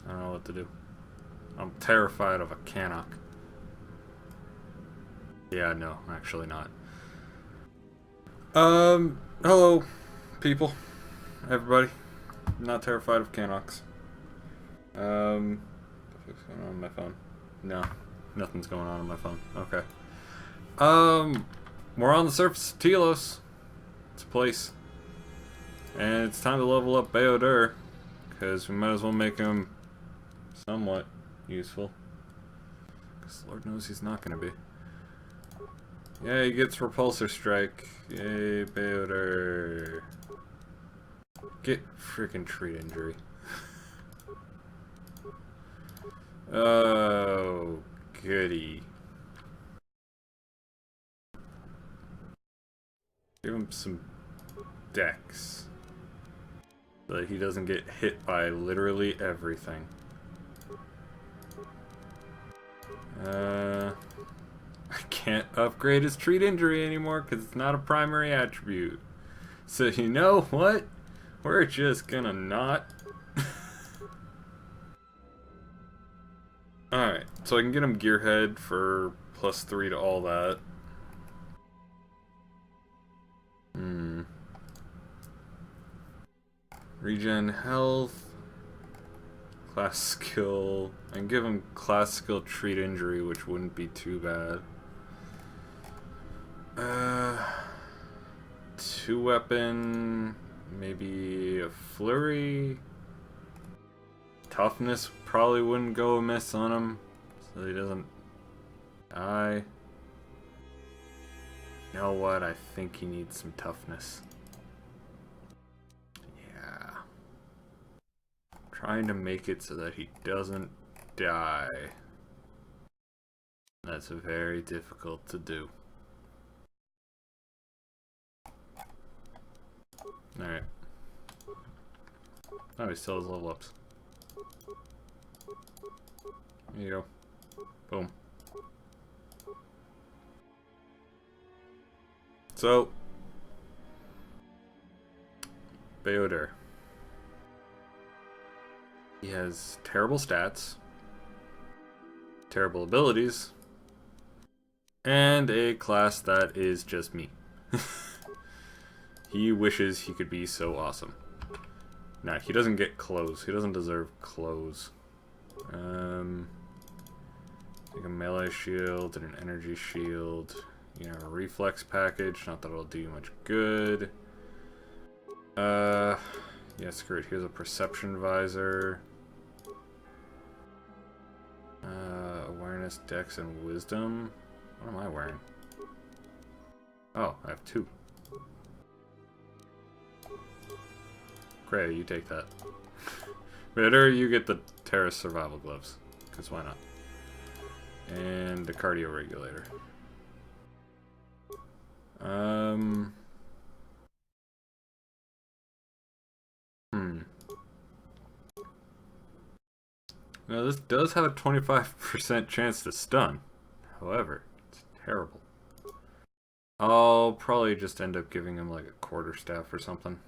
I don't know what to do. I'm terrified of a Canuck. Yeah, no, actually not. Hello, people. Everybody. I'm not terrified of Canucks. What's going on my phone? No, nothing's going on my phone. Okay. We're on the surface of Telos. It's a place. And it's time to level up Bao-dur, because we might as well make him somewhat useful. Because Lord knows he's not going to be. Yeah, he gets Repulsor Strike. Yay, Bao-dur. Get freaking treat injury. Oh, goody. Give him some dex. So that he doesn't get hit by literally everything. I can't upgrade his treat injury anymore because it's not a primary attribute. So you know what? We're just gonna not. Alright, so I can get him Gearhead for +3 to all that. Regen health. Class skill. I can give him class skill treat injury, which wouldn't be too bad. 2 weapon. Maybe a flurry. Toughness probably wouldn't go amiss on him, so he doesn't die. You know what? I think he needs some toughness. Yeah. Trying to make it so that he doesn't die. That's very difficult to do. Alright. Oh, he still has level ups. There you go. Boom. So, Bao-dur. He has terrible stats, terrible abilities, and a class that is just me. He wishes he could be so awesome. Nah, he doesn't get clothes. He doesn't deserve clothes. Like a melee shield and an energy shield. You know, a reflex package. Not that it'll do you much good. Yeah, screw it. Here's a perception visor. Awareness, dex, and wisdom. What am I wearing? Oh, I have 2. Great, you take that. Better you get the Terrace survival gloves, because why not? And the cardio regulator. Now this does have a 25% chance to stun. However, it's terrible. I'll probably just end up giving him like a quarterstaff or something.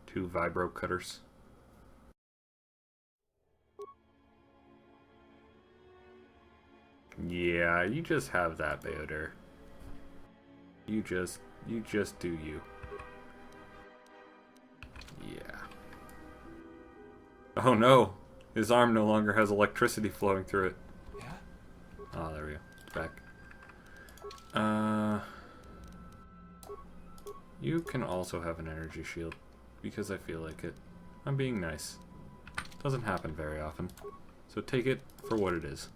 2 vibro cutters. Yeah, you just have that, Bao-dur. You just do you. Yeah. Oh no! His arm no longer has electricity flowing through it. Yeah? Oh, there we go. It's back. You can also have an energy shield, because I feel like it. I'm being nice. Doesn't happen very often. So take it for what it is.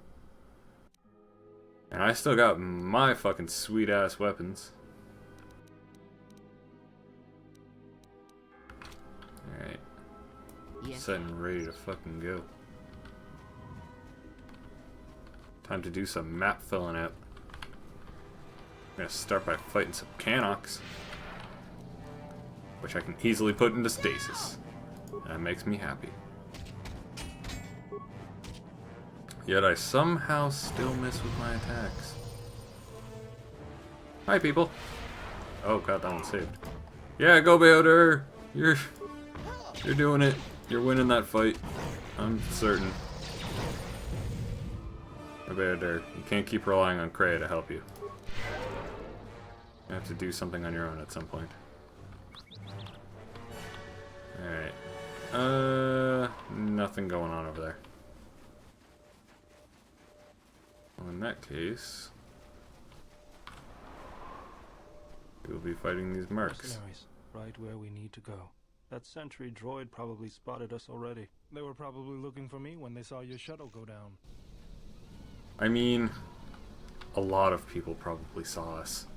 And I still got my fucking sweet ass weapons. Alright. Yes. Set and ready to fucking go. Time to do some map filling out. I'm gonna start by fighting some Canucks, which I can easily put into stasis. That makes me happy. Yet I somehow still miss with my attacks. Hi, people. Oh god, that one saved. Yeah, go Bao-dur! You're doing it. You're winning that fight. I'm certain. Bao-dur, you can't keep relying on Kreia to help you. You have to do something on your own at some point. Alright. Nothing going on over there. Well, in that case, we'll be fighting these mercs. Mercenaries, right where we need to go. That sentry droid probably spotted us already. They were probably looking for me when they saw your shuttle go down. I mean, a lot of people probably saw us.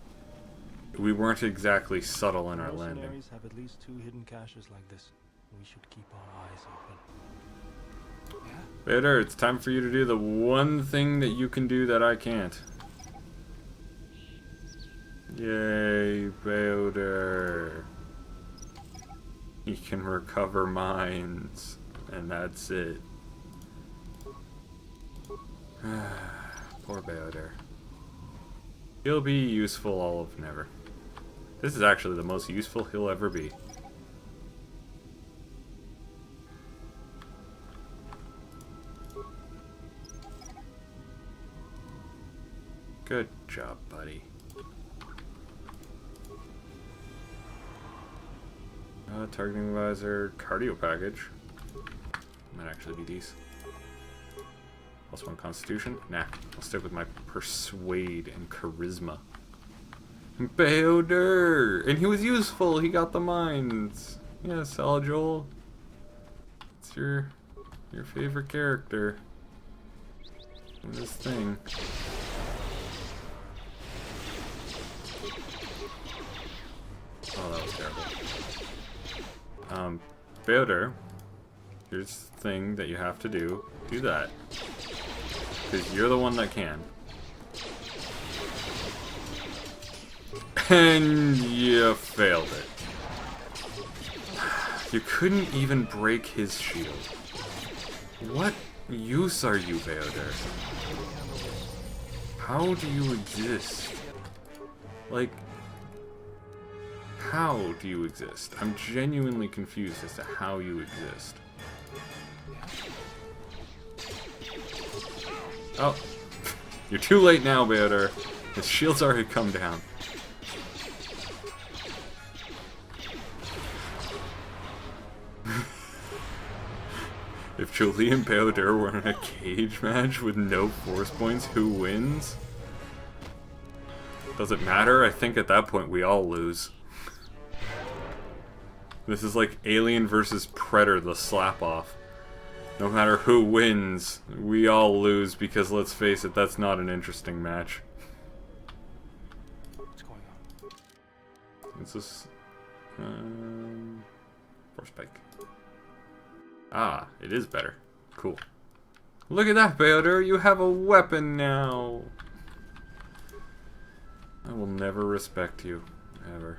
We weren't exactly subtle in our landing. Mercenaries have at least 2 hidden caches like this. We should keep our eyes open. Yeah? Bao-dur, it's time for you to do the one thing that you can do that I can't. Yay, Bao-dur. He can recover mines, and that's it. Poor Bao-dur. He'll be useful all of never. This is actually the most useful he'll ever be. Good job, buddy. Targeting visor, cardio package. Might actually be these. Plus 1 constitution? Nah, I'll stick with my persuade and charisma. Bao-dur! And he was useful! He got the mines! Yes, Joel. It's your favorite character. In this thing. Oh, that was terrible. Bao-dur, here's the thing that you have to do. Do that. Because you're the one that can. And you failed it. You couldn't even break his shield. What use are you, Bao-dur? How do you exist? Like, how do you exist? I'm genuinely confused as to how you exist. Oh, you're too late now, Bao-dur. His shield's already come down. If Jolie and Bao-dur were in a cage match with no force points, who wins? Does it matter? I think at that point we all lose. This is like Alien versus Predator, the slap-off. No matter who wins, we all lose because, let's face it, that's not an interesting match. What's going on? It's this... force spike. Ah, it is better. Cool. Look at that, Bao-dur! You have a weapon now! I will never respect you. Ever.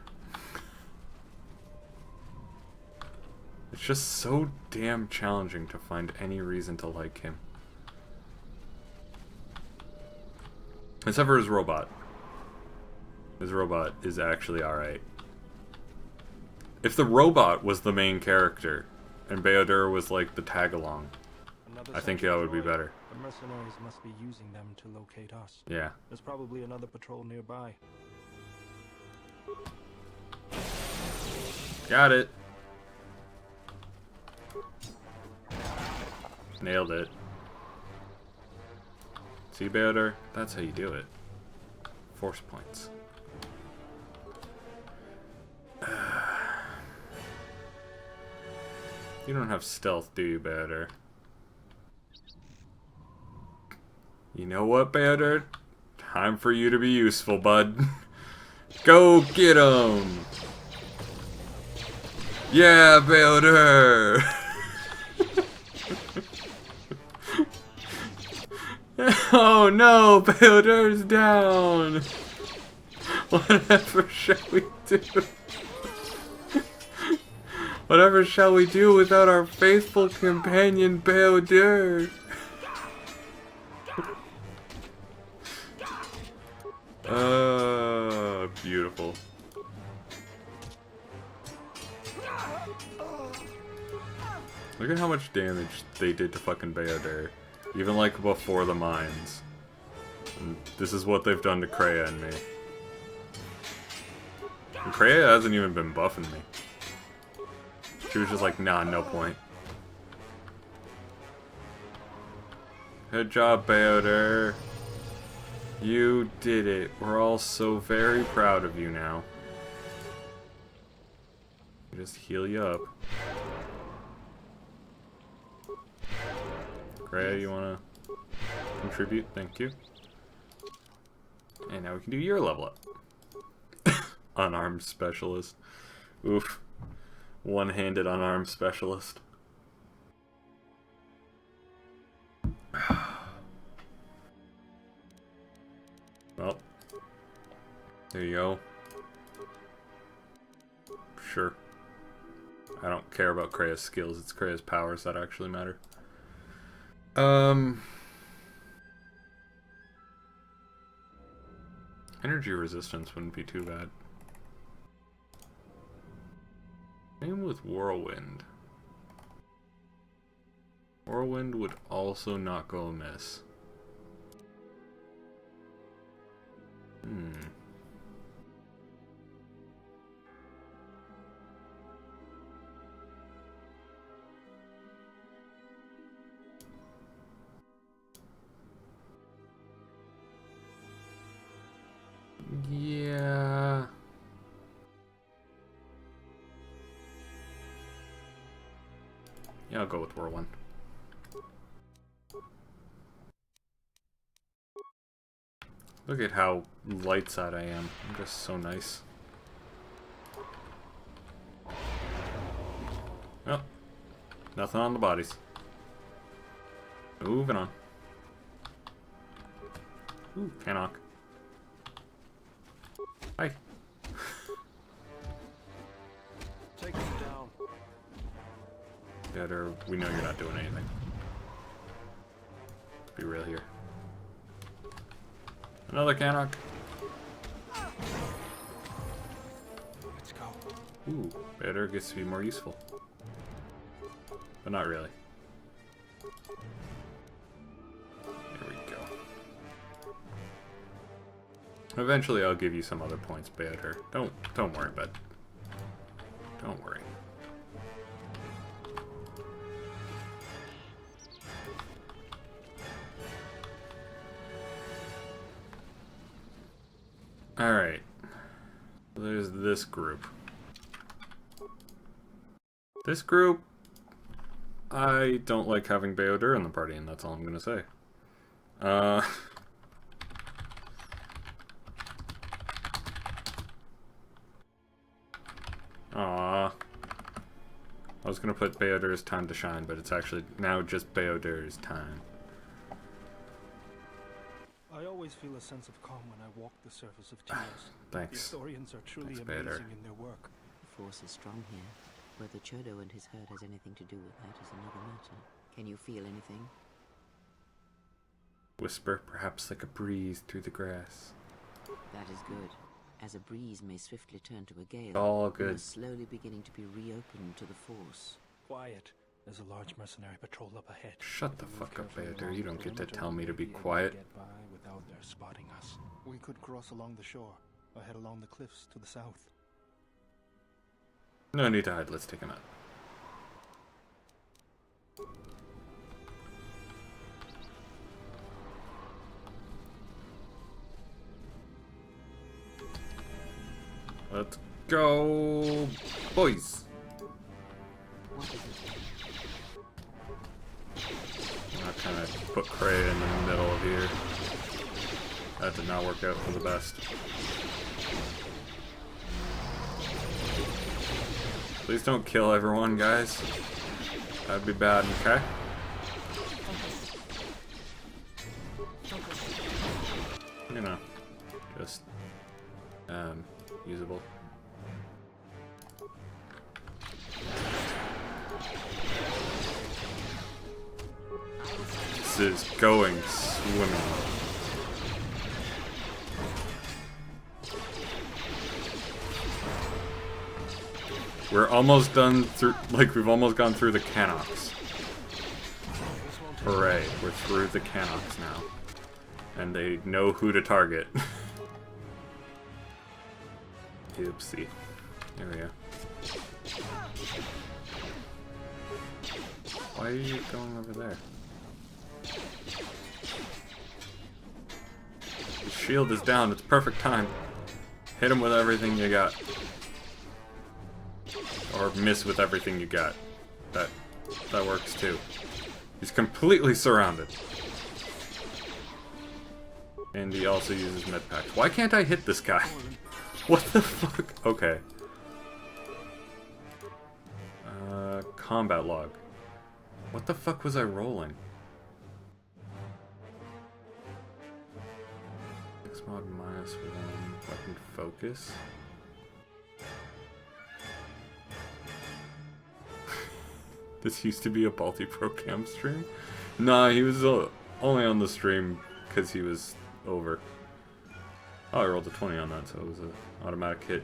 It's just so damn challenging to find any reason to like him. Except for his robot. His robot is actually alright. If the robot was the main character, and Bao-dur was like the tag-along, I think that would be better. The mercenaries must be using them to locate us. Yeah. There's probably another patrol nearby. Got it. Nailed it. See, Bao-dur? That's how you do it. Force points. You don't have stealth, do you, Bao-dur? You know what, Bao-dur? Time for you to be useful, bud. Go get him! Yeah, Bao-dur! Oh no, Bao-dur's down! Whatever shall we do? Whatever shall we do without our faithful companion Bao-dur? Beautiful. Look at how much damage they did to fucking Bao-dur. Even like before the mines. And this is what they've done to Kreia and me. And Kreia hasn't even been buffing me. She was just like, nah, no point. Good job, Bao-dur. You did it. We're all so very proud of you now. Just heal you up. Kreia, you wanna contribute? Thank you. And now we can do your level up. Unarmed specialist. Oof. One-handed unarmed specialist. Well, there you go. Sure. I don't care about Kreia's skills, it's Kreia's powers that actually matter. Energy resistance wouldn't be too bad. Same with Whirlwind. Whirlwind would also not go amiss. Yeah. Yeah, I'll go with Whirlwind. Look at how light side I am. I'm just so nice. Oh, nothing on the bodies. Moving on. Ooh, Cannock. Hi. Take them down. Better, we know you're not doing anything. Let's be real here. Another Cannock. Let's go. Ooh, better gets to be more useful. But not really. There we go. Eventually I'll give you some other points, Bao-dur. Don't worry, bud. Don't worry. Alright. There's this group. This group, I don't like having Bao-dur in the party, and that's all I'm gonna say. Aww. I was gonna put Bao-dur's time to shine, but it's actually now just Bao-dur's time. I always feel a sense of calm when I walk the surface of Telos. The Thanks. historians are truly Thanks, amazing Bao-dur. in their work. The force is strong here. Whether Chodo and his herd has anything to do with that is another matter. Can you feel anything? Whisper, perhaps like a breeze through the grass. That is good. As a breeze may swiftly turn to a gale, All we good. are slowly beginning to be reopened to the force. Quiet. There's a large mercenary patrol up ahead. Shut the If we move fuck up, carefully Bao-dur. along You the don't get to perimeter, tell me we to may be able quiet. Get by without their spotting us. We could cross along the shore, or head along the cliffs to the south. No need to hide, let's take him out. Let's go, boys. What is it? I'm not trying to put Kreia in the middle of here. That did not work out for the best. Please don't kill everyone, guys. That'd be bad, okay? You know, just, usable. This is going swimming. We're almost done through, like, we've almost gone through the Canox. Hooray, we're through the Canox now. And they know who to target. Oopsie. There we go. Why are you going over there? The shield is down, it's perfect time. Hit him with everything you got. Or miss with everything you got. That works too. He's completely surrounded. And he also uses med packs. Why can't I hit this guy? What the fuck? Okay. Combat log. What the fuck was I rolling? X-mod -1, weapon focus. This used to be a Balti Pro Cam stream? Nah, he was only on the stream because he was over. Oh, I rolled a 20 on that, so it was an automatic hit.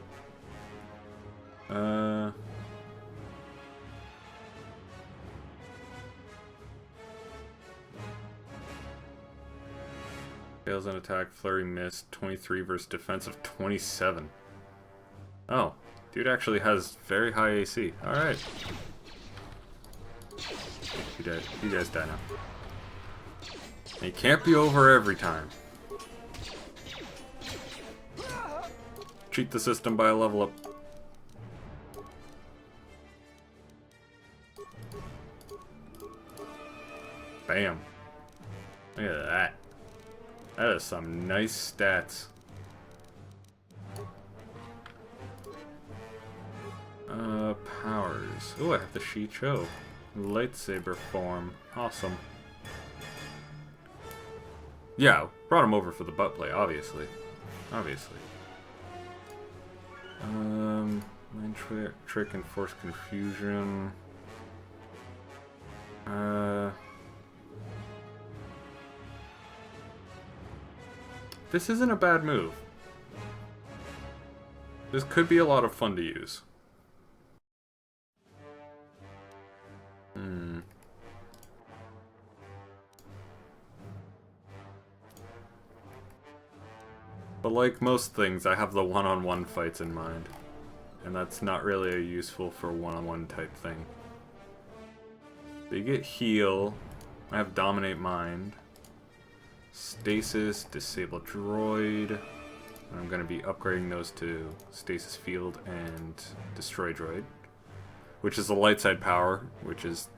Fails on attack, flurry missed, 23 versus defense of 27. Oh, dude actually has very high AC. Alright. You guys die now. And he can't be over every time. Cheat the system by a level up. Bam. Look at that. That is some nice stats. Powers. Ooh, I have the Shicho. Lightsaber form. Awesome. Yeah, brought him over for the butt play, obviously. Obviously. Mind trick and force confusion. This isn't a bad move. This could be a lot of fun to use. But like most things, I have the one-on-one fights in mind. And that's not really a useful for one-on-one type thing. So you get heal. I have dominate mind. Stasis, disable droid. And I'm going to be upgrading those to stasis field and destroy droid. Which is a light side power, which is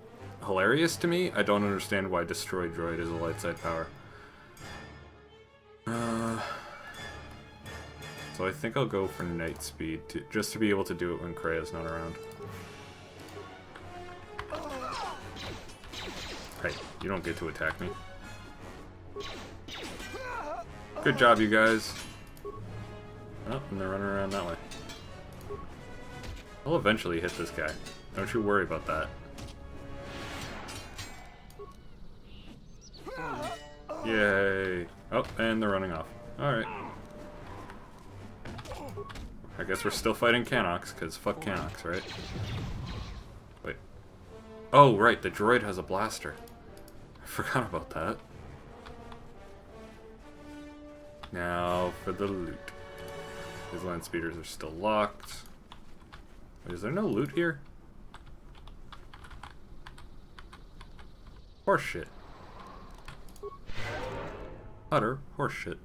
hilarious to me. I don't understand why destroy droid is a light side power. So I think I'll go for night speed, just to be able to do it when Krea's not around. Hey, you don't get to attack me. Good job, you guys. Oh, and they're running around that way. I'll eventually hit this guy. Don't you worry about that. Yay. Oh, and they're running off. Alright. I guess we're still fighting Canox, because fuck Canox, right? Wait. Oh, right, the droid has a blaster. I forgot about that. Now for the loot. These land speeders are still locked. Wait, is there no loot here? Horseshit. Utter horseshit.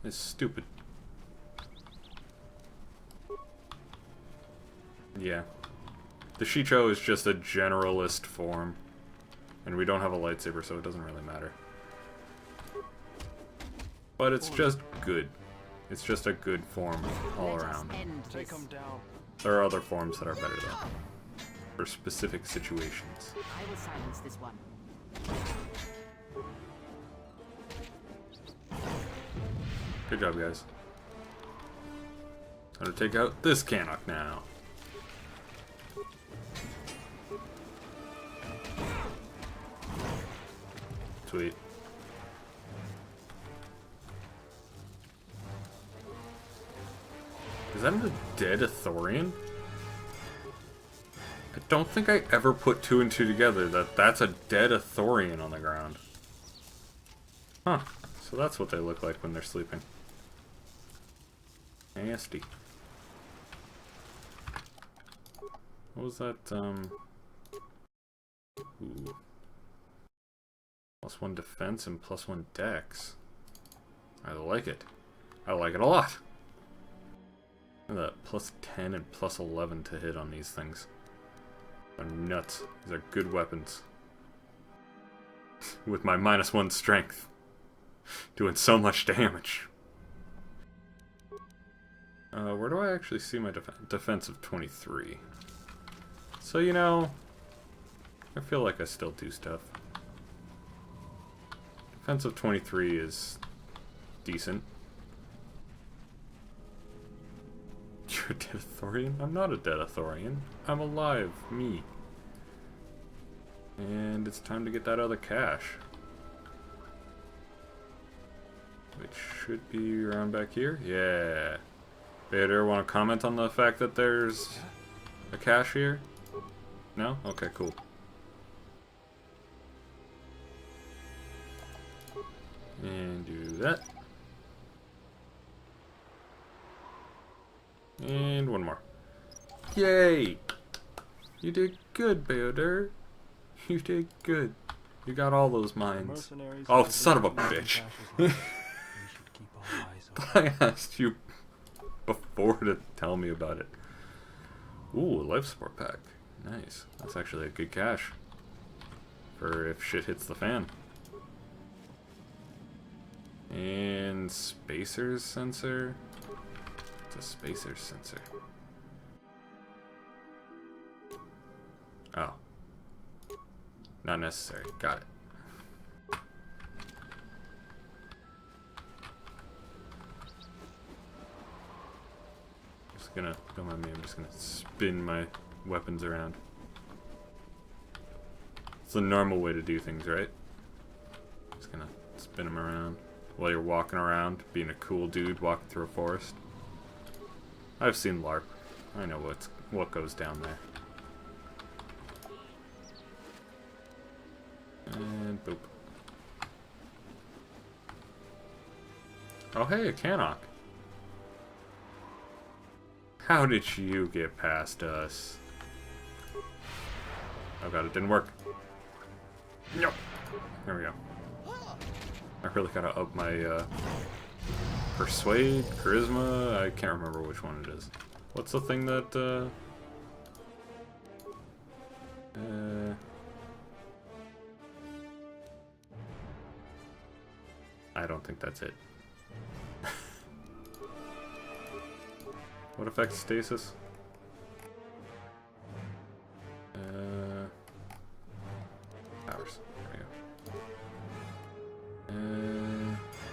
It's stupid. Yeah. The Shicho is just a generalist form. And we don't have a lightsaber, so it doesn't really matter. But it's just good. It's just a good form all around. There are other forms that are better though. For specific situations. I will silence this one. Good job, guys. Time to take out this Cannock now. Sweet. Is that a dead Ithorian? I don't think I ever put two and two together that that's a dead Ithorian on the ground. Huh. So that's what they look like when they're sleeping. Nasty. What was that, Ooh. +1 defense and +1 dex. I like it. I like it a lot. Look at that, +10 and +11 to hit on these things. They're nuts. These are good weapons. With my -1 strength. Doing so much damage. Where do I actually see my defense of 23? So, you know, I feel like I still do stuff. Defense of 23 is decent. You're a dead Ithorian? I'm not a dead Ithorian. I'm alive. Me. And it's time to get that other cache. Which should be around back here. Yeah. Bao-dur, want to comment on the fact that there's a cache here? No? Okay, cool. And do that. And one more. Yay! You did good, Bao-dur. You did good. You got all those mines. Oh, son of a bitch. I asked you before to tell me about it. Ooh, a life support pack. Nice. That's actually a good cache. For if shit hits the fan. And spacers sensor. It's a spacer sensor. Oh. Not necessary. Got it. Just gonna, don't mind me, I'm just gonna spin my weapons around. It's the normal way to do things, right? Just gonna spin them around while you're walking around, being a cool dude walking through a forest. I've seen LARP. I know what goes down there. And boop. Oh hey, a Cannock. How did you get past us? Oh god, it didn't work. Nope. There we go. I really gotta up my persuade, charisma. I can't remember which one it is. What's the thing that I don't think that's it. What affects stasis? Powers. There we go.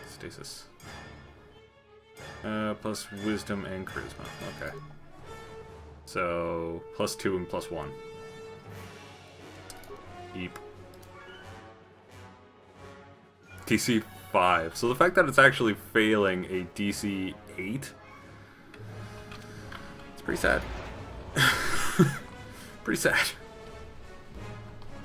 Stasis. Plus wisdom and charisma. Okay. So, +2 and +1. Eep. DC 5. So the fact that it's actually failing a DC 8, it's pretty sad. Pretty sad.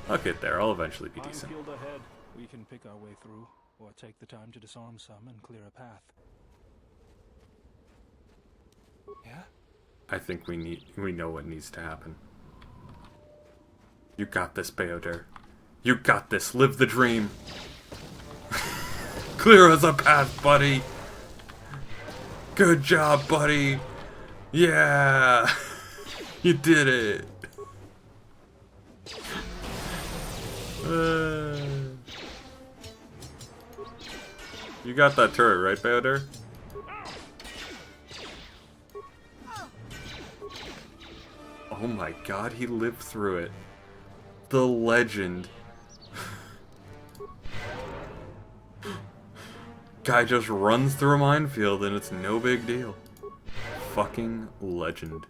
I'll get there. I'll eventually be decent. Field ahead. We can pick our way through, or take the time to disarm some and clear a path. Yeah? I think we know what needs to happen. You got this, Bao-dur. You got this. Live the dream. Clear us a path, buddy. Good job, buddy. Yeah. You did it. You got that turret, right, Bao-dur? Oh my god, he lived through it. The legend. Guy just runs through a minefield and it's no big deal. Fucking legend.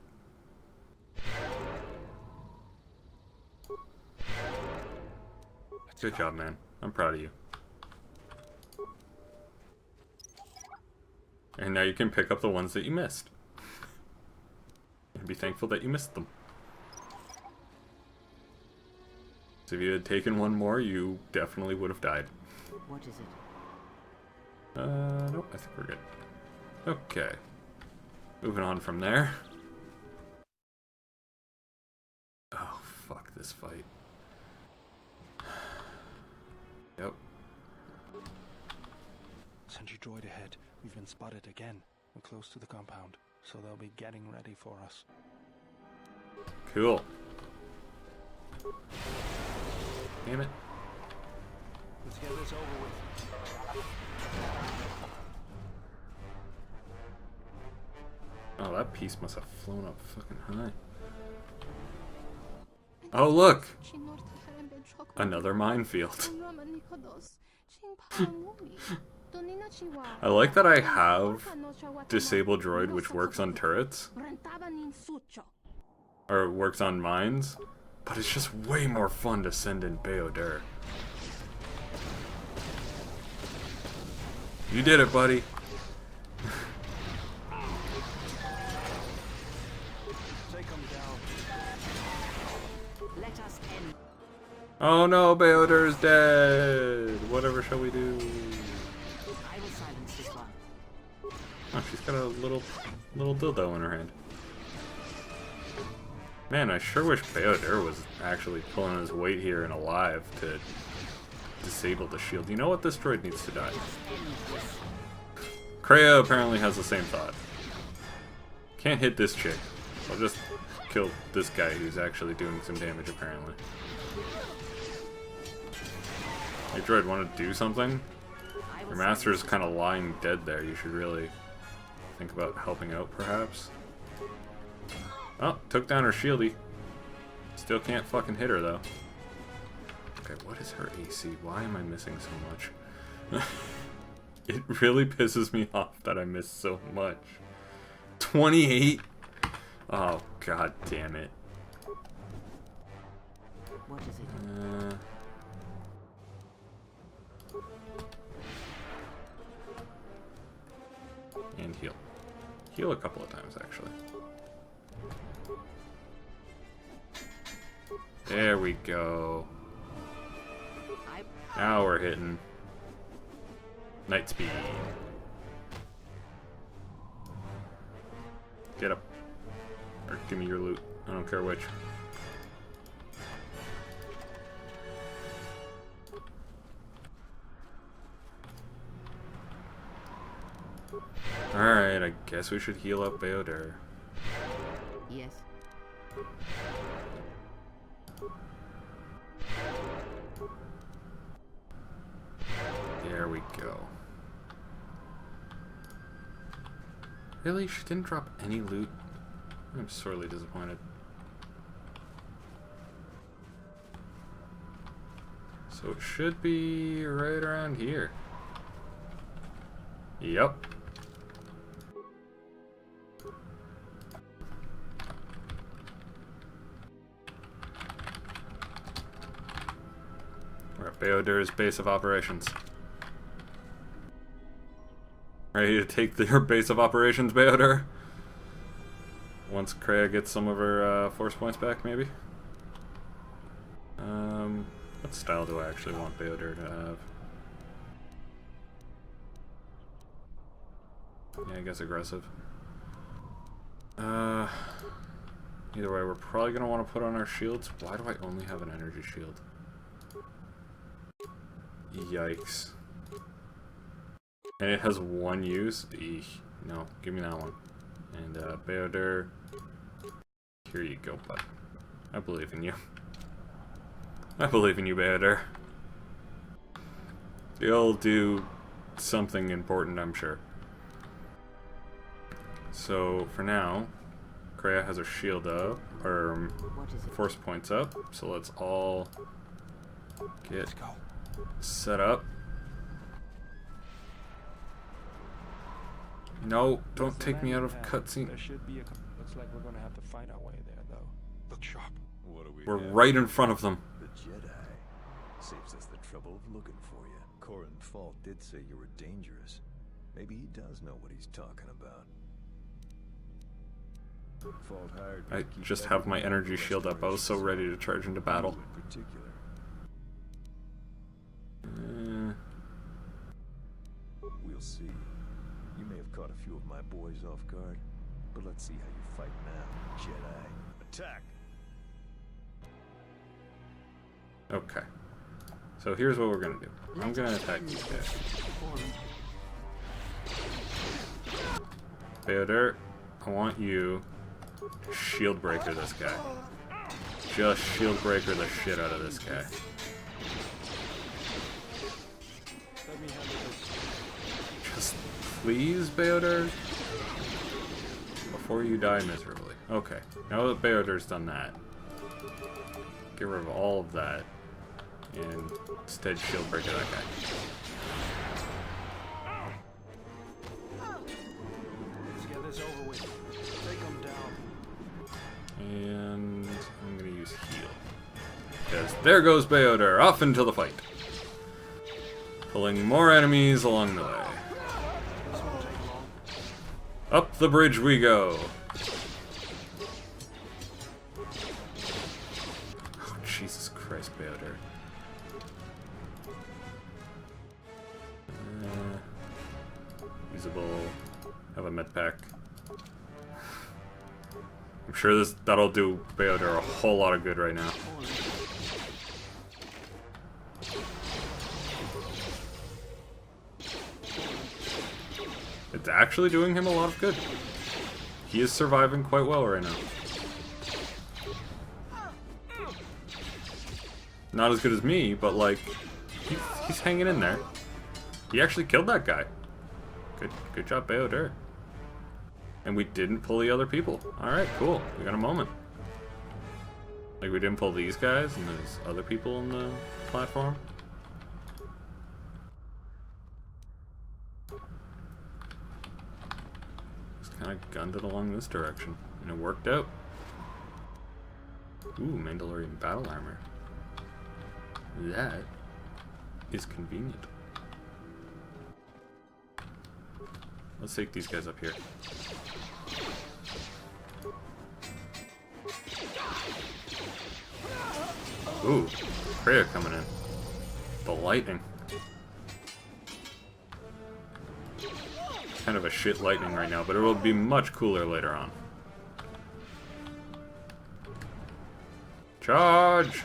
Good job, man. I'm proud of you. And now you can pick up the ones that you missed. be thankful that you missed them. So if you had taken one more, you definitely would have died. What is it? Nope, I think we're good. Okay. Moving on from there. Oh, fuck this fight. Yep. Sentry droid ahead. We've been spotted again. We're close to the compound, so they'll be getting ready for us. Cool. Damn it. Let's get this over with. Oh, that piece must have flown up fucking high. Oh, look! Another minefield. I like that I have Disable Droid, which works on turrets. Or works on mines. But it's just way more fun to send in Bao-dur. You did it, buddy. Oh no, Bao-dur's dead! Whatever shall we do? I will silence this one. Oh, she's got a little dildo in her hand. Man, I sure wish Bao-dur was actually pulling his weight here and alive to disable the shield. You know what? This droid needs to die. Kreia apparently has the same thought. Can't hit this chick. I'll just kill this guy who's actually doing some damage, apparently. Hey, droid, want to do something? Your master's kind of lying dead there. You should really think about helping out, perhaps. Oh, took down her shieldy. Still can't fucking hit her, though. Okay, what is her AC? Why am I missing so much? It really pisses me off that I miss so much. 28? Oh, god damn it. What is it? And heal. Heal a couple of times, actually. There we go. Now we're hitting. Night speed. Get up. Or give me your loot. I don't care which. Alright, I guess we should heal up Bao-dur. Yes. There we go. Really? She didn't drop any loot? I'm sorely disappointed. So it should be right around here. Yep. We're at Bao-dur's base of operations. Ready to take your base of operations, Bao-dur? Once Kreia gets some of her force points back, maybe? What style do I actually want Bao-dur to have? Yeah, I guess aggressive. Either way, we're probably going to want to put on our shields. Why do I only have an energy shield? Yikes. And it has one use? Eesh. No, give me that one. And Bao-dur, here you go, bud. I believe in you. I believe in you, Bao-dur. You'll do something important, I'm sure. So, for now, Kreia has her shield up, or force points up, so let's all get set up. No, don't take me out of cutscene. There should be a... Looks like we're gonna have to fight our way there, though. Look sharp. What do we We're have? right in front of them. The Jedi. Saves us the trouble of looking for you. Kroden Fall did say you were dangerous. Maybe he does know what he's talking about. Fault hired me I to keep just have my everyone energy shield up. I was so ready to charge into battle. in particular. We'll see. You may have caught a few of my boys off guard, but let's see how you fight now, Jedi. Attack! Okay. So here's what we're gonna do. I'm gonna attack these guys. Bao-dur, I want you to shield breaker this guy. Just shield breaker the shit out of this guy. Let me handle this. Just please, Bao-dur, before you die miserably. Okay, now that Bao-dur's done that, get rid of all of that, and instead shield breaker that guy. Let's get this over with. Take him down. And I'm gonna use heal. Because there goes Bao-dur, off into the fight. Pulling more enemies along the way. This won't take long. Up the bridge we go. Oh, Jesus Christ, Bao-dur. Usable. Have a med pack. I'm sure that'll do Bao-dur a whole lot of good right now. It's actually doing him a lot of good. He is surviving quite well right now. Not as good as me, but like, he's hanging in there. He actually killed that guy. Good job, Bao-dur. And we didn't pull the other people. Alright, cool. We got a moment. Like, we didn't pull these guys, and there's other people on the platform. Just kind of gunned it along this direction. And it worked out. Ooh, Mandalorian battle armor. That is convenient. Let's take these guys up here. Ooh, Freya coming in. The lightning. Kind of a shit lightning right now, but it will be much cooler later on. Charge!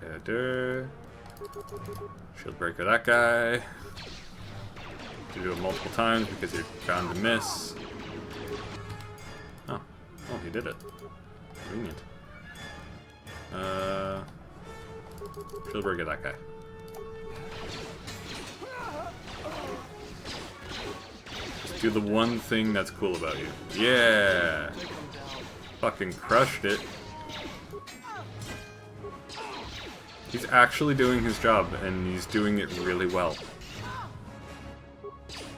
Bao-dur. Shield breaker that guy. You do it multiple times because you're bound to miss. Oh, he did it. Convenient. Shield breaker that guy. Just do the one thing that's cool about you. Yeah! Fucking crushed it. He's actually doing his job, and he's doing it really well.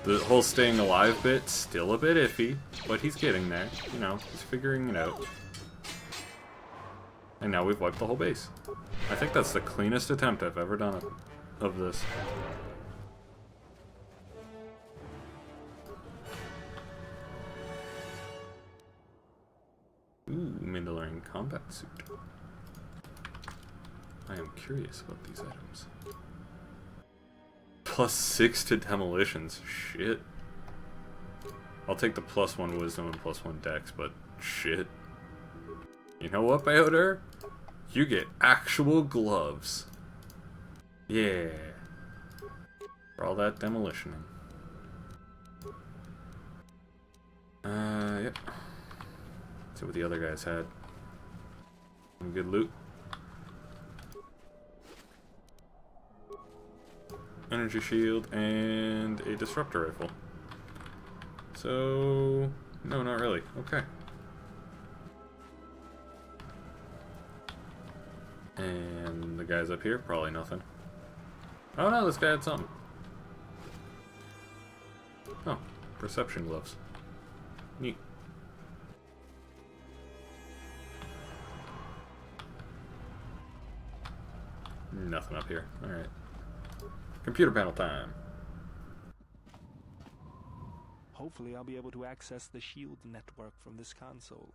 The whole staying alive bit, still a bit iffy, but he's getting there. You know, he's figuring it out. And now we've wiped the whole base. I think that's the cleanest attempt I've ever done of this. Ooh, Mandalorian combat suit. I am curious about these items. +6 to demolitions. Shit. I'll take the +1 wisdom and +1 dex, but shit. You know what, Bao-dur? You get actual gloves. Yeah. For all that demolitioning. Yep. Let's see what the other guys had. Some good loot. Energy shield and a disruptor rifle. So, no, not really. Okay. And the guys up here, probably nothing. Oh no, this guy had something. Oh, perception gloves. Neat. Nothing up here. Alright. Computer panel time. Hopefully I'll be able to access the shield network from this console.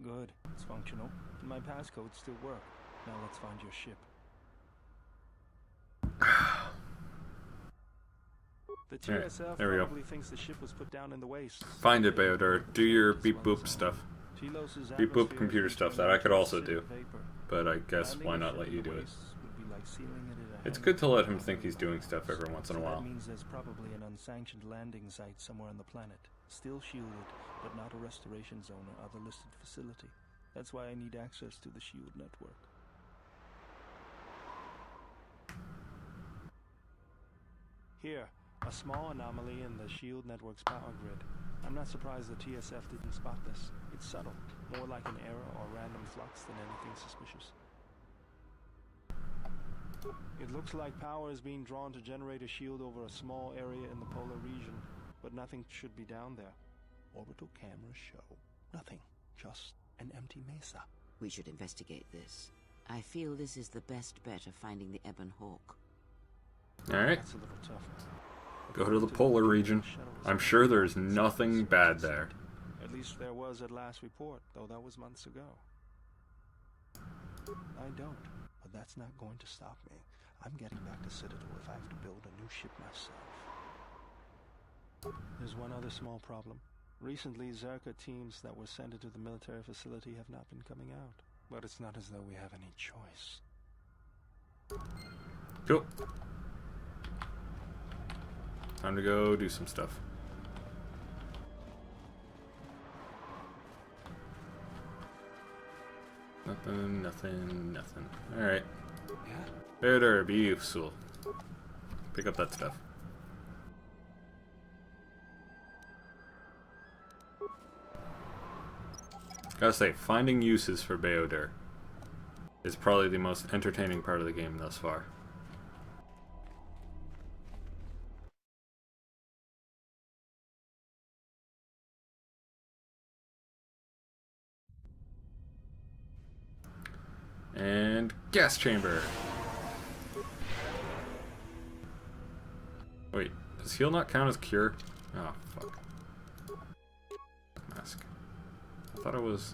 Good. It's functional. And my passcodes still work. Now let's find your ship. The TSF there we go. probably thinks the ship was put down in the waste. Find it, Bao-dur. Do your beep boop stuff. Telos' Beep boop atmosphere computer is stuff that I could also acidic do. vapor. But I guess Landing why a not ship let in you the do it? waste would be like sealing it in a It's hand. good to let him think he's doing stuff every once in a So while. That means there's probably an unsanctioned landing site somewhere on the planet. Still shielded, but not a restoration zone or other listed facility. That's why I need access to the shield network. Here, a small anomaly in the shield network's power grid. I'm not surprised the TSF didn't spot this. It's subtle, more like an error or random flux than anything suspicious. It looks like power is being drawn to generate a shield over a small area in the polar region, but nothing should be down there. Orbital cameras show nothing, just an empty mesa. We should investigate this. I feel this is the best bet of finding the Ebon Hawk. Alright, That's a little tougher. go to the polar region. I'm sure there's nothing bad there. At least there was at last report, though that was months ago. I don't, but that's not going to stop me. I'm getting back to Citadel if I have to build a new ship myself. There's one other small problem. Recently, Zerka teams that were sent into the military facility have not been coming out. But it's not as though we have any choice. Cool. Time to go do some stuff. Nothing, nothing, nothing. Alright. Yeah? Better be useful. Pick up that stuff. Gotta say, finding uses for Bao-dur is probably the most entertaining part of the game thus far. And gas chamber. Wait, does heal not count as cure? Oh, fuck. Mask. I thought it was...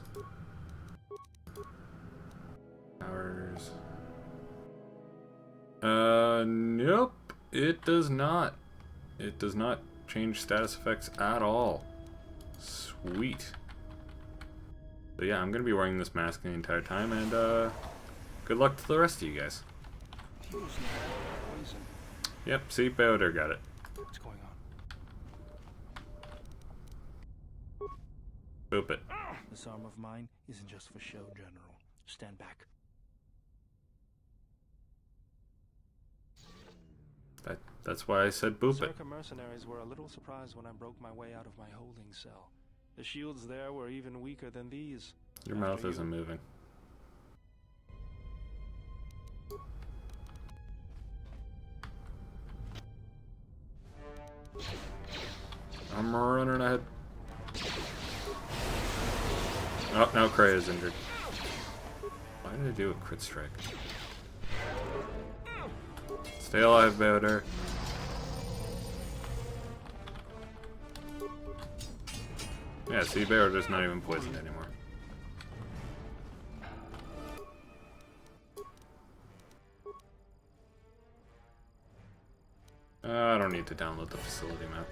Hours. Nope. It does not. It does not change status effects at all. Sweet. So yeah, I'm gonna be wearing this mask the entire time, and good luck to the rest of you guys. Yep, see, Bao-dur got it. What's going on? Boop it. This arm of mine isn't just for show, General. Stand back. That's why I said boop it. Zerka mercenaries were a little surprised when I broke my way out of my holding cell. The shields there were even weaker than these. Your mouth After you. isn't moving. I'm running ahead. Oh, now Cray is injured. Why did I do a crit strike? Stay alive, Bao-dur. Yeah, see, Bao-dur's not even poisoned anymore. I don't need to download the facility map.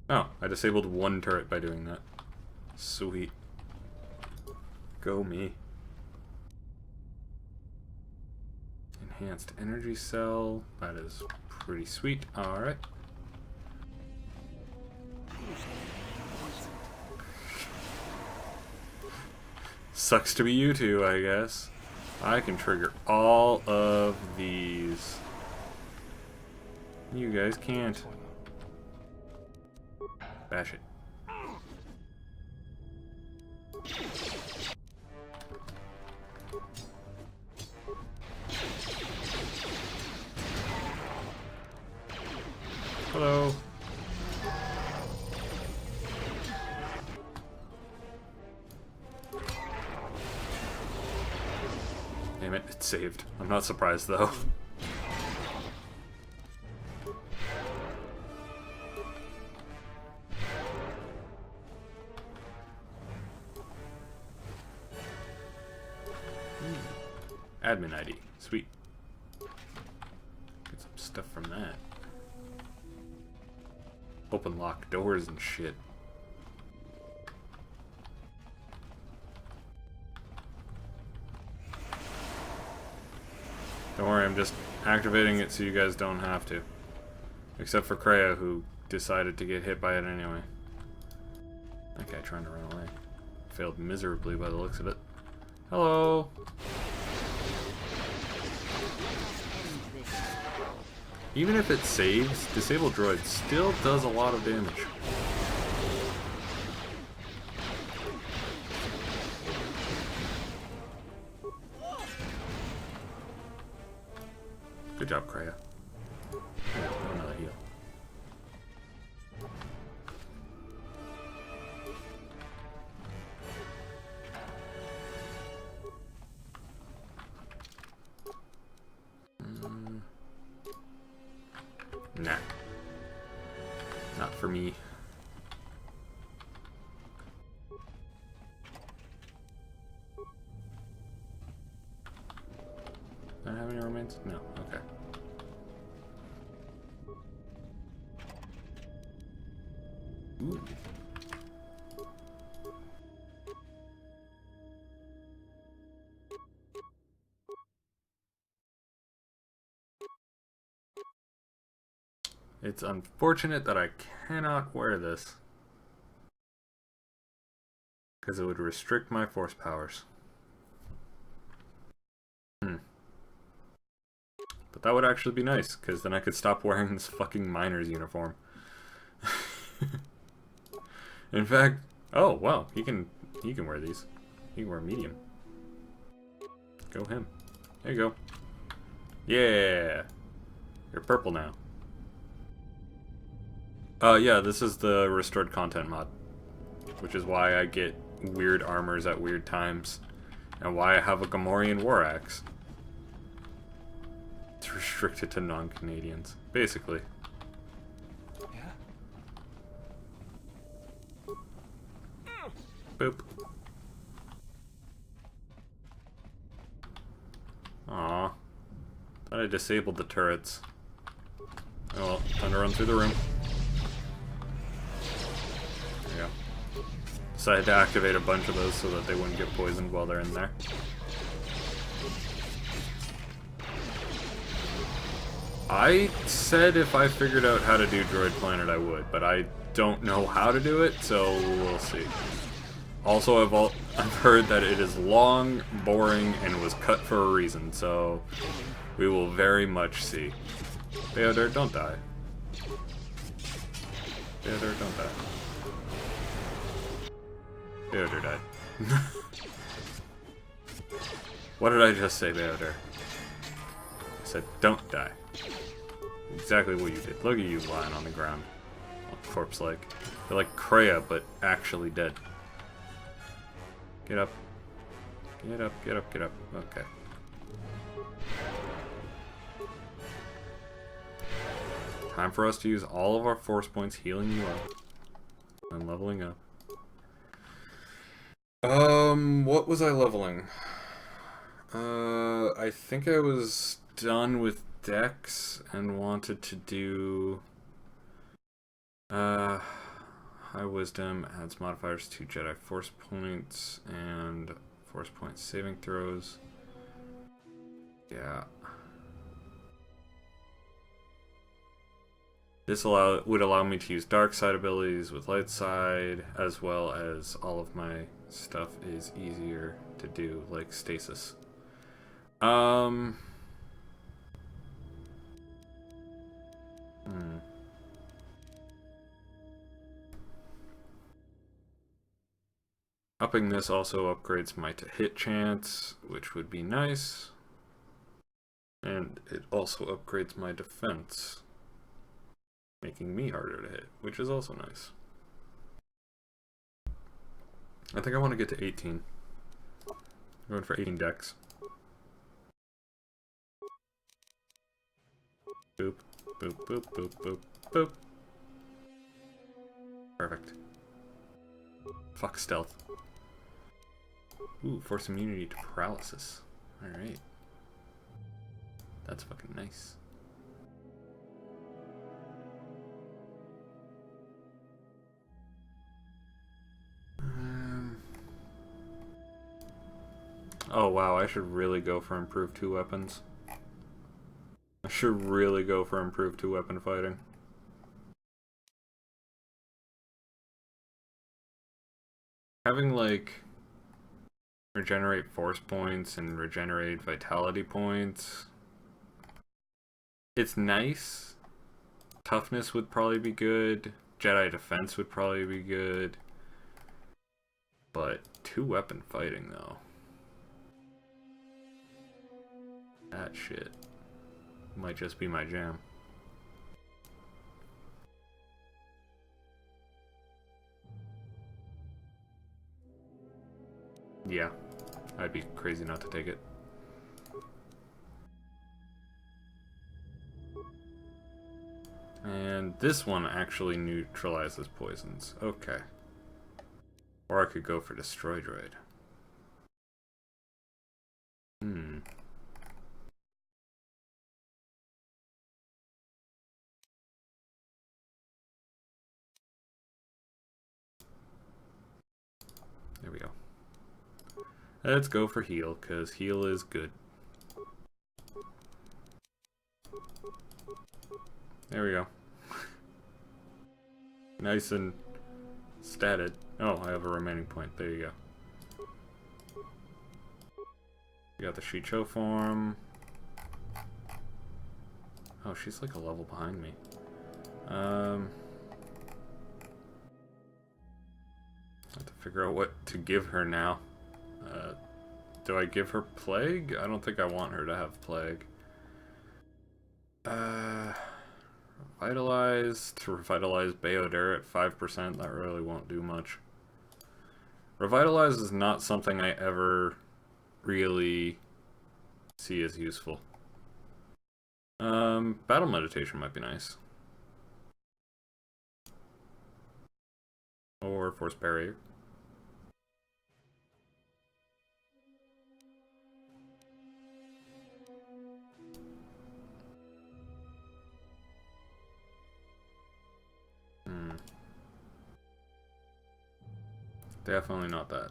Oh, I disabled one turret by doing that. Sweet. Go me. Enhanced energy cell. That is pretty sweet. Alright. Sucks to be you two, I guess. I can trigger all of these. You guys can't. Bash it. Hello. Damn it, it saved. I'm not surprised though. Admin ID. Sweet. Get some stuff from that. Open lock doors and shit. Don't worry, I'm just activating it so you guys don't have to. Except for Kreia, who decided to get hit by it anyway. That guy trying to run away. Failed miserably by the looks of it. Hello! Even if it saves, Disabled Droid still does a lot of damage. Good job, Kreia. Another heal. Nah. Not for me. Do I have any remains? No. Okay. Ooh. It's unfortunate that I cannot wear this, because it would restrict my force powers. But that would actually be nice, because then I could stop wearing this fucking miner's uniform. In fact, oh wow, he can wear these. He can wear medium. Go him. There you go. Yeah, you're purple now. Yeah, this is the restored content mod, which is why I get weird armors at weird times, and why I have a Gamorrean war axe. It's restricted to non-Canadians, basically. Yeah? Boop. Aw. Thought I disabled the turrets. Oh well, time to run through the room. There you go. Decided to activate a bunch of those so that they wouldn't get poisoned while they're in there. I said if I figured out how to do Droid Planet I would, but I don't know how to do it, so we'll see. Also, I've heard that it is long, boring, and was cut for a reason, so we will very much see. Bao-dur, don't die. Bao-dur, don't die. Bao-dur died. What did I just say, Bao-dur? I said, don't die. Exactly what you did. Look at you lying on the ground. All corpse-like. You're like Kreia, but actually dead. Get up. Get up, get up, get up. Okay. Time for us to use all of our force points healing you up. And leveling up. What was I leveling? I think I was done with Dex and wanted to do High Wisdom adds modifiers to Jedi Force points and Force points saving throws. Yeah. This would allow me to use dark side abilities with light side, as well as all of my stuff is easier to do, like stasis. Upping this also upgrades my to-hit chance, which would be nice. And it also upgrades my defense, making me harder to hit, which is also nice. I think I want to get to 18. I'm going for 18 decks. Boop, boop, boop, boop, boop, boop. Perfect. Fuck stealth. Ooh, force immunity to paralysis. Alright. That's fucking nice. Oh wow, I should really go for improved 2 weapons. I should really go for improved 2 weapon fighting. Having like regenerate force points and regenerate vitality points, it's nice. Toughness would probably be good. Jedi defense would probably be good. But 2 weapon fighting though. That shit might just be my jam. Yeah, I'd be crazy not to take it. And this one actually neutralizes poisons. Okay. Or I could go for Destroy Droid. There we go. Let's go for heal, because heal is good. There we go. Nice and statted. Oh, I have a remaining point. There you go. You got the Shicho form. Oh, she's like a level behind me. I have to figure out what to give her now. Do I give her Plague? I don't think I want her to have Plague. Revitalize. To revitalize Bao-dur at 5%, that really won't do much. Revitalize is not something I ever really see as useful. Battle Meditation might be nice. Or Force Barrier. Definitely not that.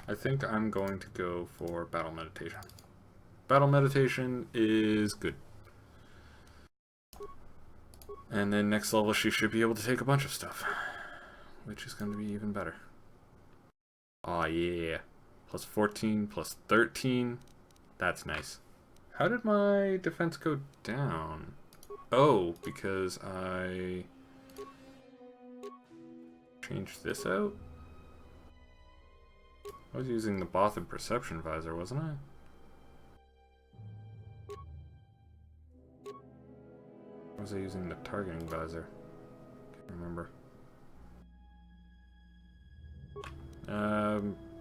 I think I'm going to go for Battle Meditation. Battle Meditation is good. And then next level she should be able to take a bunch of stuff, which is going to be even better. Aw, yeah. Plus 14, plus 13. That's nice. How did my defense go down? Oh, because I changed this out? I was using the Bothan Perception Visor, wasn't I? Or was I using the Targeting Visor? Can't remember.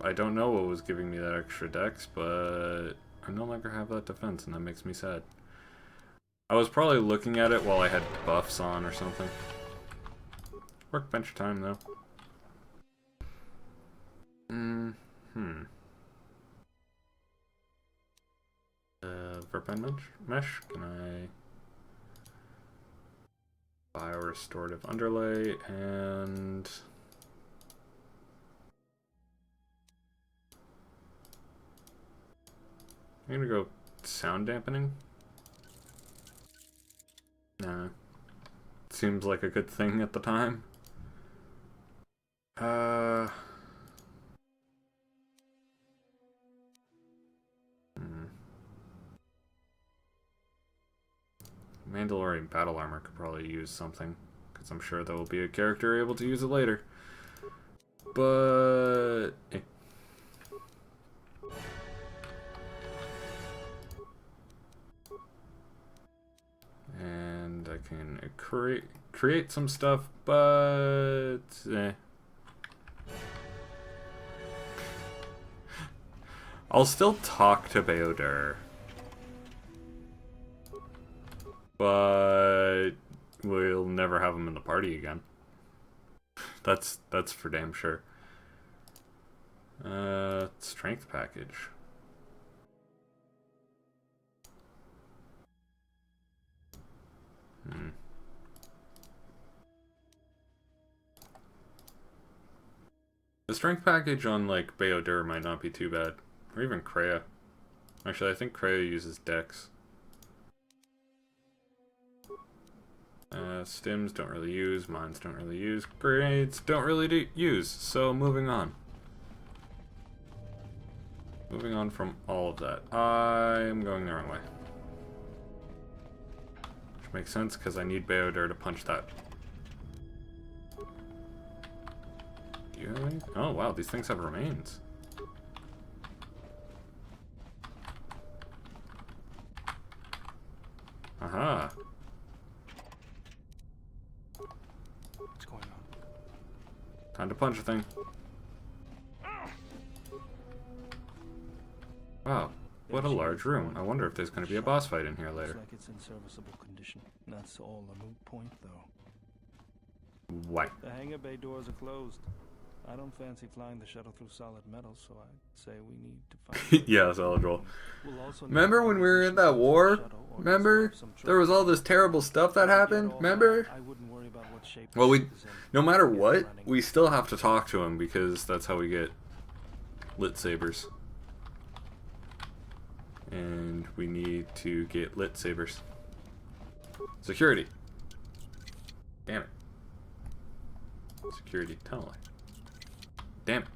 I don't know what was giving me that extra dex, but I no longer have that defense, and that makes me sad. I was probably looking at it while I had buffs on or something. Workbench time, though. Verpen mesh? Can I buy a restorative underlay and I'm gonna go sound dampening. Nah. Seems like a good thing at the time. Mandalorian battle armor could probably use something, because I'm sure there will be a character able to use it later. But create some stuff, but I'll still talk to Bao-dur, but we'll never have him in the party again. That's for damn sure. Strength package. The strength package on like Bao-dur might not be too bad, or even Kreia. Actually, I think Kreia uses Dex. Stims don't really use, mines don't really use, grades don't really use. So moving on. Moving on from all of that. I'm going the wrong way. Which makes sense because I need Bao-dur to punch that. Do you have any? Oh wow, these things have remains. Aha. What's going on? Time to punch a thing. Wow, what a large room. I wonder if there's going to be a boss fight in here later. Looks like it's in serviceable condition. That's all a moot point, though. Why? The hangar bay doors are closed. I don't fancy flying the shuttle through solid metal, so I'd say we need to find... Yeah, solid roll. We'll also need Remember when we were in that war? Remember? There was all this terrible stuff that happened? Remember? I wouldn't worry about what shape Well, this is in. no matter what, we still have to talk to him because that's how we get lit sabers. And we need to get lit sabers. Security. Damn it. Security tunnel. Damn it.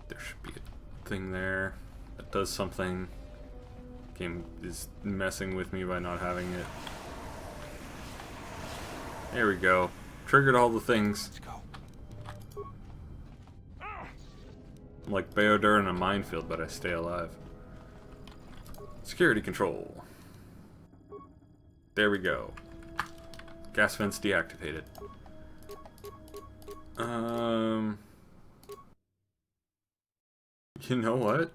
There should be a thing there that does something. Game is messing with me by not having it. There we go. Triggered all the things. Let's go. I'm like Bao-dur in a minefield, but I stay alive. Security control. There we go. Gas vents deactivated. You know what?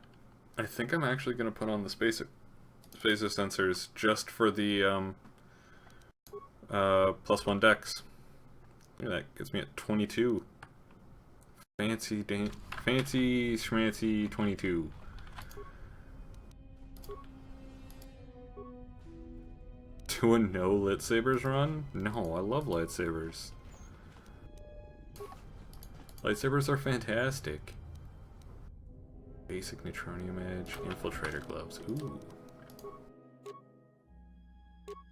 I think I'm actually gonna put on the spacer sensors just for the +1 dex. Look at that, gets me at 22. Fancy schmancy 22. Do a no lightsabers run? No, I love lightsabers. Lightsabers are fantastic. Basic neutronium edge, infiltrator gloves. Ooh.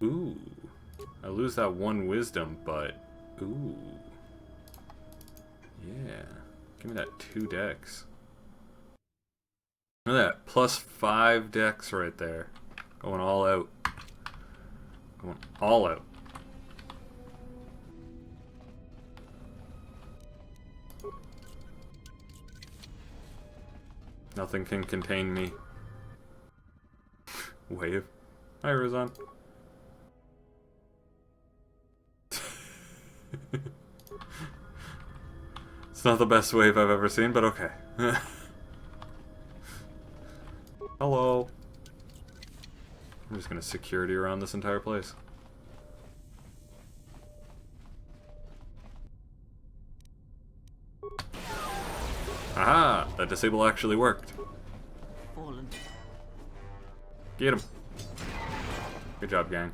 Ooh. I lose that 1 wisdom, but ooh. Yeah. Give me that 2 dex. Look at that. +5 dex right there. Going all out. Going all out. Nothing can contain me. Wave. Hi, Razan. It's not the best wave I've ever seen, but okay. Hello. I'm just gonna security around this entire place. Aha! That disable actually worked. Fallen. Get him. Good job, gang.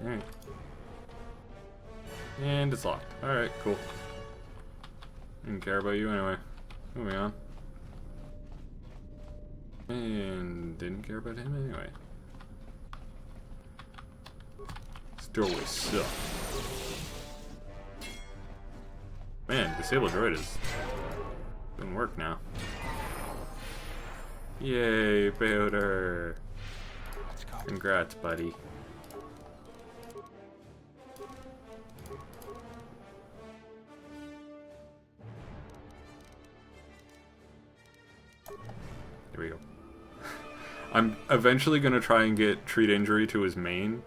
Alright. And it's locked. Alright, cool. Didn't care about you anyway. Moving on. And didn't care about him anyway. This doorway sucks. Man, disable droid is doing work now. Yay, Bao-dur. Congrats, buddy. I'm eventually going to try and get treat injury to his main,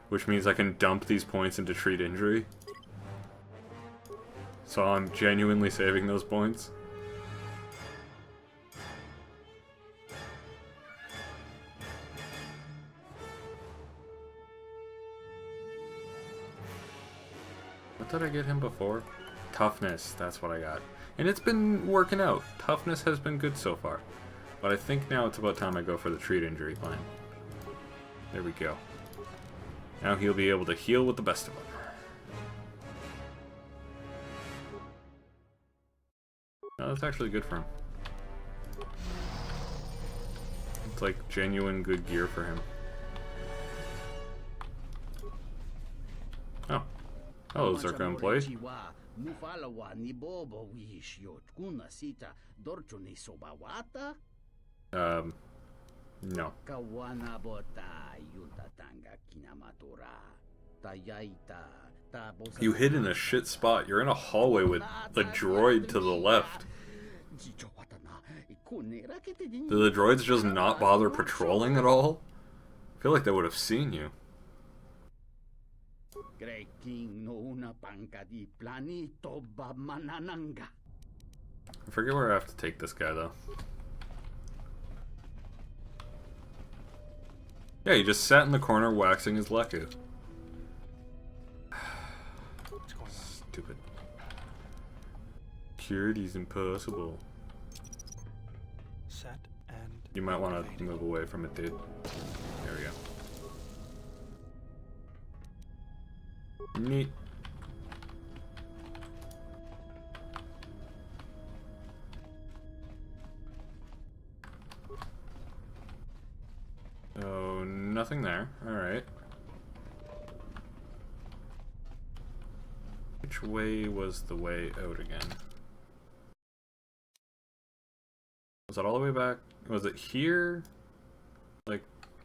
which means I can dump these points into treat injury. So I'm genuinely saving those points. What did I get him before? Toughness, that's what I got. And it's been working out. Toughness has been good so far. But I think now it's about time I go for the treat injury plan. There we go. Now he'll be able to heal with the best of them. No, that's actually good for him. It's like genuine good gear for him. Oh. Hello, Zerka employee. No. You hid in a shit spot. You're in a hallway with a droid to the left. Did the droids just not bother patrolling at all? I feel like they would have seen you. I forget where I have to take this guy, though. Yeah, he just sat in the corner waxing his Leku. Stupid. Security's impossible. Set and You might want to move away from it, dude. There we go. Neat. Oh, nothing there. Alright. Which way was the way out again? Was that all the way back? Was it here? Like,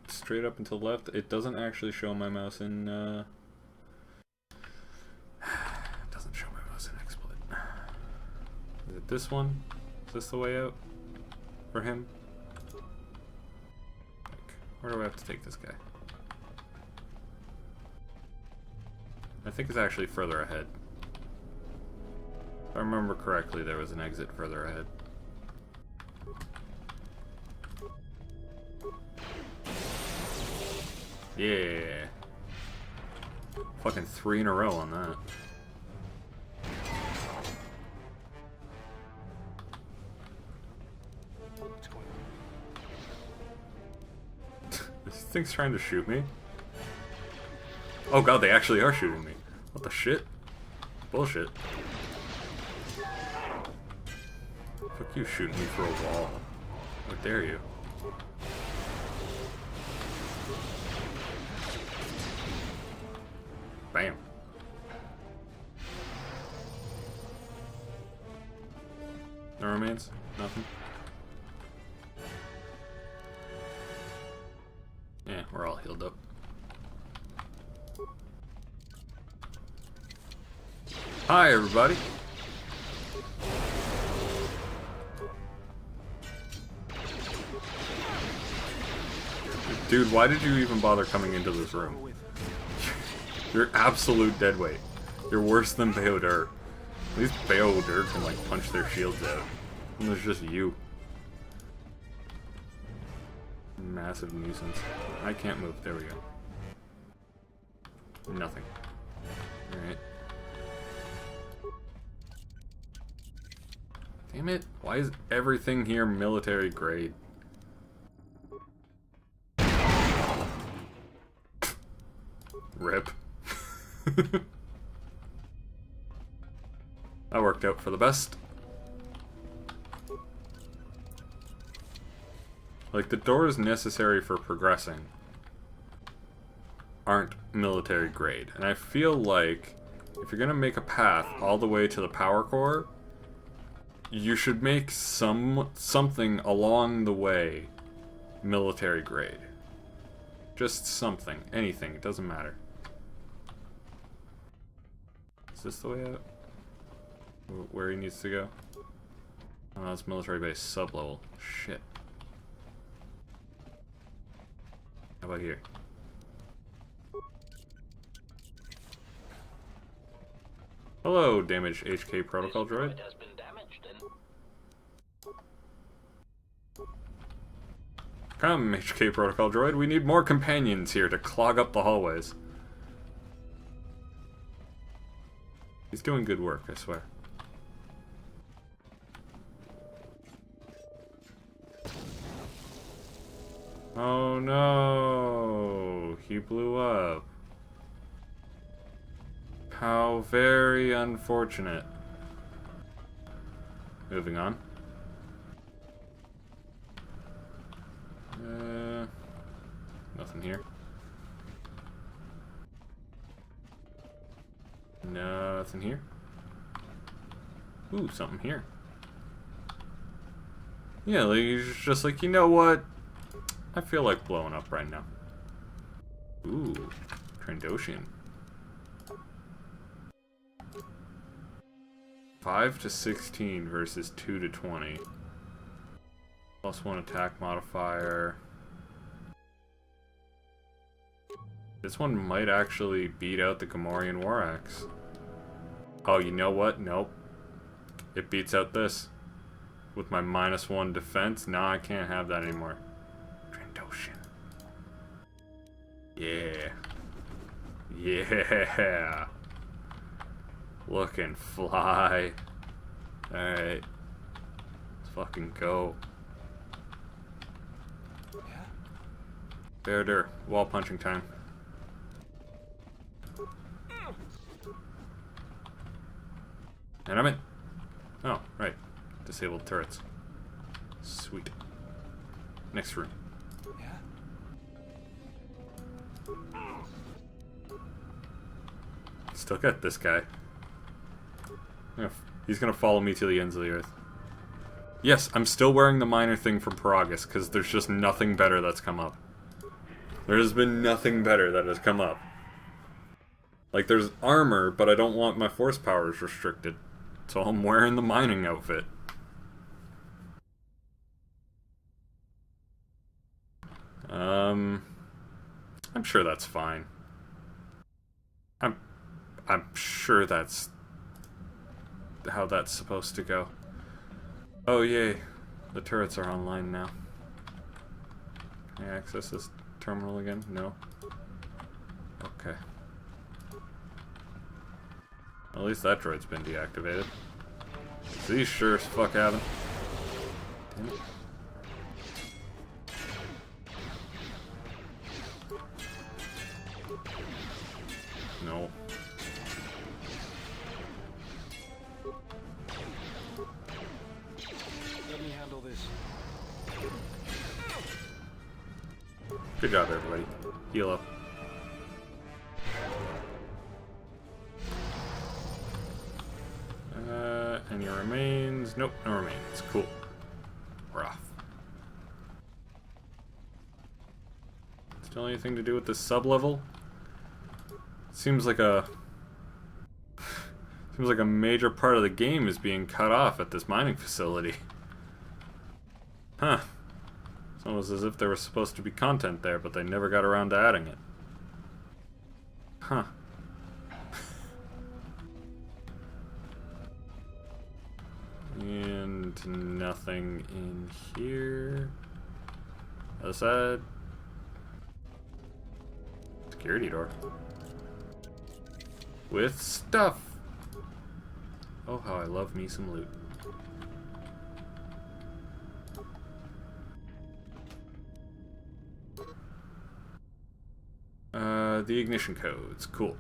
straight up and to the left? It doesn't actually show my mouse in, it doesn't show my mouse in XSplit. Is it this one? Is this the way out? For him? Where do I have to take this guy? I think it's actually further ahead. If I remember correctly, there was an exit further ahead. Yeah. Fucking 3 in a row on that. This thing's trying to shoot me. Oh god, they actually are shooting me. What the shit? Bullshit. Fuck you shooting me through a wall. How dare you? Bam. No remains? Nothing? Yeah, we're all healed up. Hi, everybody. Dude, why did you even bother coming into this room? You're absolute deadweight. You're worse than Bao-dur. At least Bao-dur can, like, punch their shields out. And there's just you. Massive nuisance. I can't move. There we go. Nothing. Alright. Damn it. Why is everything here military grade? Rip. That worked out for the best. Like, the doors necessary for progressing aren't military grade. And I feel like if you're gonna make a path all the way to the power core, you should make something along the way military grade. Just something. Anything. It doesn't matter. Is this the way out? Where he needs to go? Oh, that's military base sub-level. Shit. How about here? Hello, damaged HK protocol droid. Has been damaged and Come, HK protocol droid, we need more companions here to clog up the hallways. He's doing good work, I swear. Oh no, he blew up. How very unfortunate. Moving on. Nothing here. Nothing here. Ooh, something here. Yeah, like, he's just like, you know what? I feel like blowing up right now. Ooh, Trandoshan. 5 to 16 versus 2 to 20. +1 attack modifier. This one might actually beat out the Gamorrean War Axe. Oh, you know what? Nope. It beats out this. With my -1 defense? Nah, I can't have that anymore. Trandoshan. Yeah. Yeah. Looking fly. Alright. Let's fucking go. Bao-dur. Wall punching time. And I'm in. Oh, right. Disabled turrets. Sweet. Next room. Still got this guy. He's gonna follow me to the ends of the earth. Yes, I'm still wearing the minor thing from Paragus, because there's just nothing better that's come up. There has been nothing better that has come up. Like, there's armor, but I don't want my force powers restricted. So I'm wearing the mining outfit. I'm sure that's fine. I'm sure that's how that's supposed to go. Oh yay, the turrets are online now. Can I access this terminal again? No. Okay. At least that droid's been deactivated. These sure as fuck haven't. Damn it. No. Let me handle this. Good job, everybody. Heal up. Any remains? Nope, no remains. Cool. We're off. Still anything to do with this sub-level? Seems like a major part of the game is being cut off at this mining facility. Huh. It's almost as if there was supposed to be content there, but they never got around to adding it. Huh. And nothing in here. Other side. Security door. With stuff. Oh, how I love me some loot. The ignition codes. Cool.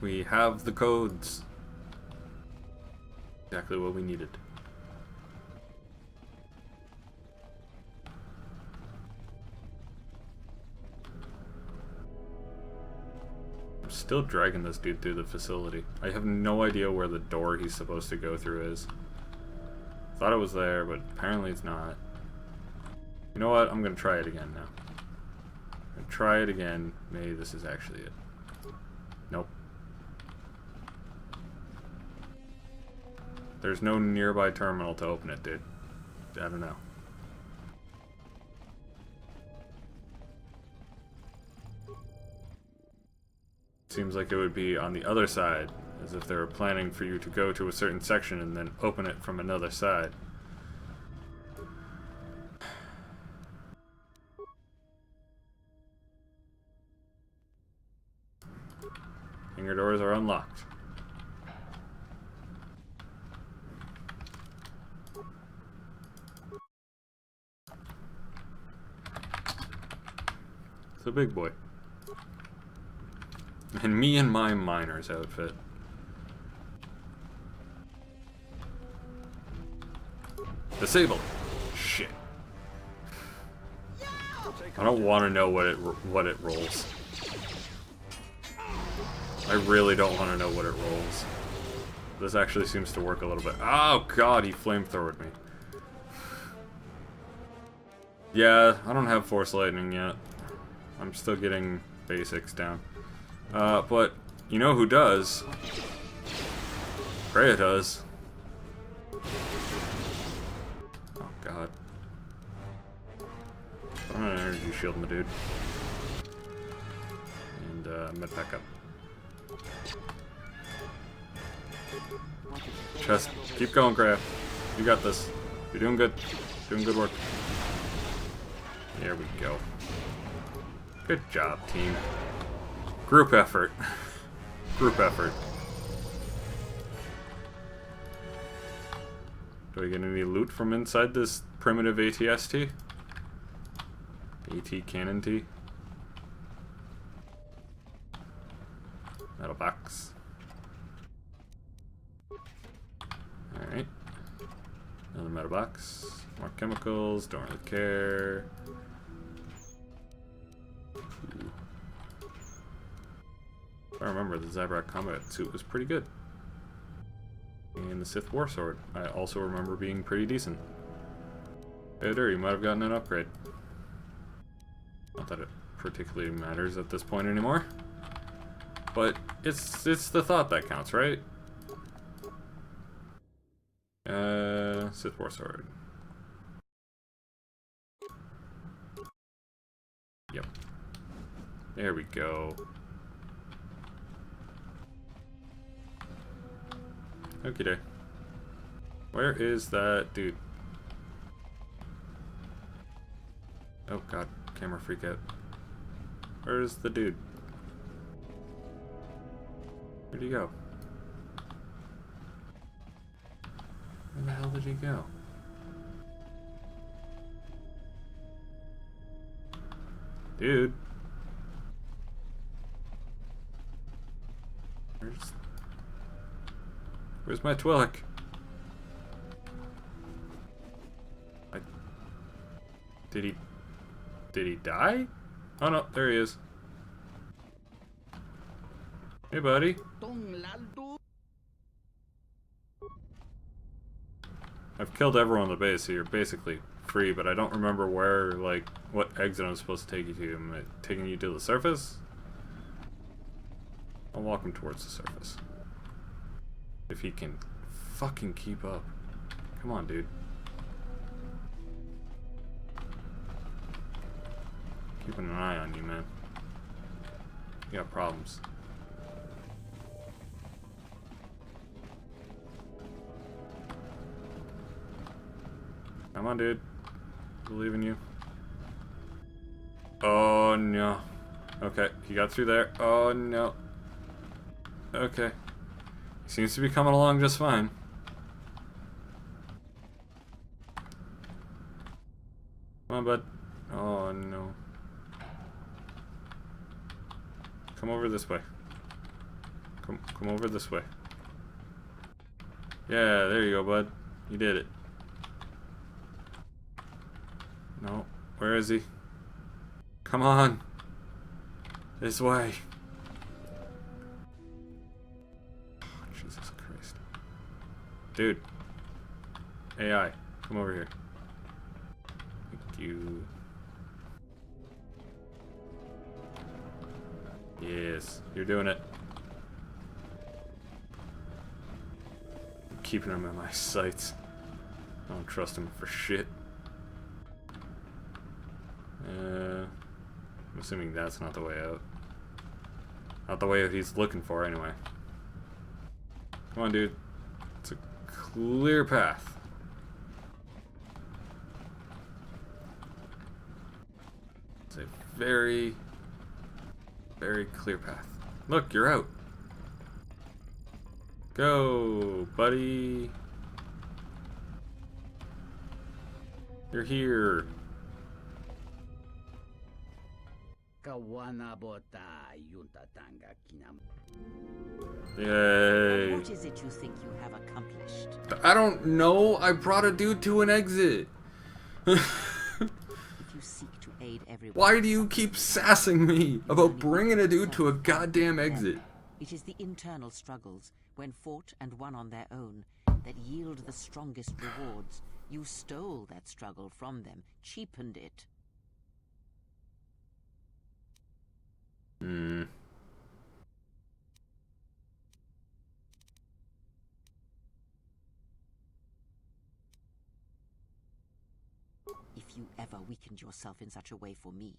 We have the codes. Exactly what we needed. I'm still dragging this dude through the facility. I have no idea where the door he's supposed to go through is. Thought it was there, but apparently it's not. You know what? I'm gonna try it again now. I'm gonna try it again. Maybe this is actually it. Nope. There's no nearby terminal to open it, dude. I don't know. Seems like it would be on the other side, as if they were planning for you to go to a certain section and then open it from another side. Hangar doors are unlocked. It's a big boy. And me in my miner's outfit. Disable. Shit. I don't want to know what it rolls. I really don't want to know what it rolls. This actually seems to work a little bit. Oh god, he flamethrowered me. Yeah, I don't have Force Lightning yet. I'm still getting basics down. But you know who does? Freya does. Oh god. I'm gonna energy shield my dude. And med back up. Chest. Keep going, Freya. You got this. You're doing good. Doing good work. There we go. Good job, team. Group effort. Group effort. Do I get any loot from inside this primitive ATST? AT cannon T? Metal box. Alright. Another metal box. More chemicals. Don't really care. Ooh. If I remember, the Zybrak combat suit was pretty good. And the Sith War Sword, I also remember being pretty decent. Ba-dur, you might have gotten an upgrade. Not that it particularly matters at this point anymore. But it's the thought that counts, right? Sith War Sword. Yep. There we go. Okie doke. Where is that dude? Oh god, camera freak out. Where's the dude? Where'd he go? Where the hell did he go? Dude. Where's my Twi'lek? Did he die? Oh no, there he is. Hey buddy. I've killed everyone on the base, so you're basically free, but I don't remember where, like, what exit I'm supposed to take you to. Am I taking you to the surface? I'll walk him towards the surface. If he can fucking keep up. Come on, dude. Keeping an eye on you, man. You got problems. Come on, dude. Believe in you. Oh, no. Okay, he got through there. Oh, no. Okay. He seems to be coming along just fine. Come on, bud. Oh, no. Come over this way. Come over this way. Yeah, there you go, bud. You did it. No. Where is he? Come on. This way. Oh, Jesus Christ. Dude. AI, come over here. Thank you. Yes, you're doing it. I'm keeping him in my sights. I don't trust him for shit. I'm assuming that's not the way out. Not the way he's looking for, anyway. Come on, dude. It's a clear path. It's a very, very clear path. Look, you're out. Go, buddy. You're here. Yay. What is it you think you have accomplished? I don't know. I brought a dude to an exit. If you seek to aid everyone, Why do you keep sassing me about bringing a dude to a goddamn exit? it is the internal struggles, when fought and won on their own, that yield the strongest rewards. You stole that struggle from them, cheapened it. If you ever weakened yourself in such a way for me,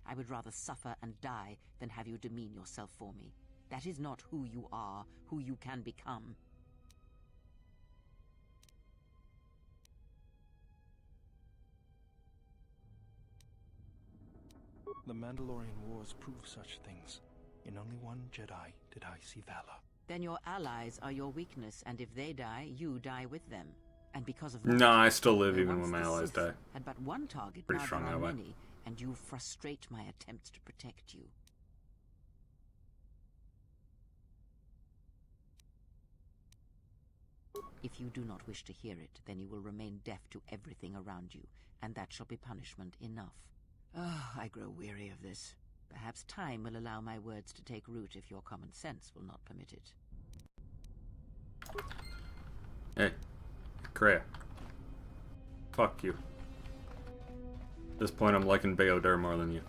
I would rather suffer and die than have you demean yourself for me. That is not who you are, who you can become. The Mandalorian Wars prove such things. In only one Jedi did I see valor. Then your allies are your weakness, and if they die, you die with them. And because of that, Nah, I still live though even once when my the allies Sith die. had but one target, Pretty now strong there are that way. many, and you frustrate my attempts to protect you. If you do not wish to hear it, then you will remain deaf to everything around you, and that shall be punishment enough. Ah, I grow weary of this. Perhaps time will allow my words to take root if your common sense will not permit it. Hey, Kreia. Fuck you. At this point, I'm liking Bao-dur more than you.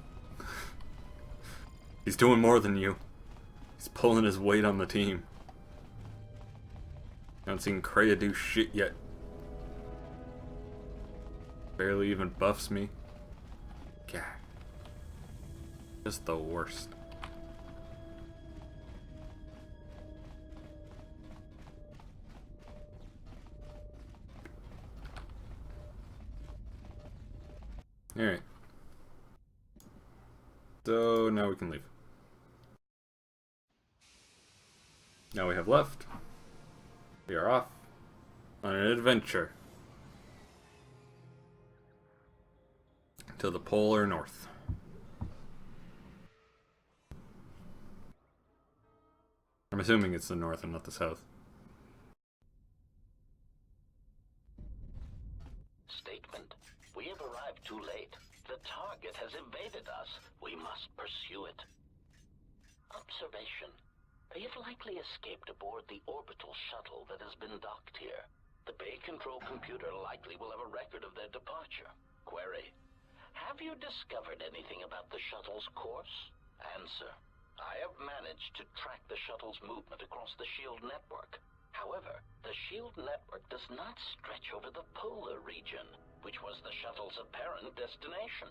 He's doing more than you. He's pulling his weight on the team. I haven't seen Kreia do shit yet. Barely even buffs me. God. Just the worst. Alright. So now we can leave. Now we have left. We are off on an adventure to the polar north. I'm assuming it's the north and not the south. Statement. We have arrived too late. The target has evaded us. We must pursue it. Observation. They have likely escaped aboard the orbital shuttle that has been docked here. The Bay Control computer likely will have a record of their departure. Query. Have you discovered anything about the shuttle's course? Answer. I have managed to track the shuttle's movement across the SHIELD network. However, the SHIELD network does not stretch over the polar region, which was the shuttle's apparent destination.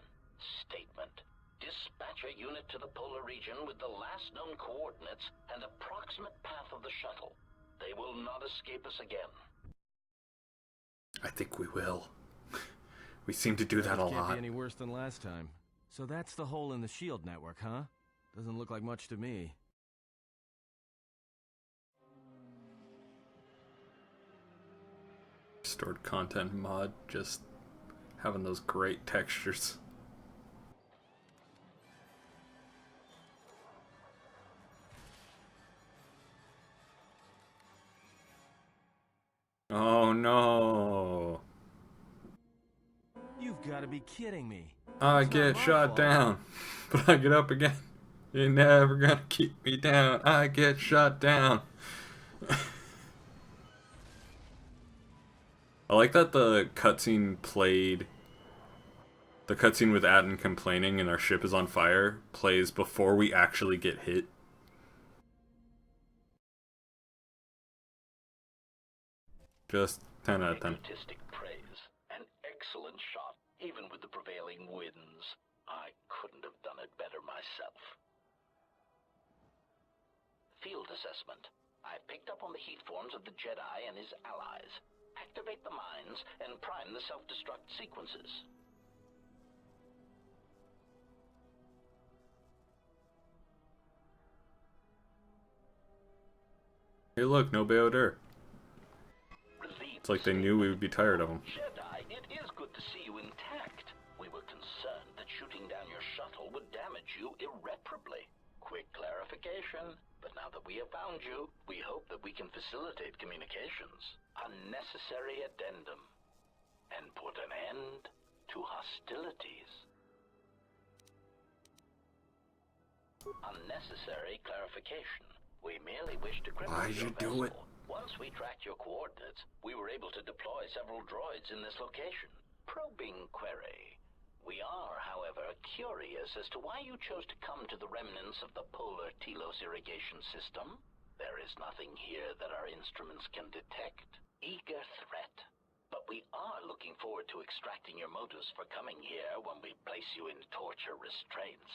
Statement. Dispatch a unit to the polar region with the last known coordinates and approximate path of the shuttle. They will not escape us again. I think we will. We seem to do that a Can't lot. be any worse than last time. So that's the hole in the SHIELD network, huh? Doesn't look like much to me. Stored content mod, just having those great textures. Oh no. You've got to be kidding me. I It's not get my shot fault. down, but I get up again. You're never gonna keep me down. I get shot down. I like that the cutscene played. The cutscene with Atten complaining and our ship is on fire plays before we actually get hit. Just 10 out of 10. Egotistic praise. An excellent shot, even with the prevailing winds. I couldn't have done it better myself. field assessment. I've picked up on the heat forms of the Jedi and his allies. Activate the mines and prime the self-destruct sequences. Hey look, no Bao-dur. It's like they knew we would be tired of him. Jedi, it is good to see you intact. We were concerned that shooting down your shuttle would damage you irreparably. Quick clarification, but now that we have found you, we hope that we can facilitate communications. Unnecessary addendum. And put an end to hostilities. Unnecessary clarification. We merely wish to cripple Why'd your you do it? vessel. Once we tracked your coordinates, we were able to deploy several droids in this location. Probing query. We are, however, curious as to why you chose to come to the remnants of the polar Telos irrigation system. There is nothing here that our instruments can detect. Eager threat. But we are looking forward to extracting your motives for coming here when we place you in torture restraints.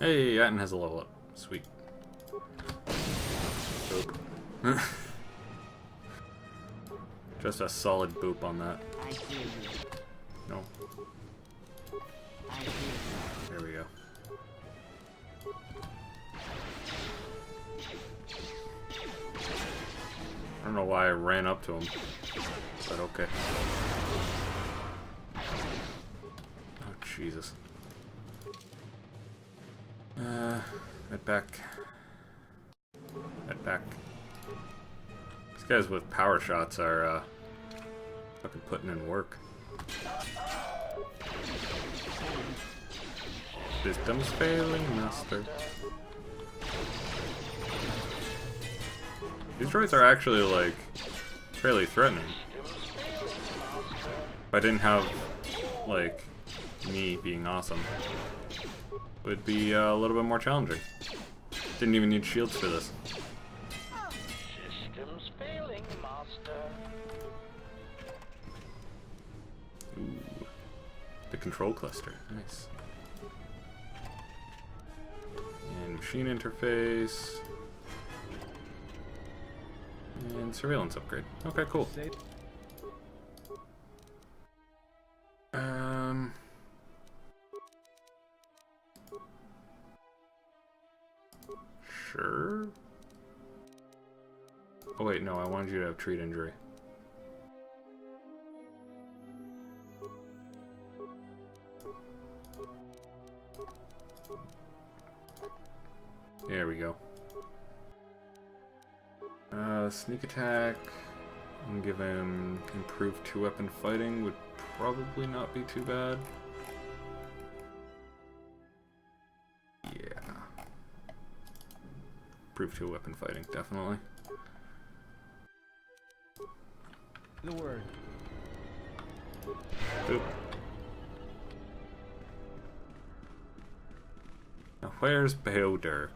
Hey, Atten has a level up. Sweet. Boop. Just a solid boop on that. I hear you. No. I hear you. There we go. I don't know why I ran up to him, but okay. Oh, Jesus. Head back. Head back. These guys with power shots are, fucking putting in work. Systems failing, master. These droids are actually, like, fairly threatening. If I didn't have, like, me being awesome, it would be a little bit more challenging. Didn't even need shields for this. Systems failing, Master. Ooh. The control cluster. Nice. And machine interface. And surveillance upgrade. Okay, cool. Sure. Oh wait, no, I wanted you to have treat injury. There we go. Sneak attack. And give him improved 2-weapon fighting would probably not be too bad. Yeah. Improved 2-weapon fighting, definitely. The word. Boop. Now where's Bao-dur?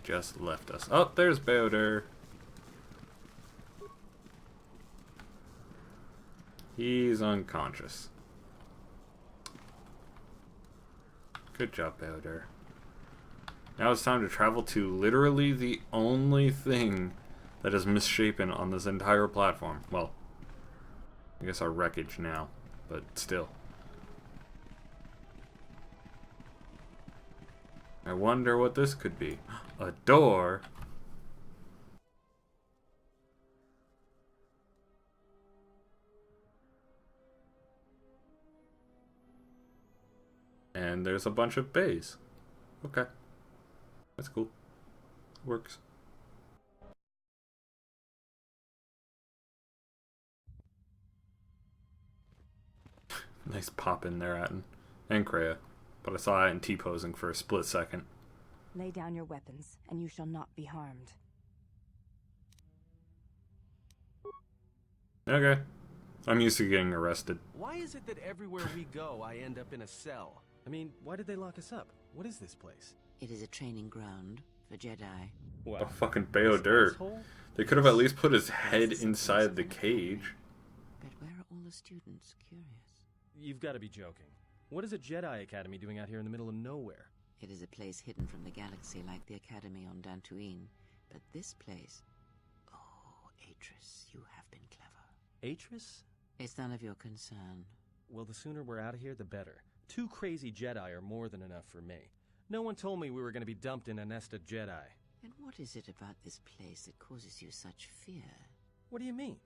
Just left us. Oh, there's Bao-dur. He's unconscious. Good job, Bao-dur. Now it's time to travel to literally the only thing that is misshapen on this entire platform. Well, I guess our wreckage now, but still. I wonder what this could be. A door? And there's a bunch of bays. Okay. That's cool. Works. Nice pop in there, Atten. And Kreia. But I saw Atten T-posing for a split second. Lay down your weapons, and you shall not be harmed. Okay. I'm used to getting arrested. Why is it that everywhere we go, I end up in a cell? I mean, why did they lock us up? What is this place? It is a training ground for Jedi. A fucking Bao-dur. They could have at least put his head inside the cage. But where are all the students? Curious. You've got to be joking. What is a Jedi Academy doing out here in the middle of nowhere? It is a place hidden from the galaxy like the Academy on Dantooine. But this place... Oh, Atris, you have been clever. Atris? It's none of your concern. Well, the sooner we're out of here, the better. 2 crazy Jedi are more than enough for me. No one told me we were going to be dumped in a nest of Jedi. And what is it about this place that causes you such fear? What do you mean?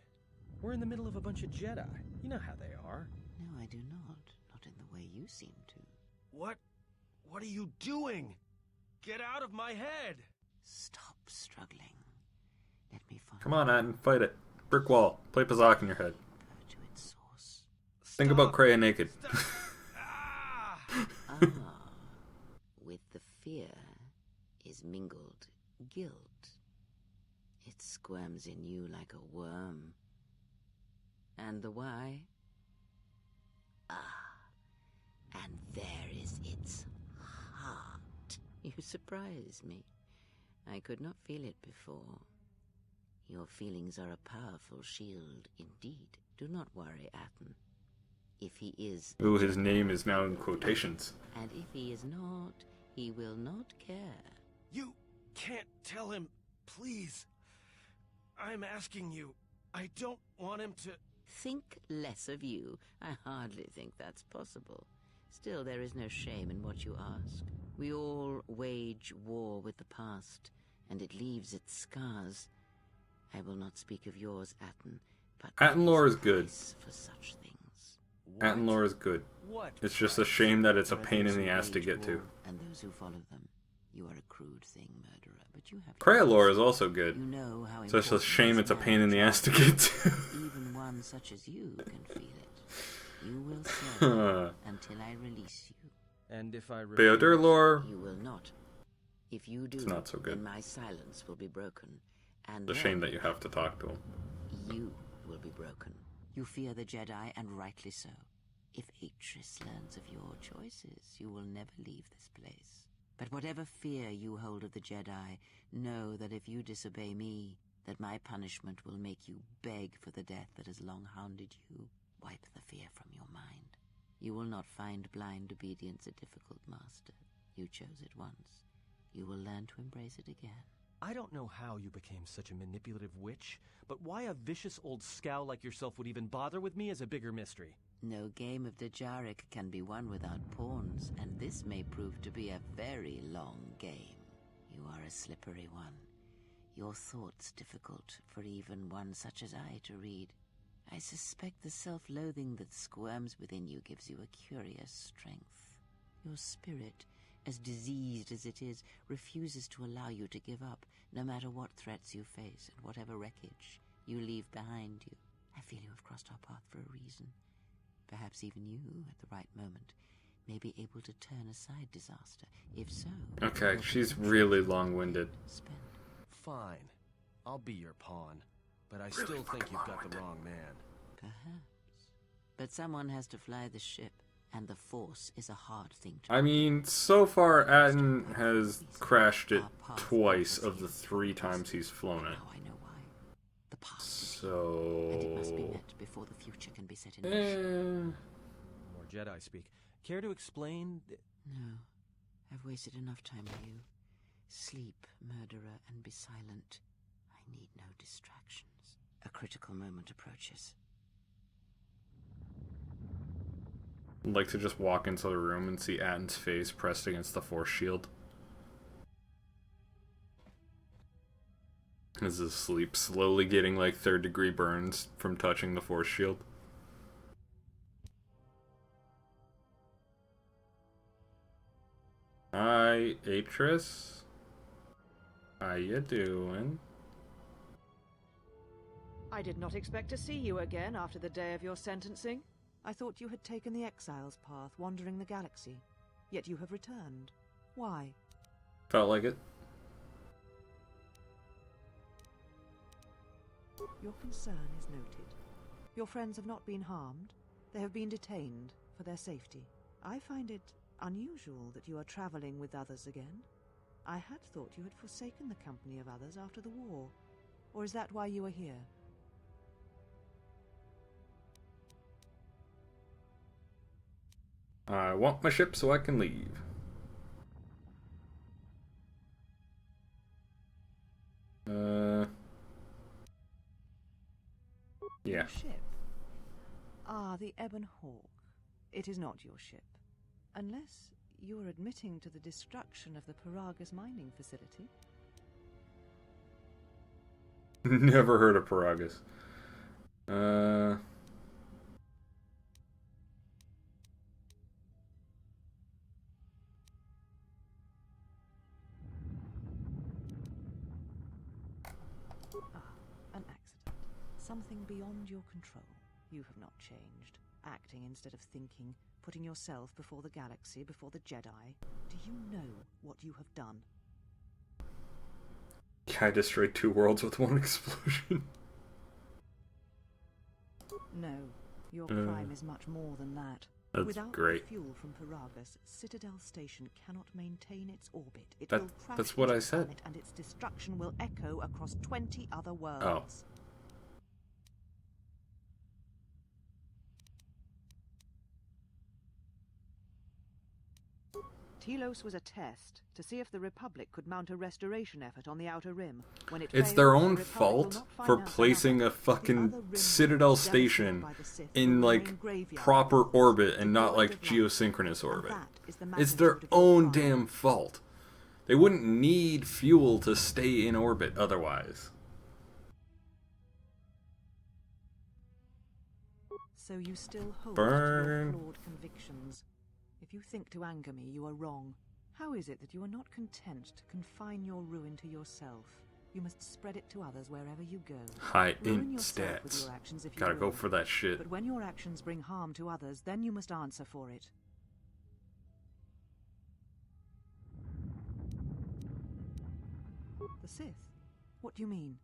We're in the middle of a bunch of Jedi. You know how they are. No, I do not. Not in the way you seem to. What? What are you doing? Get out of my head! Stop struggling. Let me find... Come on, Atten, fight it. Brick wall. Play Pazak in your head. Go to its source. Think about Kreia naked. Ah. With the fear is mingled guilt. It squirms in you like a worm. And the why? Ah. And there is its heart. You surprise me. I could not feel it before. Your feelings are a powerful shield indeed. Do not worry, Atten. If he is... Ooh, his name is now in quotations. And if he is not, he will not care. You can't tell him, please. I'm asking you. I don't want him to... Think less of you. I hardly think that's possible. Still, there is no shame in what you ask. We all wage war with the past, and it leaves its scars. I will not speak of yours, Atten, but... Atten lore is good. For such things. Atten lore is good. What? It's just a shame that it's a pain in the ass to get to. And those who follow them. You are a crude thing, murderer, but you have... Kreia lore is also good. You know how It's just a shame it's a pain in the ass to get to. Even one such as you can feel it. You will serve until I release you. And if I... Bao-dur lore... You will not. If you do, It's not so good. then my silence will be broken. And It's a shame that you have to talk to him. You will be broken. You fear the Jedi, and rightly so. If Atris learns of your choices, you will never leave this place. But whatever fear you hold of the Jedi, know that if you disobey me, that my punishment will make you beg for the death that has long hounded you. Wipe the fear from your mind. You will not find blind obedience a difficult master. You chose it once. You will learn to embrace it again. I don't know how you became such a manipulative witch, but why a vicious old scow like yourself would even bother with me is a bigger mystery. No game of Dajaric can be won without pawns, and this may prove to be a very long game. You are a slippery one. Your thoughts difficult for even one such as I to read. I suspect the self-loathing that squirms within you gives you a curious strength. Your spirit, as diseased as it is, refuses to allow you to give up, no matter what threats you face and whatever wreckage you leave behind you. I feel you have crossed our path for a reason. Perhaps even you, at the right moment, may be able to turn aside disaster. If so... Okay, she's really long-winded. Spend. Fine. I'll be your pawn. But I still think you've got the wrong man. Perhaps. But someone has to fly the ship, and the Force is a hard thing to... I mean, so far, Atten has crashed it twice of the 3 times he's flown it. Now I know why. The past. So... And it must be met before the future can be set in motion. More Jedi speak. Care to explain? No. I've wasted enough time with you. Sleep, murderer, and be silent. I need no distractions. A critical moment approaches. I'd like to just walk into the room and see Atten's face pressed against the Force shield. He's asleep, slowly getting like 3rd-degree burns from touching the Force shield. Hi, Atris. How you doing? I did not expect to see you again after the day of your sentencing. I thought you had taken the exile's path, wandering the galaxy. Yet you have returned. Why? Felt like it. Your concern is noted. Your friends have not been harmed. They have been detained for their safety. I find it unusual that you are traveling with others again. I had thought you had forsaken the company of others after the war. Or is that why you are here? I want my ship so I can leave. Yeah. Your ship? Ah, the Ebon Hawk. It is not your ship. Unless you are admitting to the destruction of the Paragas mining facility. Never heard of Paragas. An accident. Something beyond your control. You have not changed. Acting instead of thinking, putting yourself before the galaxy, before the Jedi. Do you know what you have done? I destroyed 2 worlds with 1 explosion. No, your crime is much more than that. That's Without great. the fuel from Paragas, Citadel Station cannot maintain its orbit. It will crash That's what into I the said. planet, and its destruction will echo across 20 other worlds. Telos was a test to see if the Republic could mount a restoration effort on the Outer Rim. When it It's failed, their the own Republic will fault not for finance placing another. a fucking The other rim Citadel worlds devastated station by the Sith in, will like, remain graveyard proper worlds, orbit and not, devoid like, of life. geosynchronous And orbit. that is the It's their magnitude of your own crime. damn fault. They wouldn't need fuel to stay in orbit otherwise. So you still hold Burn. to your flawed convictions. If you think to anger me, you are wrong. How is it that you are not content to confine your ruin to yourself? You must spread it to others wherever you go. High Ruin in yourself with stats. your actions if you Gotta go will. for that shit. But when your actions bring harm to others, then you must answer for it. The Sith? What do you mean?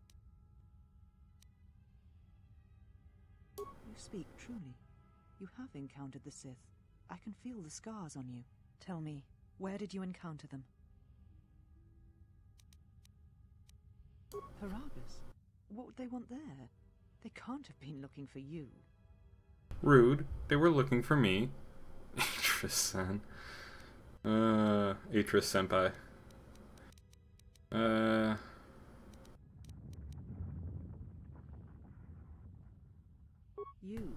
You speak truly. You have encountered the Sith. I can feel the scars on you. Tell me, where did you encounter them? Paragas? What would they want there? They can't have been looking for you. Rude. They were looking for me. Atris-san. Atris-senpai. You.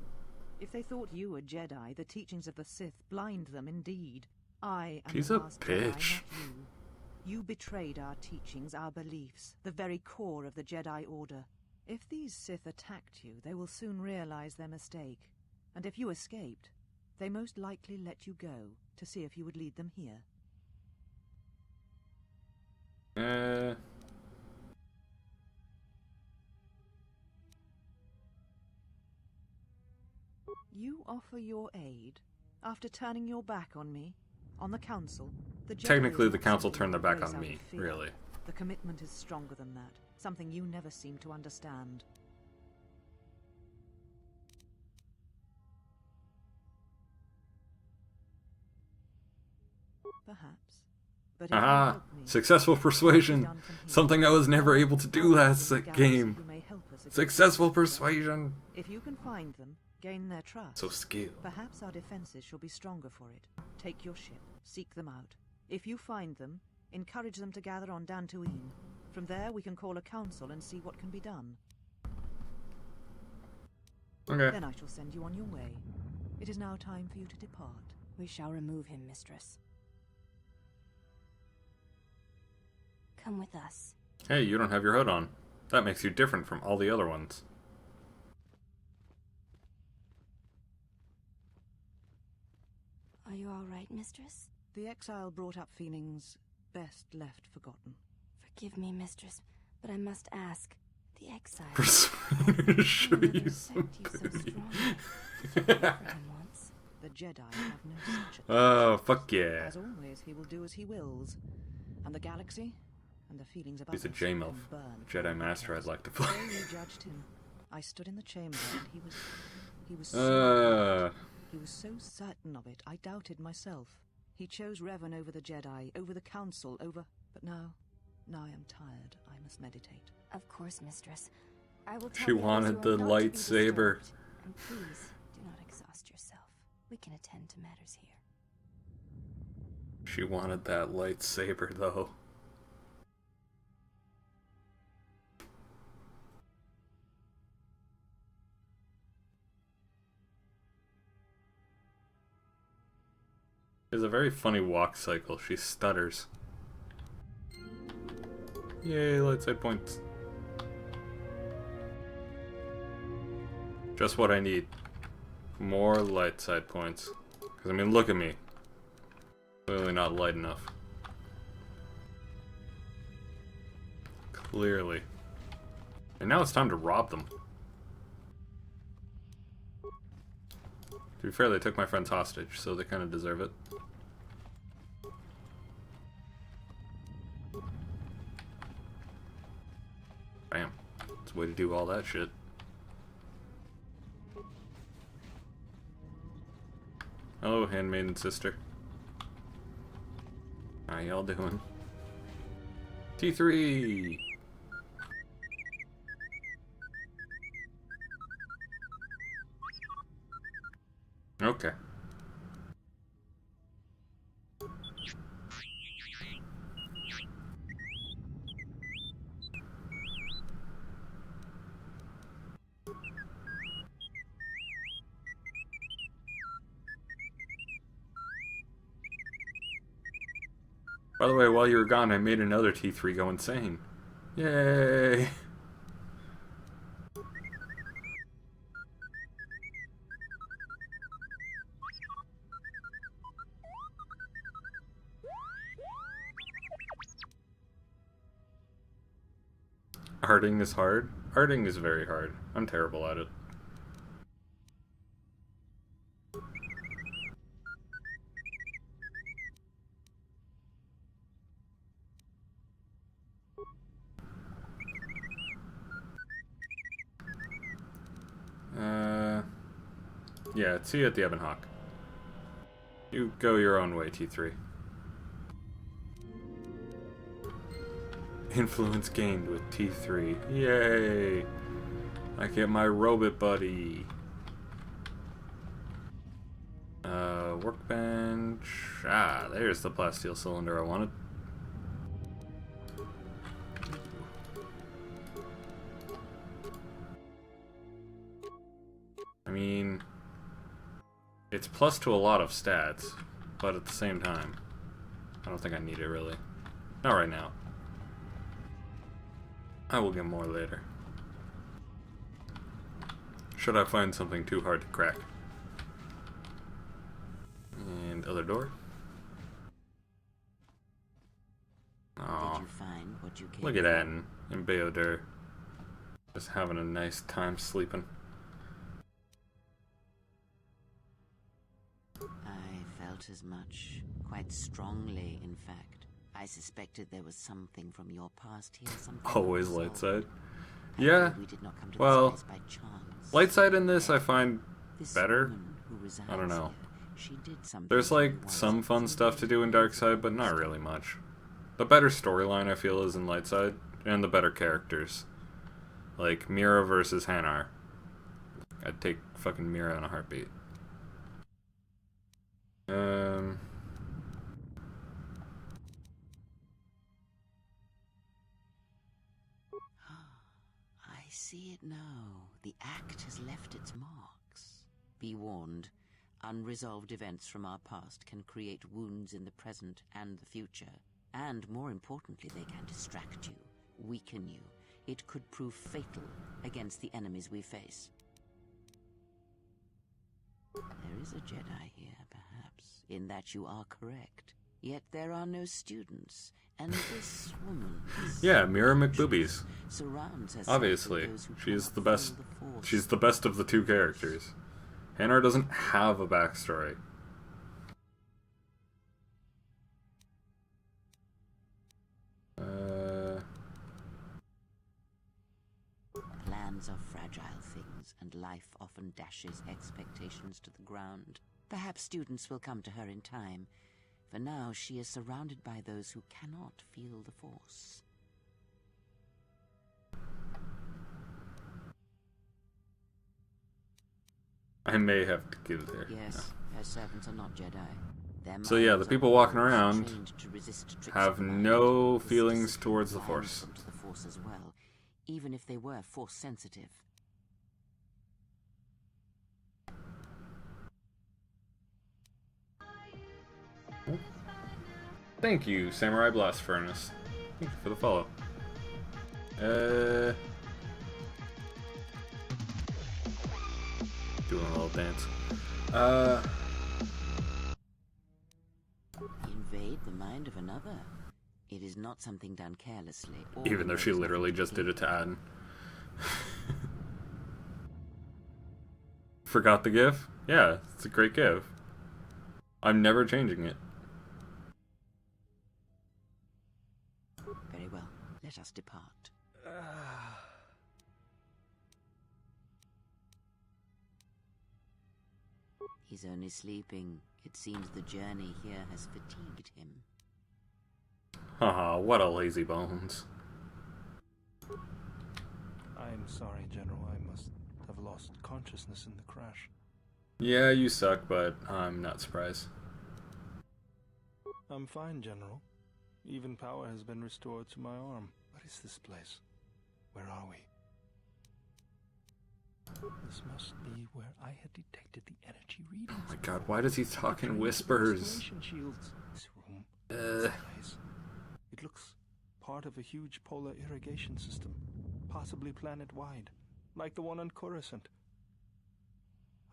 If they thought you were Jedi, the teachings of the Sith blind them indeed. I am She's the a last Jedi, bitch. not you. You betrayed our teachings, our beliefs, the very core of the Jedi Order. If these Sith attacked you, they will soon realize their mistake. And if you escaped, they most likely let you go to see if you would lead them here. You offer your aid after turning your back on me, on the Council. The Jedi Technically, is the not Council something turned their you back embrace on out me, of fear. really. The commitment is stronger than that, something you never seem to understand. Perhaps. But if you Aha! help me, Successful persuasion! Something I was never able to do last game. you may help us against Successful the Sith. persuasion! If you can find them, gain their trust. So skilled. Perhaps our defenses shall be stronger for it. Take your ship, seek them out. If you find them, encourage them to gather on Dantooine. From there, we can call a council and see what can be done. Okay. Then I shall send you on your way. It is now time for you to depart. We shall remove him, mistress. Come with us. Hey, you don't have your hood on. That makes you different from all the other ones. Are you all right, mistress? The exile brought up feelings best left forgotten. Forgive me, mistress, but I must ask. The exile... Persuade her, show Will never you some affect you so booty. strongly. Did you care for him once? The Jedi have no such a Oh, fuck yeah. As always, he will do as he wills. And the galaxy, and the feelings of He's a others J-MILF. can burn Jedi from Master their I'd like to The way play. you judged him, I stood in the chamber and he was so Uh, he was so certain of it, I doubted myself. He chose Revan over the Jedi, over the Council, over... But now I am tired. I must meditate. Of course, Mistress. I will tell She the others wanted you are the not to be lightsaber. disturbed. And please, do not exhaust yourself. We can attend to matters here. She wanted that lightsaber, though. She has a very funny walk cycle. She stutters. Yay, light side points. Just what I need. More light side points. Because, I mean, look at me. Clearly not light enough. Clearly. And now it's time to rob them. To be fair, they took my friends hostage, so they kind of deserve it. Bam. That's a way to do all that shit. Hello, handmaiden sister. How y'all doing? T3! Okay. By the way, while you were gone, I made another T3 go insane. Yay! Arting is hard? Arting is very hard. I'm terrible at it. Yeah, see you at the Ebon Hawk. You go your own way, T3. Influence gained with T3. Yay! I get my robot buddy. Workbench. Ah, there's the plasteel cylinder I wanted. I mean, it's plus to a lot of stats, but at the same time, I don't think I need it really. Not right now. I will get more later. Should I find something too hard to crack? And other door. Aw. Did you find what you came Look at for? Atten and Bao-dur. Just having a nice time sleeping. I felt as much. Quite strongly, in fact. I suspected there was something from your past here, something Always unsolved. light side. I Yeah. fear we did not come to Well, this place by chance. light side in this I find This better. woman who resides I don't know. here, she did something There's to me like once, some fun something stuff to do in dark side, but not really much. The better storyline I feel is in light side, and the better characters. Like Mira versus Hanar. I'd take fucking Mira in a heartbeat. I see it now. The act has left its marks. Be warned. Unresolved events from our past can create wounds in the present and the future. And more importantly, they can distract you, weaken you. It could prove fatal against the enemies we face. There is a Jedi here, perhaps, in that you are correct. Yet there are no students, and this woman... Yeah, Mira McBoobies. surrounds herself Obviously, with those who she's cannot the best. feel the Force. She's the best of the two characters. Hanar doesn't have a backstory. Plans are fragile things, and life often dashes expectations to the ground. Perhaps students will come to her in time. For now, she is surrounded by those who cannot feel the Force. I may have to get there. Yes, her servants are not Jedi. Their So yeah, the minds people are walking always around trained to resist tricks have of the mind. no This feelings is towards the environment Force. to the Force as well, even if they were Force sensitive. Thank you, Samurai Blast Furnace. Thank you for the follow. Doing a little dance. Invade the mind of another. It is not something done carelessly. Or Even though she there is literally nothing just to did gain. it to Aden. Forgot the GIF? Yeah, it's a great GIF. I'm never changing it. Very well. Let us depart. He's only sleeping. It seems the journey here has fatigued him. Haha, what a lazy bones. I'm sorry, General. I must have lost consciousness in the crash. Yeah, you suck, but I'm not surprised. I'm fine, General. Even power has been restored to my arm. What is this place? Where are we? This must be where I had detected the energy readings. Oh my god, why does he talk in whispers? Shields. This room. This place. It looks part of a huge polar irrigation system, possibly planet-wide, like the one on Coruscant.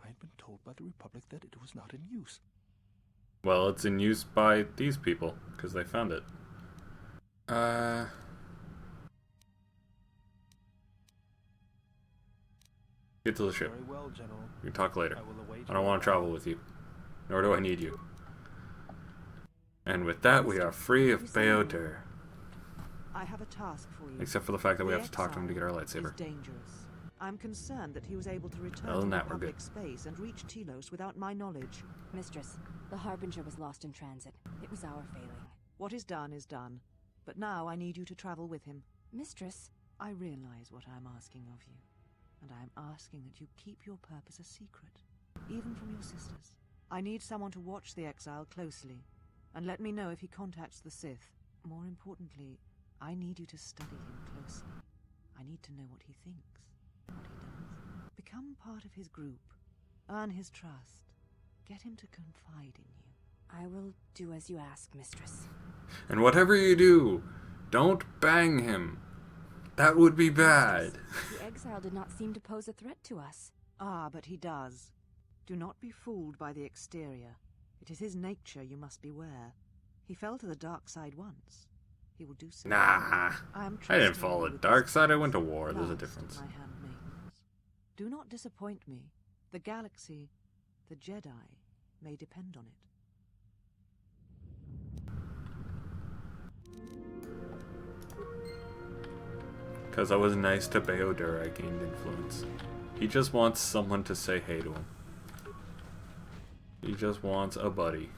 I had been told by the Republic that it was not in use. Well, it's in use by these people, because they found it. Get to the ship. Very well, General. We can talk later. I will await I don't your want to travel arrival. with you. Nor do I need you. And with that, we are free of Bao-dur. I have a task for you. Except for the fact that we The have to talk to him to get our exile lightsaber. is dangerous. I'm concerned that he was able to return Other to than that, we're public good. space and reach Telos without my knowledge. Mistress, the Harbinger was lost in transit. It was our failing. What is done is done. But now I need you to travel with him. Mistress, I realize what I'm asking of you. And I am asking that you keep your purpose a secret, even from your sisters. I need someone to watch the exile closely, and let me know if he contacts the Sith. More importantly, I need you to study him closely. I need to know what he thinks, what he does. Become part of his group. Earn his trust. Get him to confide in you. I will do as you ask, Mistress. And whatever you do, don't bang him. That would be bad. The exile did not seem to pose a threat to us. Ah, but he does. Do not be fooled by the exterior. It is his nature you must beware. He fell to the dark side once. He will do so. Nah. I am I didn't trusting follow you the with dark this side, I task. went to war. There's a Last, difference. my handmaidens. Do not disappoint me. The galaxy, the Jedi, may depend on it. Because I was nice to Bao-dur, I gained influence. He just wants someone to say hey to him. He just wants a buddy.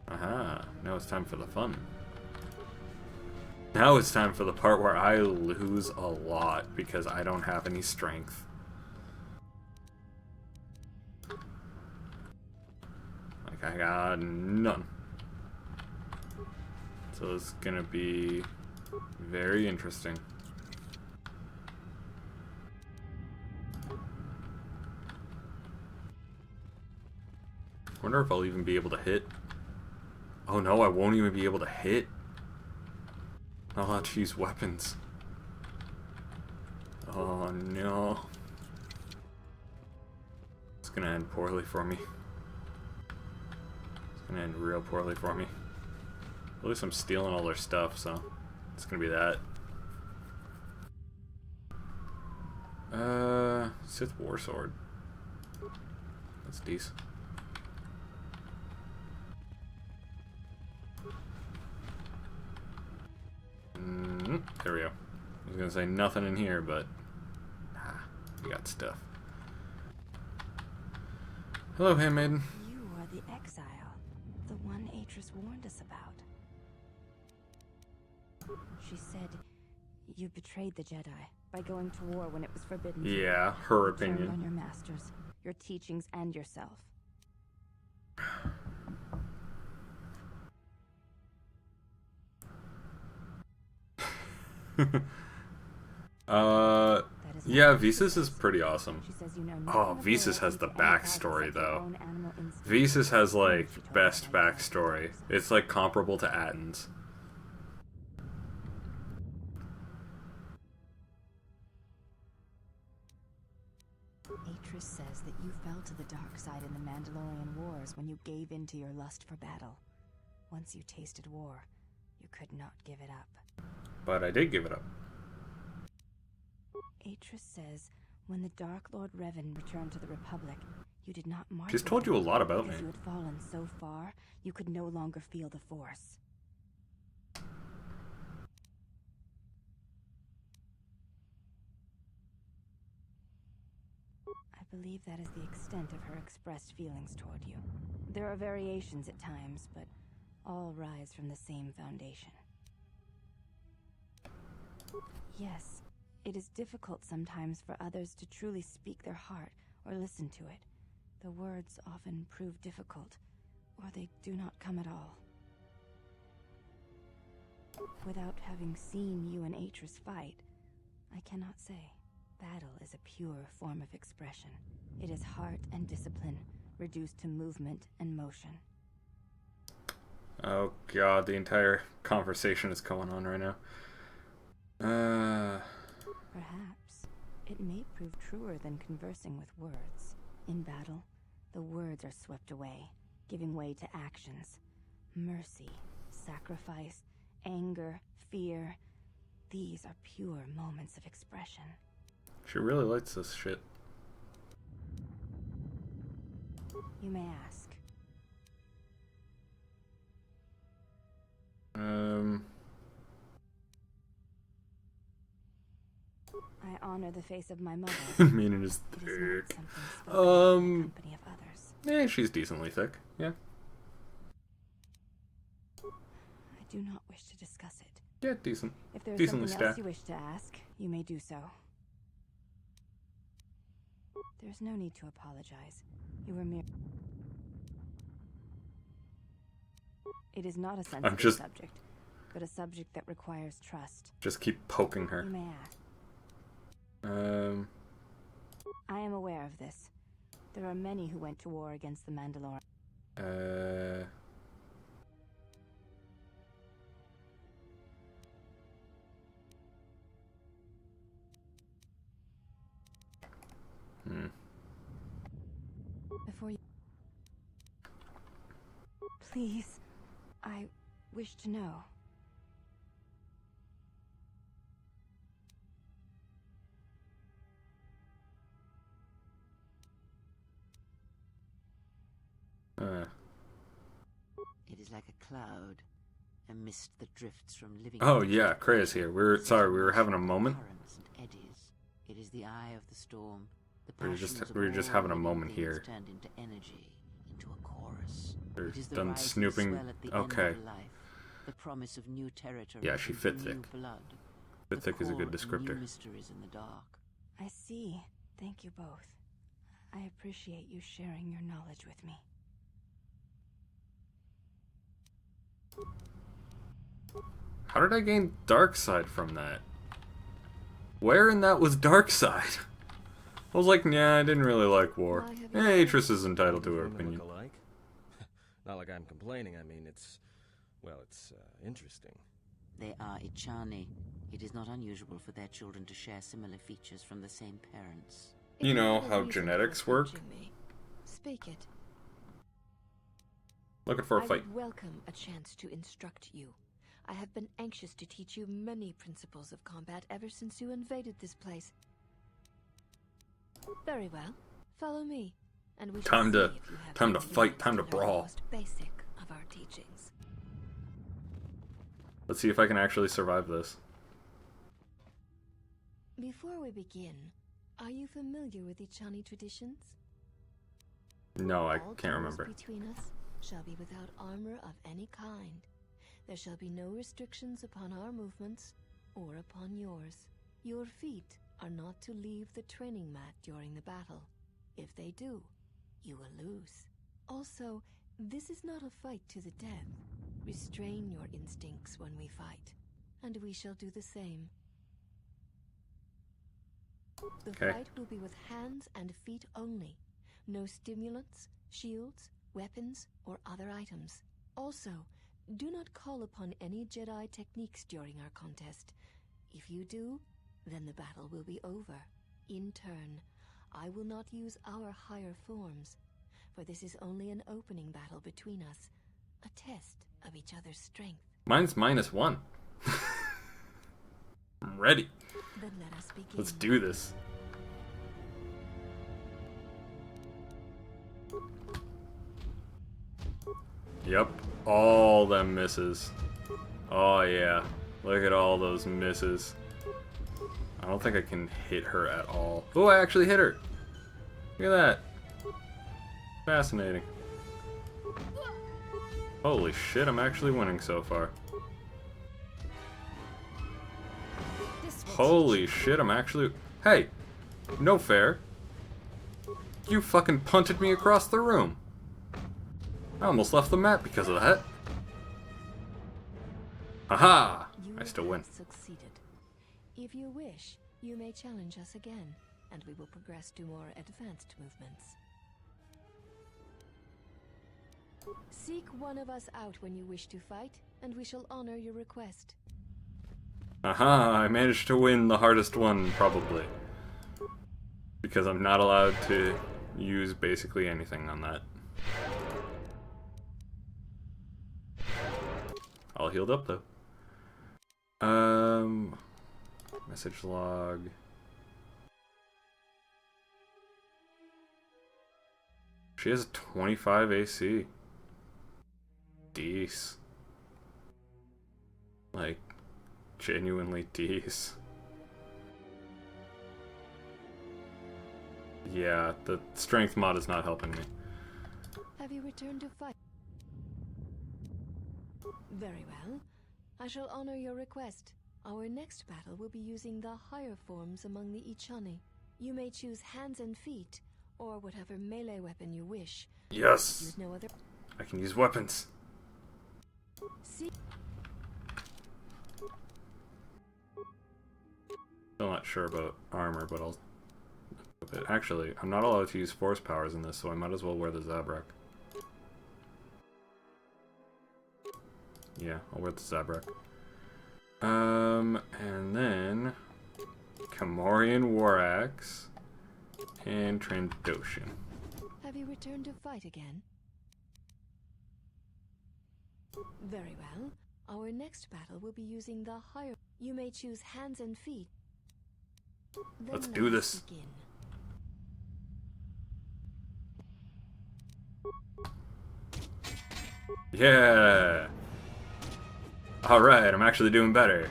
Aha, now it's time for the fun. Now it's time for the part where I lose a lot because I don't have any strength. Like, I got none. So it's gonna be very interesting. Wonder if I'll even be able to hit. Oh no, I won't even be able to hit. I'll have to use weapons. Oh no. It's gonna end poorly for me. It's gonna end real poorly for me. At least I'm stealing all their stuff, so it's gonna be that. Sith War Sword. That's decent. There we go. I was gonna say nothing in here, but we got stuff. Hello, handmaiden. You are the exile, the one Atris warned us about. She said you betrayed the Jedi by going to war when it was forbidden. Yeah, her You turned opinion. on your masters, your teachings, and yourself. Yeah, Visas is pretty awesome. She says you know Oh, nothing of Visas has loyalty the to any cause backstory, except your though. own animal instincts. Visas has, like, She told best us how you tried to backstory. protect It's, like, comparable to Atten's. Atris says that you fell to the dark side in the Mandalorian Wars when you gave in to your lust for battle. Once you tasted war, you could not give it up. But I did give it up. Atris says when the Dark Lord Revan returned to the Republic, you did not march. She's with told him you a lot about because me. you had fallen so far, you could no longer feel the Force. I believe that is the extent of her expressed feelings toward you. There are variations at times, but all rise from the same foundation. Yes, it is difficult sometimes for others to truly speak their heart or listen to it. The words often prove difficult, or they do not come at all. Without having seen you and Atris fight, I cannot say. Battle is a pure form of expression. It is heart and discipline, reduced to movement and motion. Oh god, the entire conversation is going on right now. Perhaps it may prove truer than conversing with words. In battle, the words are swept away, giving way to actions. Mercy, sacrifice, anger, fear. These are pure moments of expression. She really likes this shit. You may ask. I honor the face of my mother. Meaning is It is not thick. something spoken of in the company of others. Yeah, she's decently thick. Yeah. I do not wish to discuss it. Yeah, decent. If there is Decently something else stacked. you wish to ask, you may do so. There's no need to apologize. You were mere... It is not a sensitive subject, but a subject that requires trust. Just keep poking her. You may ask. I am aware of this. There are many who went to war against the Mandalorian. Before you... Please, I wish to know. It is like a cloud, a mist that drifts from living... Oh yeah, Krea's here. We were having a moment. Currents and eddies. It is the eye of the storm. The We were passions of just all having a living moment things here. turned into energy, into a chorus. We're It is the done rising snooping. swell at the Okay. end of life, the promise of new territory. Yeah, she and fit new thick. blood. Fit the thick is a good core of descriptor. New mysteries in the dark. I see. Thank you both. I appreciate you sharing your knowledge with me. How did I gain dark side from that? Where in that was dark side? I was like, nah, I didn't really like war. Atris is entitled to her Women opinion. look alike? Not like I'm complaining. I mean, it's interesting. They are Ichani. It is not unusual for their children to share similar features from the same parents. You know how genetics work? Speak it. Looking for a I fight. would welcome a chance to instruct you. I have been anxious to teach you many principles of combat ever since you invaded this place. Very well. Follow me, and we shall Time to see if you have time to any fight, interest time to in the brawl. most basic of our teachings. Let's see if I can actually survive this. Before we begin, are you familiar with Ichani traditions? No, I All can't tours remember. between us shall be without armor of any kind. There shall be no restrictions upon our movements or upon yours. Your feet are not to leave the training mat during the battle. If they do, you will lose. Also, this is not a fight to the death. Restrain your instincts when we fight, and we shall do the same. The Okay. fight will be with hands and feet only. No stimulants, shields, weapons, or other items. Also, do not call upon any Jedi techniques during our contest. If you do, then the battle will be over. In turn, I will not use our higher forms, for this is only an opening battle between us, a test of each other's strength. Mine's -1. I'm ready. Then let us begin. Let's do this. Yep, all them misses. Oh yeah, look at all those misses. I don't think I can hit her at all. Oh, I actually hit her. Look at that. Fascinating. Holy shit, I'm actually winning so far. Holy shit, I'm actually... Hey! No fair. You fucking punted me across the room. I almost left the map because of that. Haha! I still win. Succeeded. If you wish, you may challenge us again, and we will progress to more advanced movements. Seek one of us out when you wish to fight, and we shall honor your request. Aha, I managed to win the hardest one, probably. Because I'm not allowed to use basically anything on that. All healed up, though. Message log. She has a 25 AC. Dece. Like, genuinely dece. Yeah, the strength mod is not helping me. Have you returned to fight? Very well. I shall honor your request. Our next battle will be using the higher forms among the Ichani. You may choose hands and feet, or whatever melee weapon you wish. Yes! Use no other. I can use weapons. See. Still not sure about armor, but I'll... Actually, I'm not allowed to use force powers in this, so I might as well wear the Zabrak. Yeah, I'll wear the Zabrak. And then... Kamorian War Axe. And Trandoshan. Have you returned to fight again? Very well. Our next battle will be using the higher... You may choose hands and feet. Then Let's do this. Begin. Yeah! Alright, I'm actually doing better.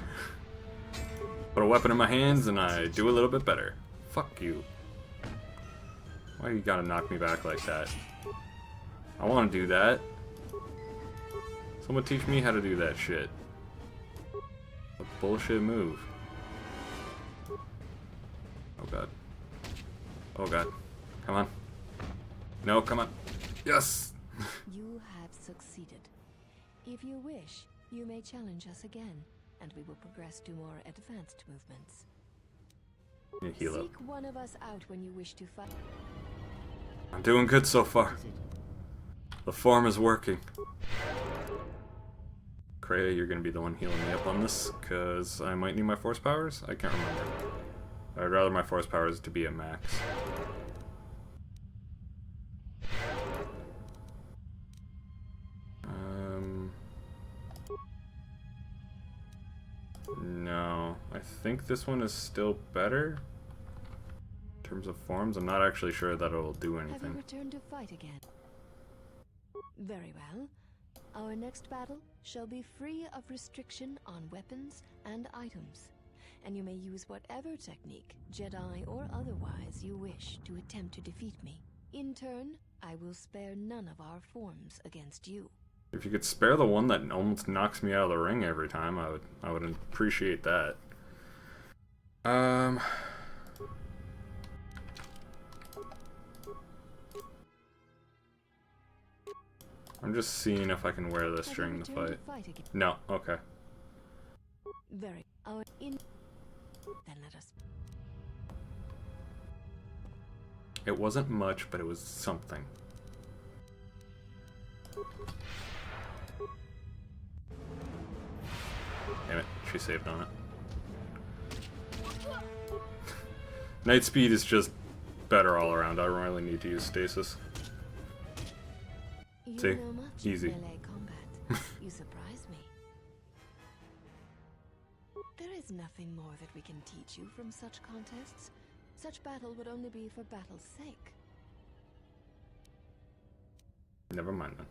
Put a weapon in my hands and I do a little bit better. Fuck you. Why you gotta knock me back like that? I wanna do that. Someone teach me how to do that shit. A bullshit move. Oh god. Oh god. Come on. No, come on. Yes! You have succeeded. If you wish, you may challenge us again, and we will progress to more advanced movements. Yeah, heal up. Seek one of us out when you wish to fight. I'm doing good so far. The form is working. Kreia, you're gonna be the one healing me up on this, because I might need my force powers? I can't remember. I'd rather my force powers to be at max. No. I think this one is still better. In terms of forms, I'm not actually sure that it'll do Have you anything. returned to fight again? Very well. Our next battle shall be free of restriction on weapons and items, and you may use whatever technique, Jedi or otherwise, you wish to attempt to defeat me. In turn, I will spare none of our forms against you. If you could spare the one that almost knocks me out of the ring every time, I would appreciate that. I'm just seeing if I can wear this during the fight. No, okay. Very. Then let us. It wasn't much, but it was something. Damn it, she saved on it. Night speed is just better all around. I don't really need to use stasis. You See? know much Easy. of melee combat. You surprise me. There is nothing more that we can teach you from such contests. Such battle would only be for battle's sake. Never mind then.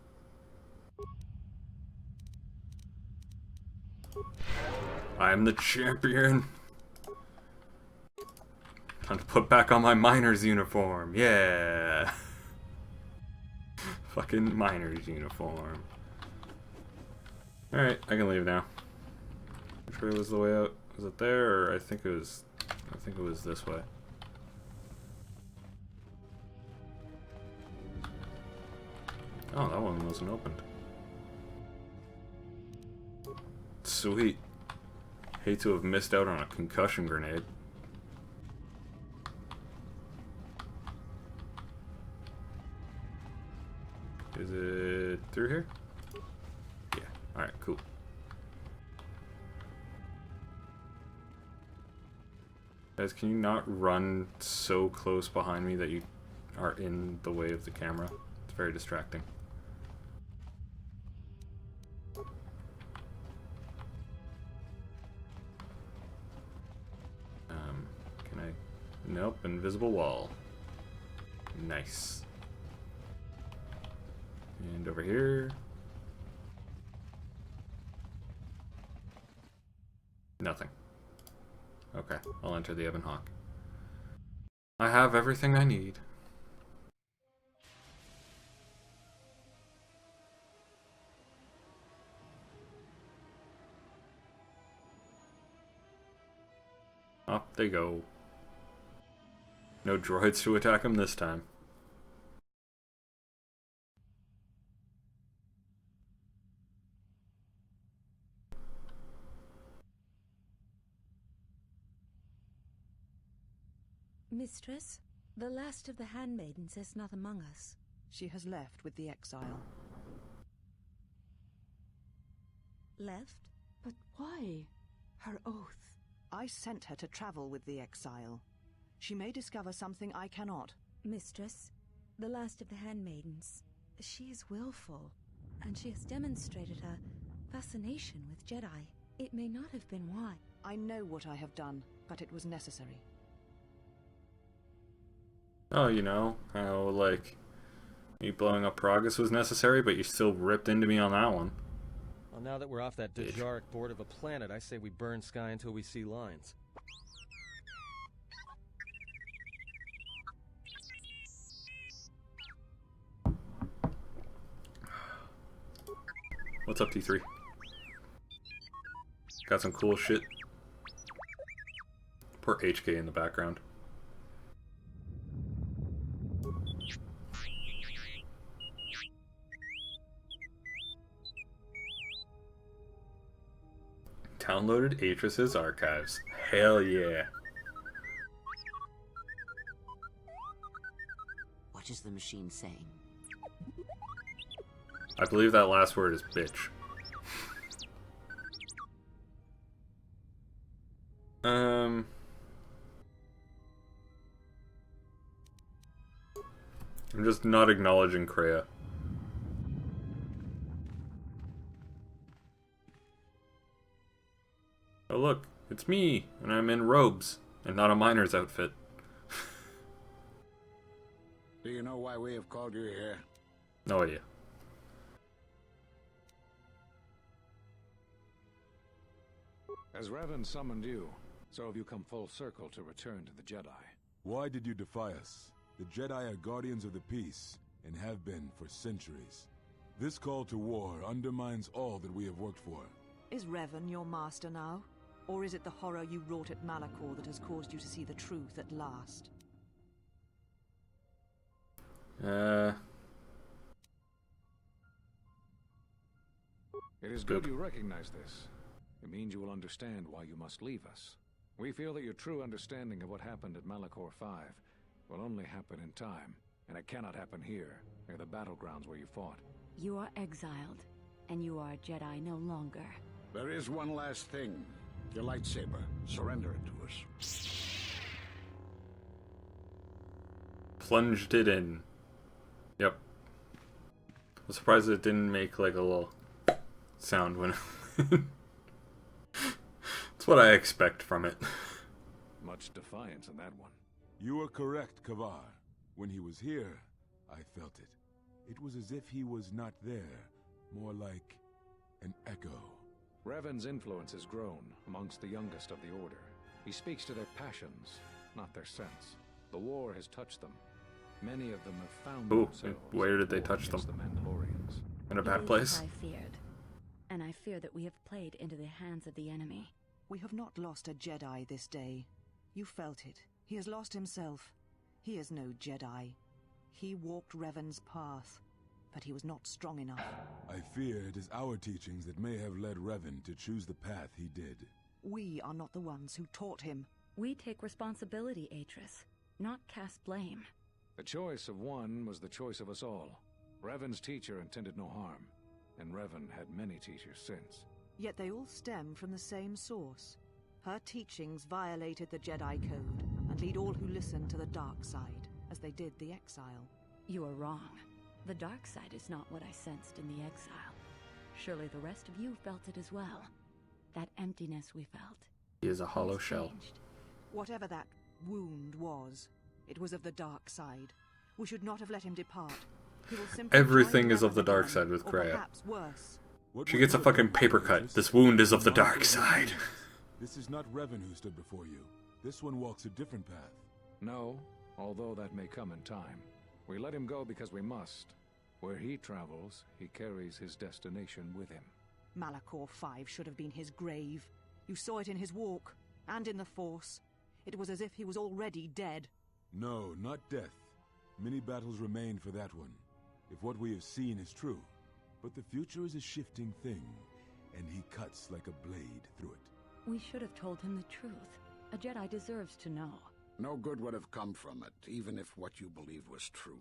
I am the champion! Time to put back on my miner's uniform, yeah! Fucking miner's uniform. Alright, I can leave now. Which way was the way out? Was it there, or I think it was this way. Oh, that one wasn't opened. Sweet. Hate to have missed out on a concussion grenade. Is it through here? Yeah. Alright, cool. Guys, can you not run so close behind me that you are in the way of the camera? It's very distracting. Can I? Nope, invisible wall. Nice. And over here. Nothing. Okay, I'll enter the Ebon Hawk. I have everything I need. Up they go. No droids to attack him this time. Mistress, the last of the handmaidens is not among us. She has left with the exile. Left? But why? Her oath. I sent her to travel with the exile. She may discover something I cannot. Mistress, the last of the handmaidens. She is willful, and she has demonstrated a fascination with Jedi. It may not have been why. I know what I have done, but it was necessary. Oh, you know, how, like, me blowing up Progress was necessary, but you still ripped into me on that one. Well, now that we're off that Dejaric board of a planet, I say we burn sky until we see lines. What's up, T3? Got some cool shit. Poor HK in the background. Downloaded Atris's archives. Hell yeah. What is the machine saying? I believe that last word is bitch. I'm just not acknowledging Kreia. Oh look, it's me, and I'm in robes, and not a miner's outfit. Do you know why we have called you here? No idea. As Revan summoned you, so have you come full circle to return to the Jedi. Why did you defy us? The Jedi are guardians of the peace. and have been for centuries. This call to war undermines all that we have worked for. Is Revan your master now? Or is it the horror you wrought at Malachor that has caused you to see the truth at last? It is good you recognize this. It means you will understand why you must leave us. We feel that your true understanding of what happened at Malachor 5 will only happen in time, and it cannot happen here, near the battlegrounds where you fought. You are exiled, and you are a Jedi no longer. There is one last thing. Your lightsaber. Surrender it to us. Plunged it in. Yep. I'm surprised it didn't make like a little sound when That's what I expect from it. Much defiance in that one. You are correct, Kavar. When he was here, I felt it. It was as if he was not there, more like an echo. Revan's influence has grown amongst the youngest of the Order. He speaks to their passions, not their sense. The war has touched them. Many of them have found themselves. Where did they touch them? The Mandalorians. In a bad place? I feared. And I fear that we have played into the hands of the enemy. We have not lost a Jedi this day. You felt it. He has lost himself. He is no Jedi. He walked Revan's path, but he was not strong enough. I fear it is our teachings that may have led Revan to choose the path he did. We are not the ones who taught him. We take responsibility, Atris, not cast blame. The choice of one was the choice of us all. Revan's teacher intended no harm, and Revan had many teachers since. Yet they all stem from the same source. Her teachings violated the Jedi Code and lead all who listen to the dark side, as they did the exile. You are wrong. The dark side is not what I sensed in the exile. Surely the rest of you felt it as well. That emptiness we felt. He is a hollow shell. Whatever that wound was, it was of the dark side. We should not have let him depart. He will simply Everything is of the dark side with Kreia. Perhaps worse. She gets a fucking paper cut. This wound is of the dark side. This is not Revan who stood before you. This one walks a different path. No, although that may come in time. We let him go because we must. Where he travels, he carries his destination with him. Malachor 5 should have been his grave. You saw it in his walk, and in the Force. It was as if he was already dead. No, not death. Many battles remain for that one, if what we have seen is true. But the future is a shifting thing, and he cuts like a blade through it. We should have told him the truth. A Jedi deserves to know. No good would have come from it, even if what you believed was true.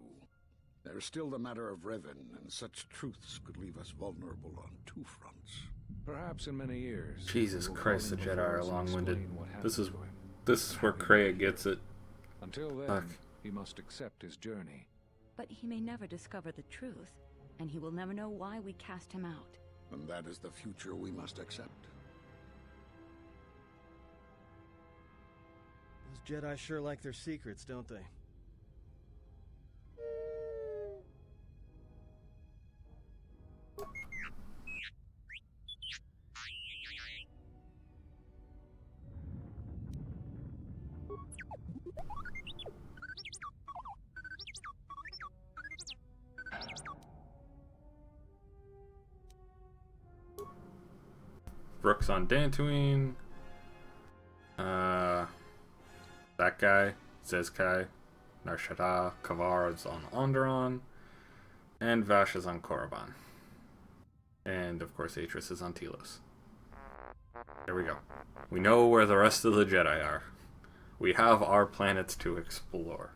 There's still the matter of Revan, and such truths could leave us vulnerable on two fronts. Perhaps in many years. Jesus Christ, the Jedi are long-winded. This is where Kreia gets it. Until then, Fuck. he must accept his journey. But he may never discover the truth, and he will never know why we cast him out. And that is the future we must accept. Those Jedi sure like their secrets, don't they? Brooks on Dantooine. That guy, Zezkai, Nar Shaddaa, Kavar is on Onderon, and Vash is on Korriban. And of course Atris is on Telos. There we go. We know where the rest of the Jedi are. We have our planets to explore.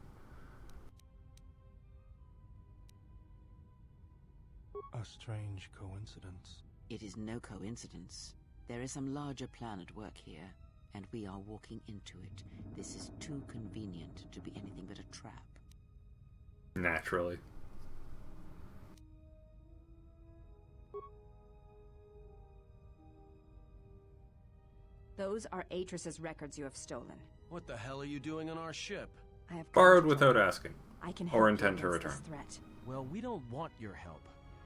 A strange coincidence. It is no coincidence. There is some larger plan at work here, and we are walking into it. This is too convenient to be anything but a trap. Naturally. Those are Atris's records you have stolen. What the hell are you doing on our ship? I have Borrowed without asking. I can or help intend you to against return. this threat. Well, we don't want your help.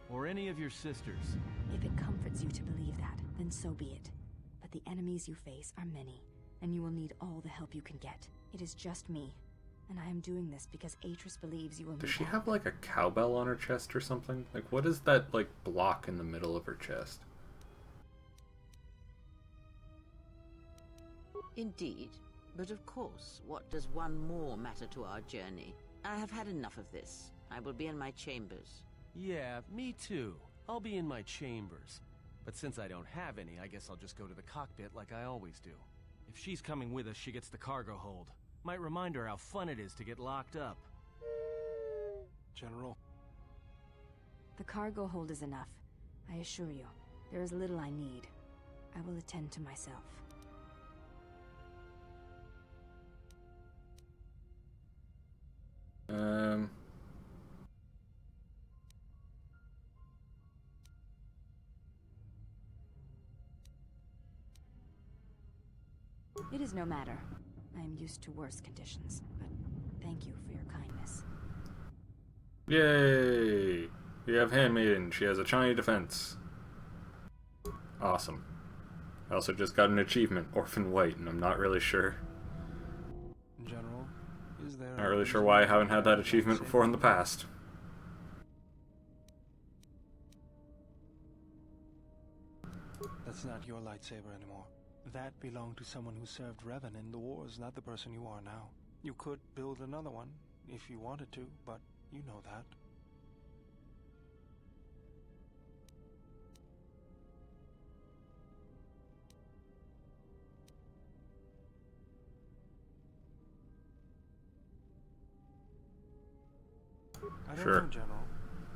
Or any of your sisters. If it comforts you to believe that, then so be it. But the enemies you face are many, and you will need all the help you can get. It is just me. And I am doing this because Atris believes you will Does be she back. have like a cowbell on her chest or something? Like, what is that like block in the middle of her chest? Indeed. But of course, what does one more matter to our journey? I have had enough of this. I will be in my chambers. Yeah, me too. I'll be in my chambers. But since I don't have any, I guess I'll just go to the cockpit like I always do. If she's coming with us, she gets the cargo hold. Might remind her how fun it is to get locked up. General. The cargo hold is enough. I assure you, there is little I need. I will attend to myself. It is no matter. I am used to worse conditions, but thank you for your kindness. Yay! We have Handmaiden. She has a Chinese defense. Awesome. I also just got an achievement, Orphan White, and I'm not really sure. General, is there... Not really sure why I haven't had that achievement before in the past. That's not your lightsaber anymore. That belonged to someone who served Revan in the wars, not the person you are now. You could build another one, if you wanted to, but you know that. I don't know, General,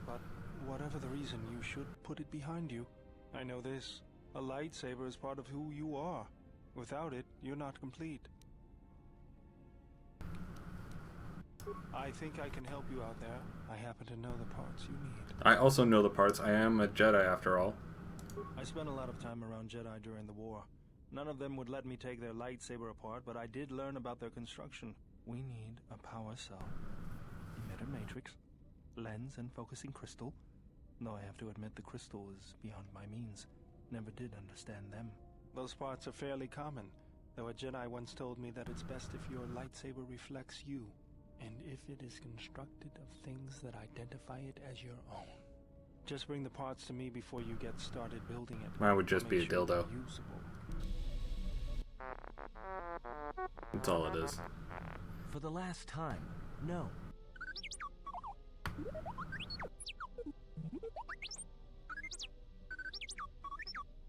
but whatever the reason, you should put it behind you. I know this. A lightsaber is part of who you are. Without it, you're not complete. I think I can help you out there. I happen to know the parts you need. I also know the parts. I am a Jedi after all. I spent a lot of time around Jedi during the war. None of them would let me take their lightsaber apart, but I did learn about their construction. We need a power cell, emitter matrix, lens and focusing crystal. Though I have to admit the crystal is beyond my means. Never did understand them. Those parts are fairly common, though a Jedi once told me that it's best if your lightsaber reflects you, and if it is constructed of things that identify it as your own. Just bring the parts to me before you get started building it. Mine would just be a dildo. Usable. That's all it is. For the last time, no.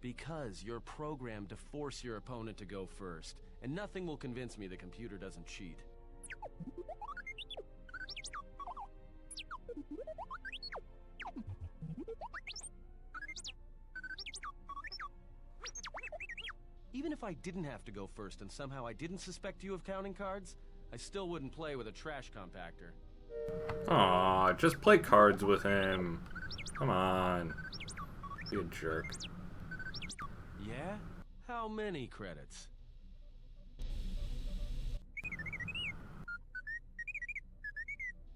Because you're programmed to force your opponent to go first, and nothing will convince me the computer doesn't cheat. Even if I didn't have to go first and somehow I didn't suspect you of counting cards, I still wouldn't play with a trash compactor. Aw, just play cards with him. Come on. Be a jerk. Yeah? How many credits?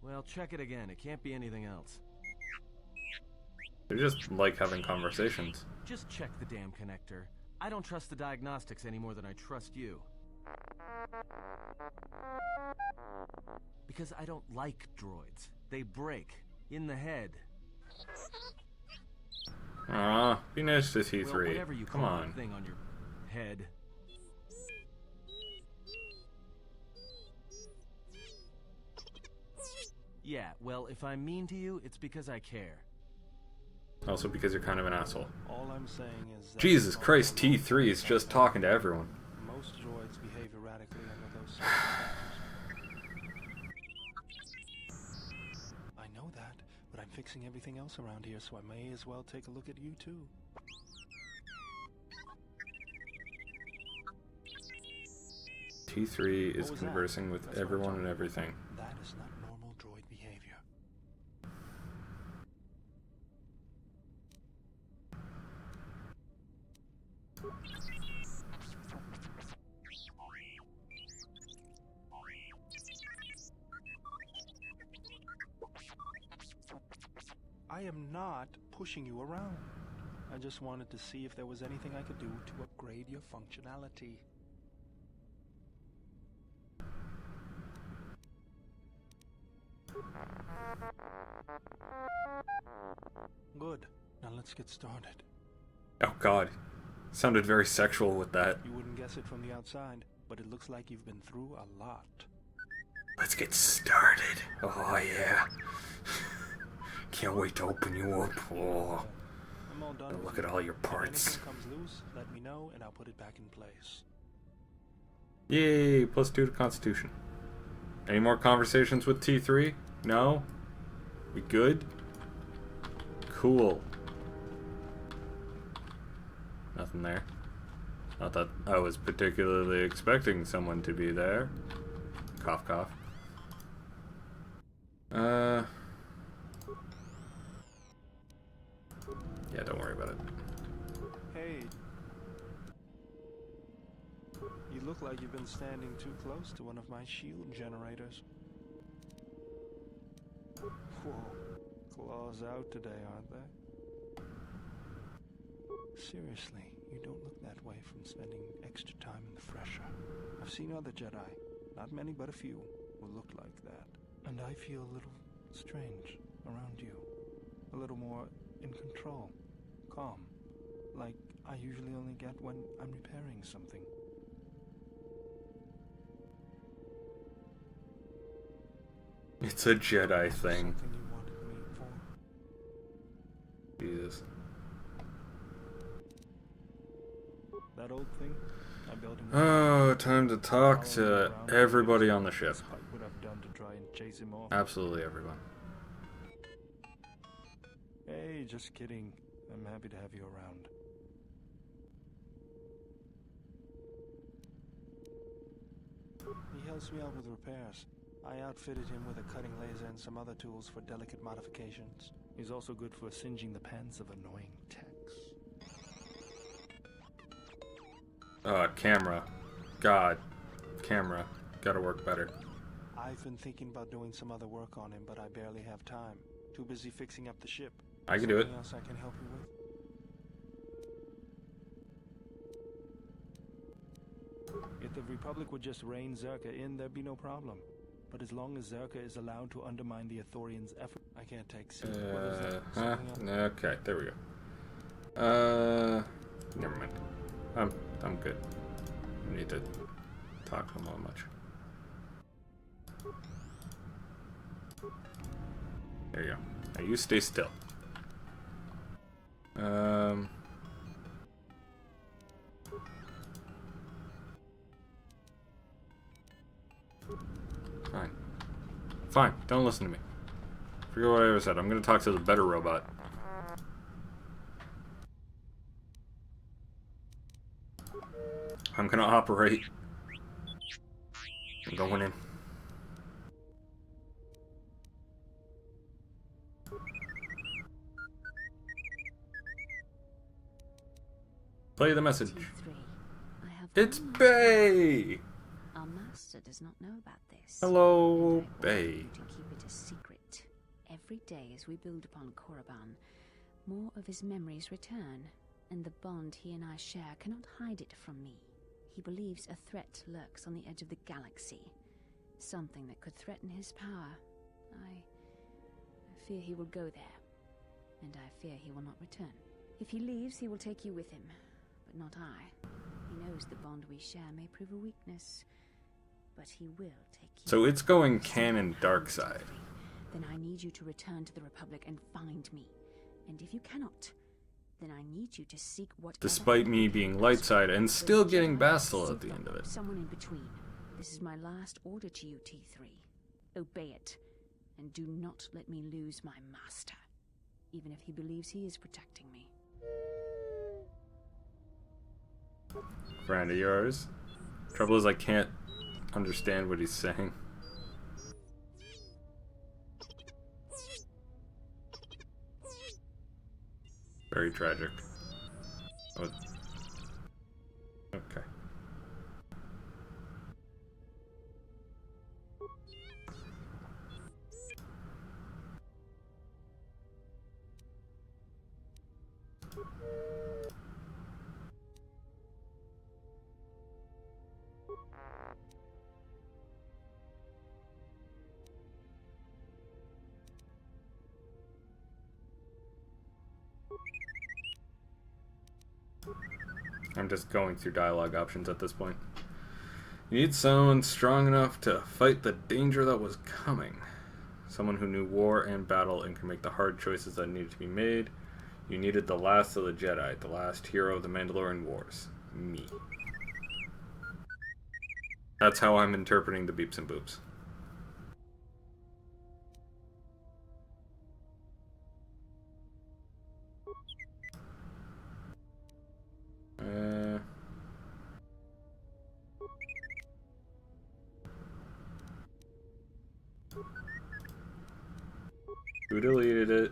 Well, check it again. It can't be anything else. They just like having conversations. Just check the damn connector. I don't trust the diagnostics any more than I trust you. Because I don't like droids. They break. In the head. Aw, be nice to T3. Well, whatever you Come call on. that thing on your head. Yeah, well, if I'm mean to you, it's because I care. Also because you're kind of an asshole. All I'm saying is that Jesus Christ, T3 is just talking to everyone. most droids behave erratically under those circumstances. I know that, but I'm fixing everything else around here, so I may as well take a look at you too. T3 is What was that? conversing with That's what I'm everyone and talking everything. about. That is not normal droid behavior. I am not pushing you around. I just wanted to see if there was anything I could do to upgrade your functionality. Good. Now let's get started. Oh god. Sounded very sexual with that. You wouldn't guess it from the outside, but it looks like you've been through a lot. Let's get started. Oh yeah. Can't wait to open you up. Oh. I'm all done. Look at all your parts. If anything comes loose, let me know and I'll put it back in place. Yay, +2 to Constitution. Any more conversations with T3? No? We good? Cool. Nothing there. Not that I was particularly expecting someone to be there. Cough, cough. Yeah, don't worry about it. Hey. You look like you've been standing too close to one of my shield generators. Whoa. Claws out today, aren't they? Seriously, you don't look that way from spending extra time in the fresher. I've seen other Jedi, not many but a few, who look like that. And I feel a little strange around you. A little more in control. Calm. Like I usually only get when I'm repairing something. It's a Jedi thing. Something you wanted me for? Jesus. That old thing? I built him. Oh, time to talk to everybody on the ship. What I've done to try and chase him off. Absolutely everyone. Hey, just kidding. I'm happy to have you around. He helps me out with repairs. I outfitted him with a cutting laser and some other tools for delicate modifications. He's also good for singeing the pants of annoying techs. Camera. God. Camera. Gotta work better. I've been thinking about doing some other work on him, but I barely have time. Too busy fixing up the ship. I can do it. Something else I can help you with? If the Republic would just rein Zerka in, there'd be no problem. But as long as Zerka is allowed to undermine the Ithorians' effort, I can't take okay, there we go. Never mind. I'm good. I need to talk to him all much. There you go. Now you stay still. Fine. Fine, don't listen to me. Forget what I ever said. I'm gonna talk to the better robot. I'm gonna operate. I'm going in. Play the message. It's Bay! Our master does not know about this. Hello, Bay. To keep it a secret. Every day as we build upon Korriban, more of his memories return, and the bond he and I share cannot hide it from me. He believes a threat lurks on the edge of the galaxy, something that could threaten his power. I fear he will go there, and I fear he will not return. If he leaves, he will take you with him, but not I. He knows the bond we share may prove a weakness, but he will take you. So it's going canon dark side. Then I need you to return to the Republic and find me. And if you cannot, then I need you to seek what. Despite me being light side and still getting Bastila at the end of it. Someone in between. This is my last order to you, T3. Obey it, and do not let me lose my master, even if he believes he is protecting me. Friend of yours. Trouble is I can't understand what he's saying. Very tragic. Oh. Okay. I'm just going through dialogue options at this point. You need someone strong enough to fight the danger that was coming. Someone who knew war and battle and could make the hard choices that needed to be made. You needed the last of the Jedi, the last hero of the Mandalorian Wars. Me. That's how I'm interpreting the beeps and boops. Who deleted it?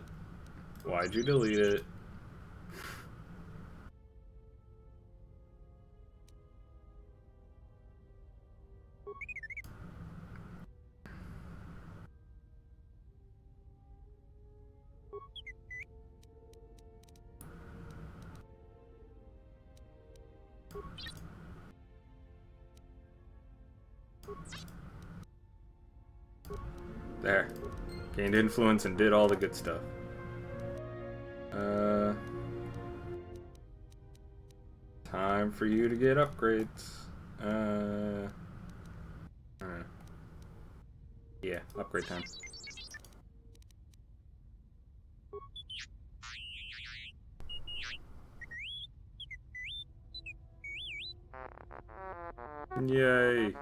Why'd you delete it? There. Gained influence and did all the good stuff. Time for you to get upgrades. Yeah, upgrade time. Yay.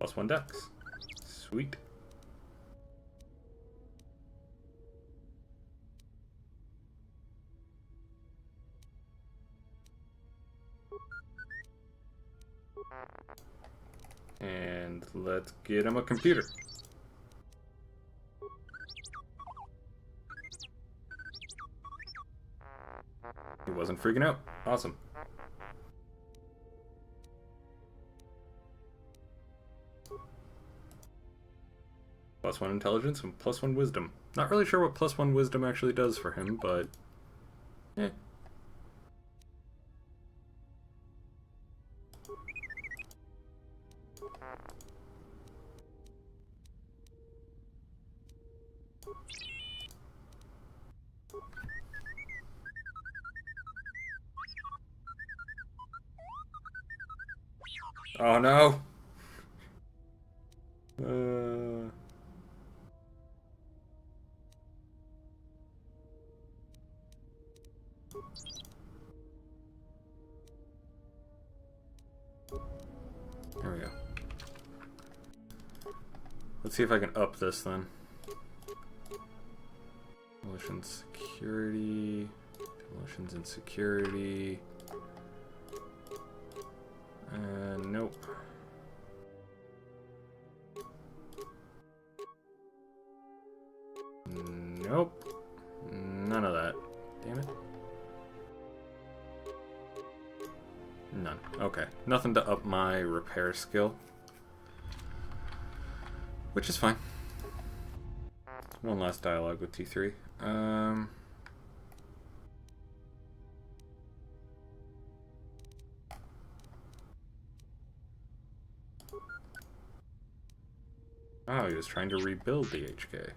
+1 dex. Sweet. And let's get him a computer. He wasn't freaking out. Awesome. +1 intelligence and +1 wisdom. Not really sure what +1 wisdom actually does for him, but eh. Oh no. There we go. Let's see if I can up this then. Demolition security. Demolitions and security. Nope. Nope. None of that. Damn it. None. Okay. Nothing to up my repair skill. Which is fine. One last dialogue with T3. Oh, he was trying to rebuild the HK.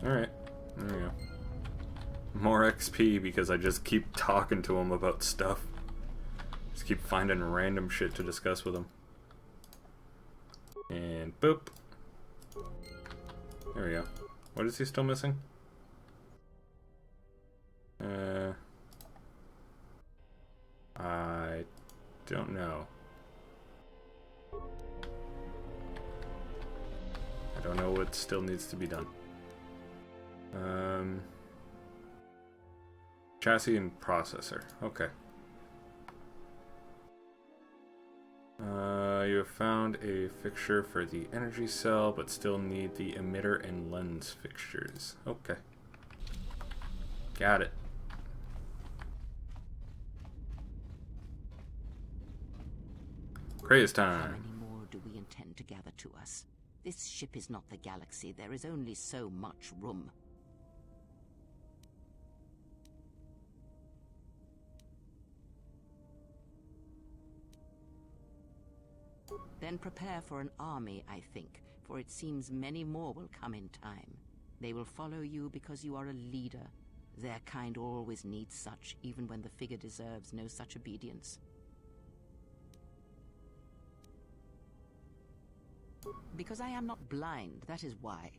Alright, there we go. More XP because I just keep talking to him about stuff. Just keep finding random shit to discuss with him. And boop. There we go. What is he still missing? I don't know. I don't know what still needs to be done. Chassis and processor. Okay. You have found a fixture for the energy cell, but still need the emitter and lens fixtures. Okay. Got it. Craze How time. many more do we intend to gather to us? This ship is not the galaxy. There is only so much room. Then prepare for an army, I think, for it seems many more will come in time. They will follow you because you are a leader. Their kind always needs such, even when the figure deserves no such obedience. Because I am not blind, that is why.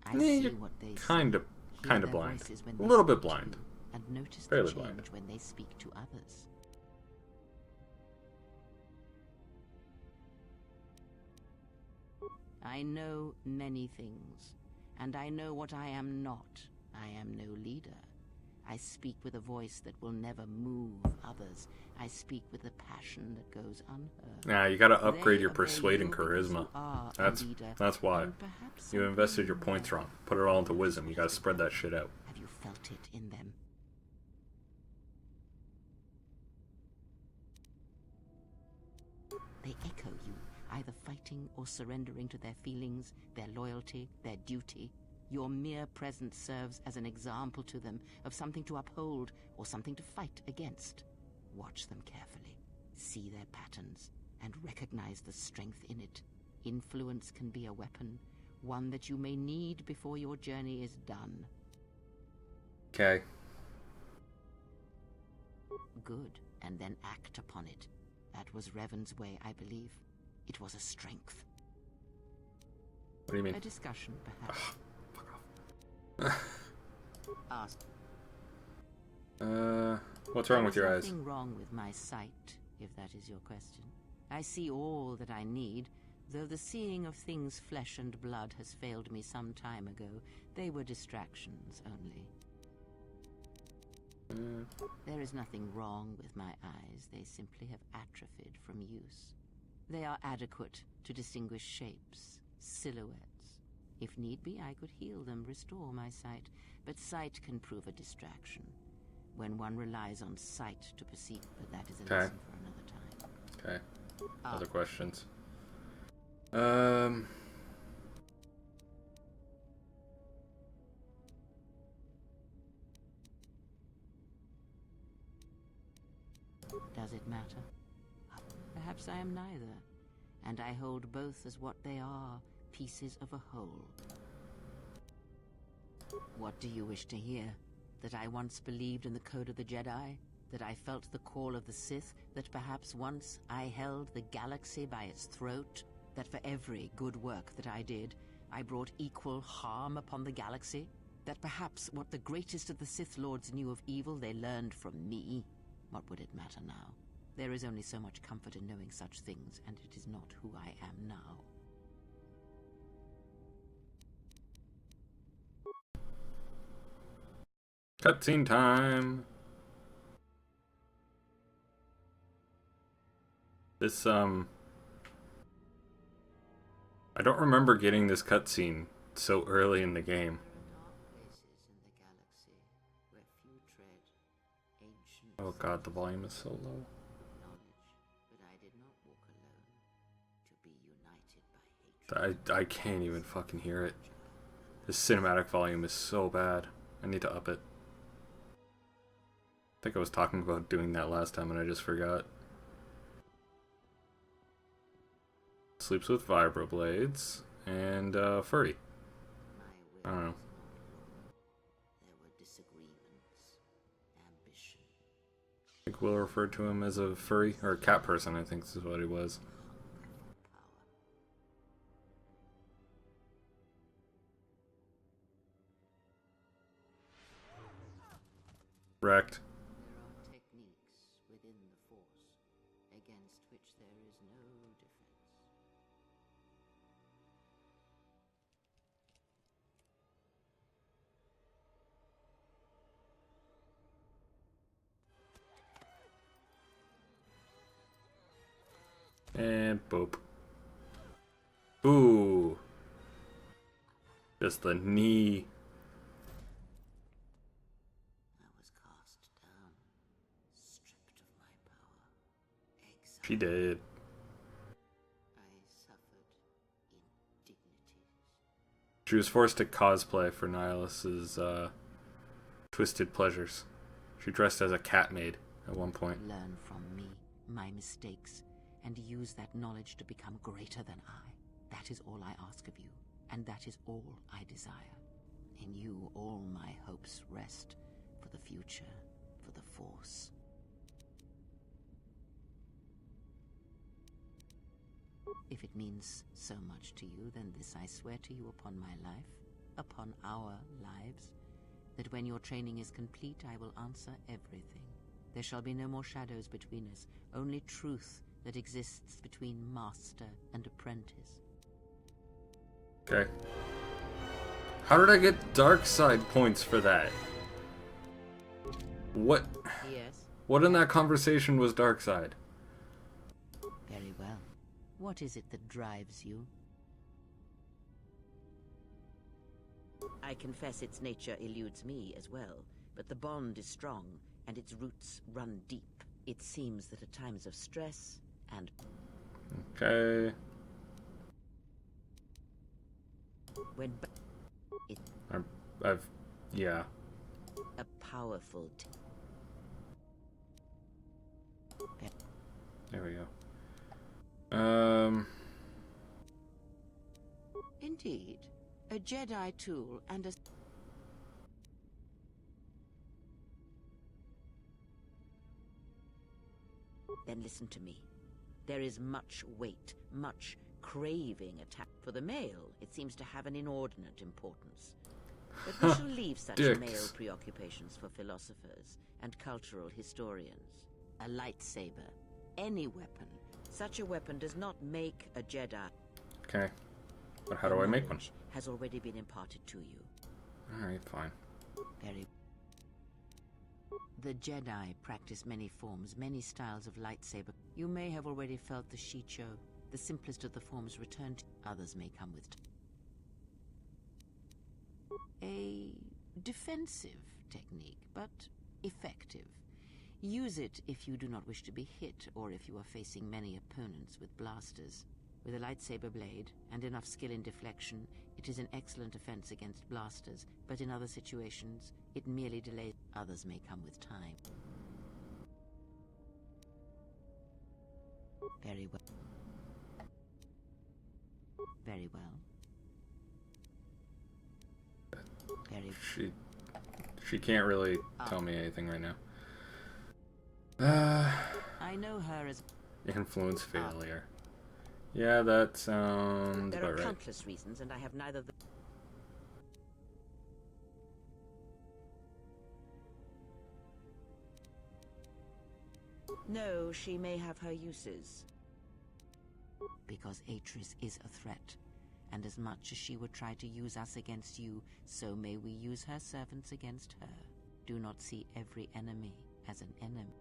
I see what they kind of hear blind. their voices when A they little bit speak to blind. you, and notice Fairly the change blind. when they speak to others. I know many things, and I know what I am not. I am no leader. I speak with a voice that will never move others. I speak with a passion that goes unheard. Nah, you gotta upgrade They your obey persuade and you because charisma. you are a leader, That's why. and perhaps You invested your something points more. wrong. Put it all into wisdom. You gotta spread that shit out. Have you felt it in them? They echo you, either fighting or surrendering to their feelings, their loyalty, their duty. Your mere presence serves as an example to them of something to uphold or something to fight against. Watch them carefully, see their patterns, and recognize the strength in it. Influence can be a weapon, one that you may need before your journey is done. Okay. Good, and then act upon it. That was Revan's way, I believe. It was a strength. What do you mean? A discussion, perhaps. Ask. What's wrong with your eyes? There is nothing wrong with my sight, if that is your question. I see all that I need, though the seeing of things flesh and blood has failed me some time ago. They were distractions only. There is nothing wrong with my eyes. They simply have atrophied from use. They are adequate to distinguish shapes, silhouettes. If need be, I could heal them, restore my sight. But sight can prove a distraction when one relies on sight to perceive. But that is a lesson for another time. Okay. Other questions? Does it matter? Perhaps I am neither, and I hold both as what they are, pieces of a whole. What do you wish to hear? That I once believed in the code of the Jedi? That I felt the call of the Sith? That perhaps once I held the galaxy by its throat? That for every good work that I did, I brought equal harm upon the galaxy? That perhaps what the greatest of the Sith Lords knew of evil they learned from me? What would it matter now? There is only so much comfort in knowing such things, and it is not who I am now. Cutscene time. This, I don't remember getting this cutscene so early in the game. Oh god, the volume is so low. I can't even fucking hear it. The cinematic volume is so bad. I need to up it. I think I was talking about doing that last time and I just forgot. Sleeps with vibroblades and furry. I don't know. I think Will referred to him as a furry or a cat person, I think this is what he was. Wrecked. There are techniques within the Force against which there is no defense. And boop. Ooh. Just the knee. I was cast down, stripped of my power, exiled. She did. I suffered indignity. She was forced to cosplay for Nihilus's twisted pleasures. She dressed as a cat maid at one point. Learn from me, my mistakes, and use that knowledge to become greater than I. That is all I ask of you, and that is all I desire. In you all my hopes rest, for the future, for the Force. If it means so much to you, then this I swear to you upon my life, upon our lives, that when your training is complete, I will answer everything. There shall be no more shadows between us, only truth that exists between master and apprentice. Okay. How did I get dark side points for that? What? Yes? What in that conversation was dark side? Very well. What is it that drives you? I confess its nature eludes me as well, but the bond is strong, and its roots run deep. It seems that at times of stress and... Okay. When... yeah. A powerful... There we go. Indeed. A Jedi tool and a... Then listen to me. There is much weight, much craving attached. For the male, it seems to have an inordinate importance. But we shall leave such male preoccupations for philosophers and cultural historians. A lightsaber, any weapon. Such a weapon does not make a Jedi. Okay. But how do I make one? Has already been imparted to you. Alright, fine. Very. The Jedi practice many forms, many styles of lightsaber. You may have already felt the Shicho. The simplest of the forms returned. Others may come with a defensive technique, but effective. Use it if you do not wish to be hit, or if you are facing many opponents with blasters. With a lightsaber blade and enough skill in deflection, it is an excellent defense against blasters, but in other situations, it merely delays. Others may come with time. Very well. Very well. Very. She can't really tell me anything right now. I know her as influence failure. Yeah, that sounds There are about right. countless reasons, and I have neither the... No, she may have her uses. Because Atris is a threat, and as much as she would try to use us against you, so may we use her servants against her. Do not see every enemy as an enemy.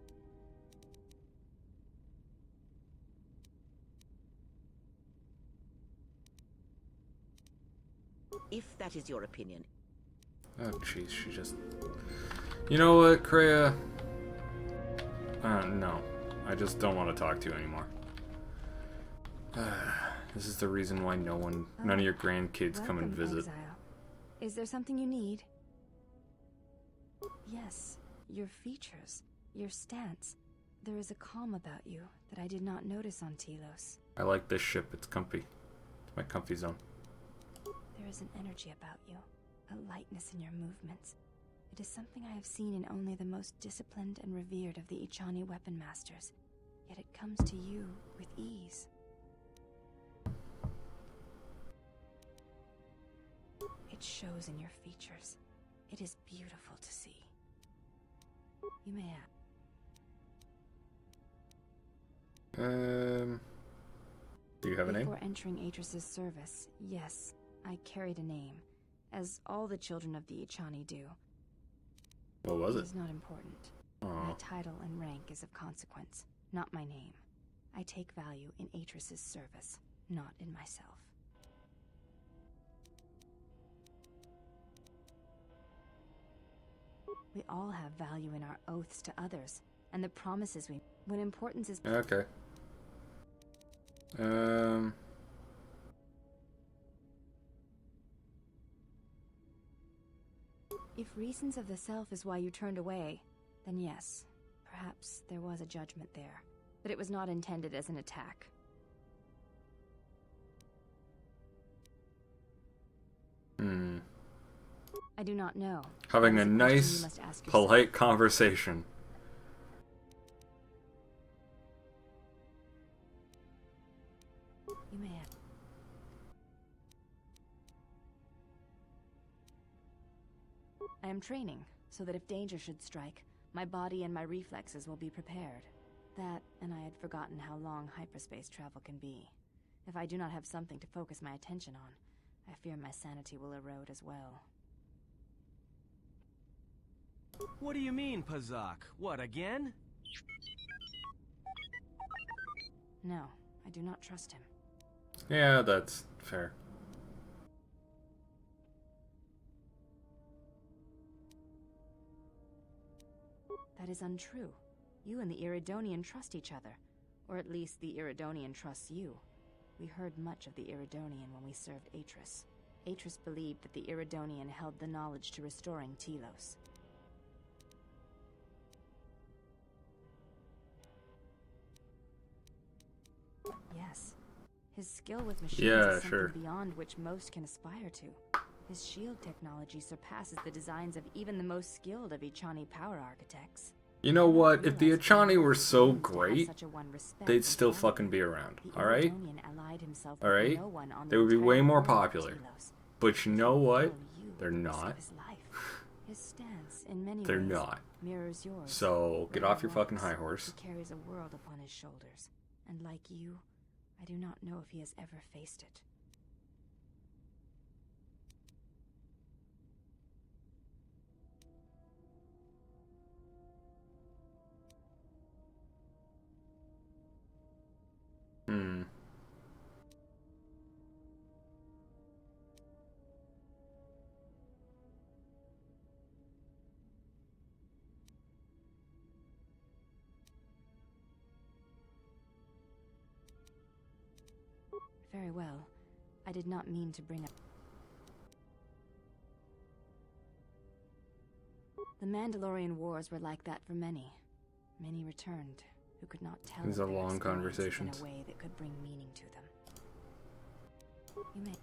If that is your opinion. Oh, jeez, she just... You know what, Kreia? No. I just don't want to talk to you anymore. This is the reason why none of your grandkids come and visit. Exile. Is there something you need? Yes, your features, your stance. There is a calm about you that I did not notice on Telos. I like this ship, it's comfy. It's my comfy zone. There is an energy about you, a lightness in your movements. It is something I have seen in only the most disciplined and revered of the Ichani weapon masters, yet it comes to you with ease. It shows in your features. It is beautiful to see. You may ask. Do you have a name? Before entering Atris's service, yes, I carried a name, as all the children of the Ichani do. What was it? It is not important. My title and rank is of consequence, not my name. I take value in Atris's service, not in myself. We all have value in our oaths to others, and the promises we... When importance is... Okay. If reasons of the self is why you turned away, then yes, perhaps there was a judgment there. But it was not intended as an attack. I do not know. Having That a is question nice, you must ask yourself. polite conversation. You may have. I am training, so that if danger should strike, my body and my reflexes will be prepared. That, and I had forgotten how long hyperspace travel can be. If I do not have something to focus my attention on, I fear my sanity will erode as well. What do you mean, Pazak? What, again? No, I do not trust him. Yeah, that's fair. That is untrue. You and the Iridonian trust each other. Or at least the Iridonian trusts you. We heard much of the Iridonian when we served Atris. Atris believed that the Iridonian held the knowledge to restoring Telos. Yes. His skill with machines is something beyond which most can aspire to. His shield technology surpasses the designs of even the most skilled of Echani power architects. You know what? If the Echani were so great, they'd still fucking be around, alright? Alright? They would be way more popular. But you know what? They're not. His stance, in many They're ways, not. mirrors yours. So, get off your fucking high horse. He carries a world upon his shoulders. And like you, I do not know if he has ever faced it. Very well. I did not mean to bring up... The Mandalorian Wars were like that for many. Many returned, who could not tell These of are their long experiences conversations. in a way that could bring meaning to them. You may...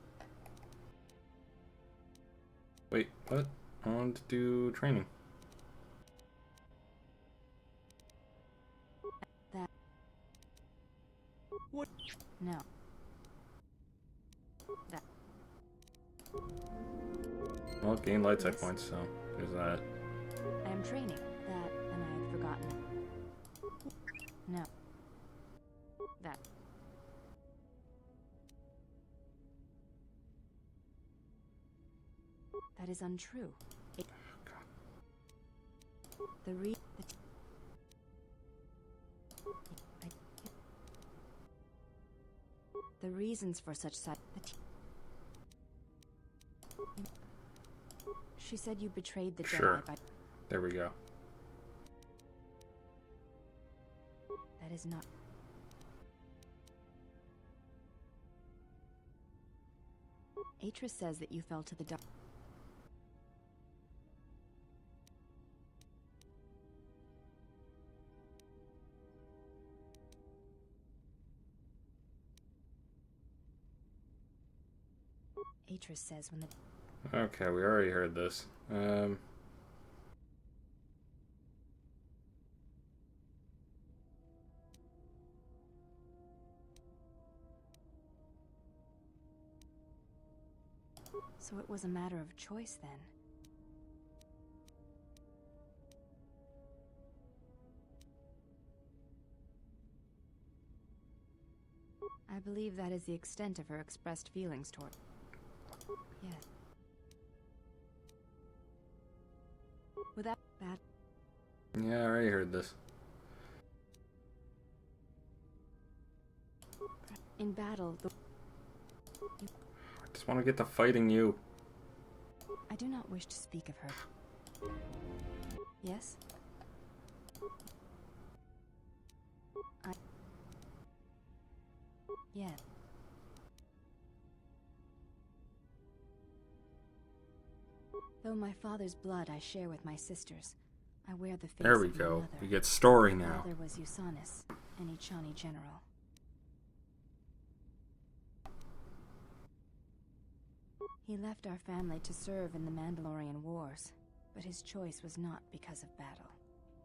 Wait, what? I wanted to do training. That... What? No. That... Well, gain light side points, so there's that. I am training. That, and I had forgotten. No. That. That is untrue. The reasons for such She said you betrayed the Jedi by... There we go. That is not... Atris says that you fell to the dark... Atris says when the... Okay, we already heard this. So it was a matter of choice then. I believe that is the extent of her expressed feelings toward... Yes. Without that... Yeah, I already heard this. In battle, the... I just want to get to fighting you. I do not wish to speak of her. Yes? Yes. Though my father's blood I share with my sisters, I wear the face There we of my go. mother. We get story My now. father was Usanis, an Ichani general. He left our family to serve in the Mandalorian Wars, but his choice was not because of battle.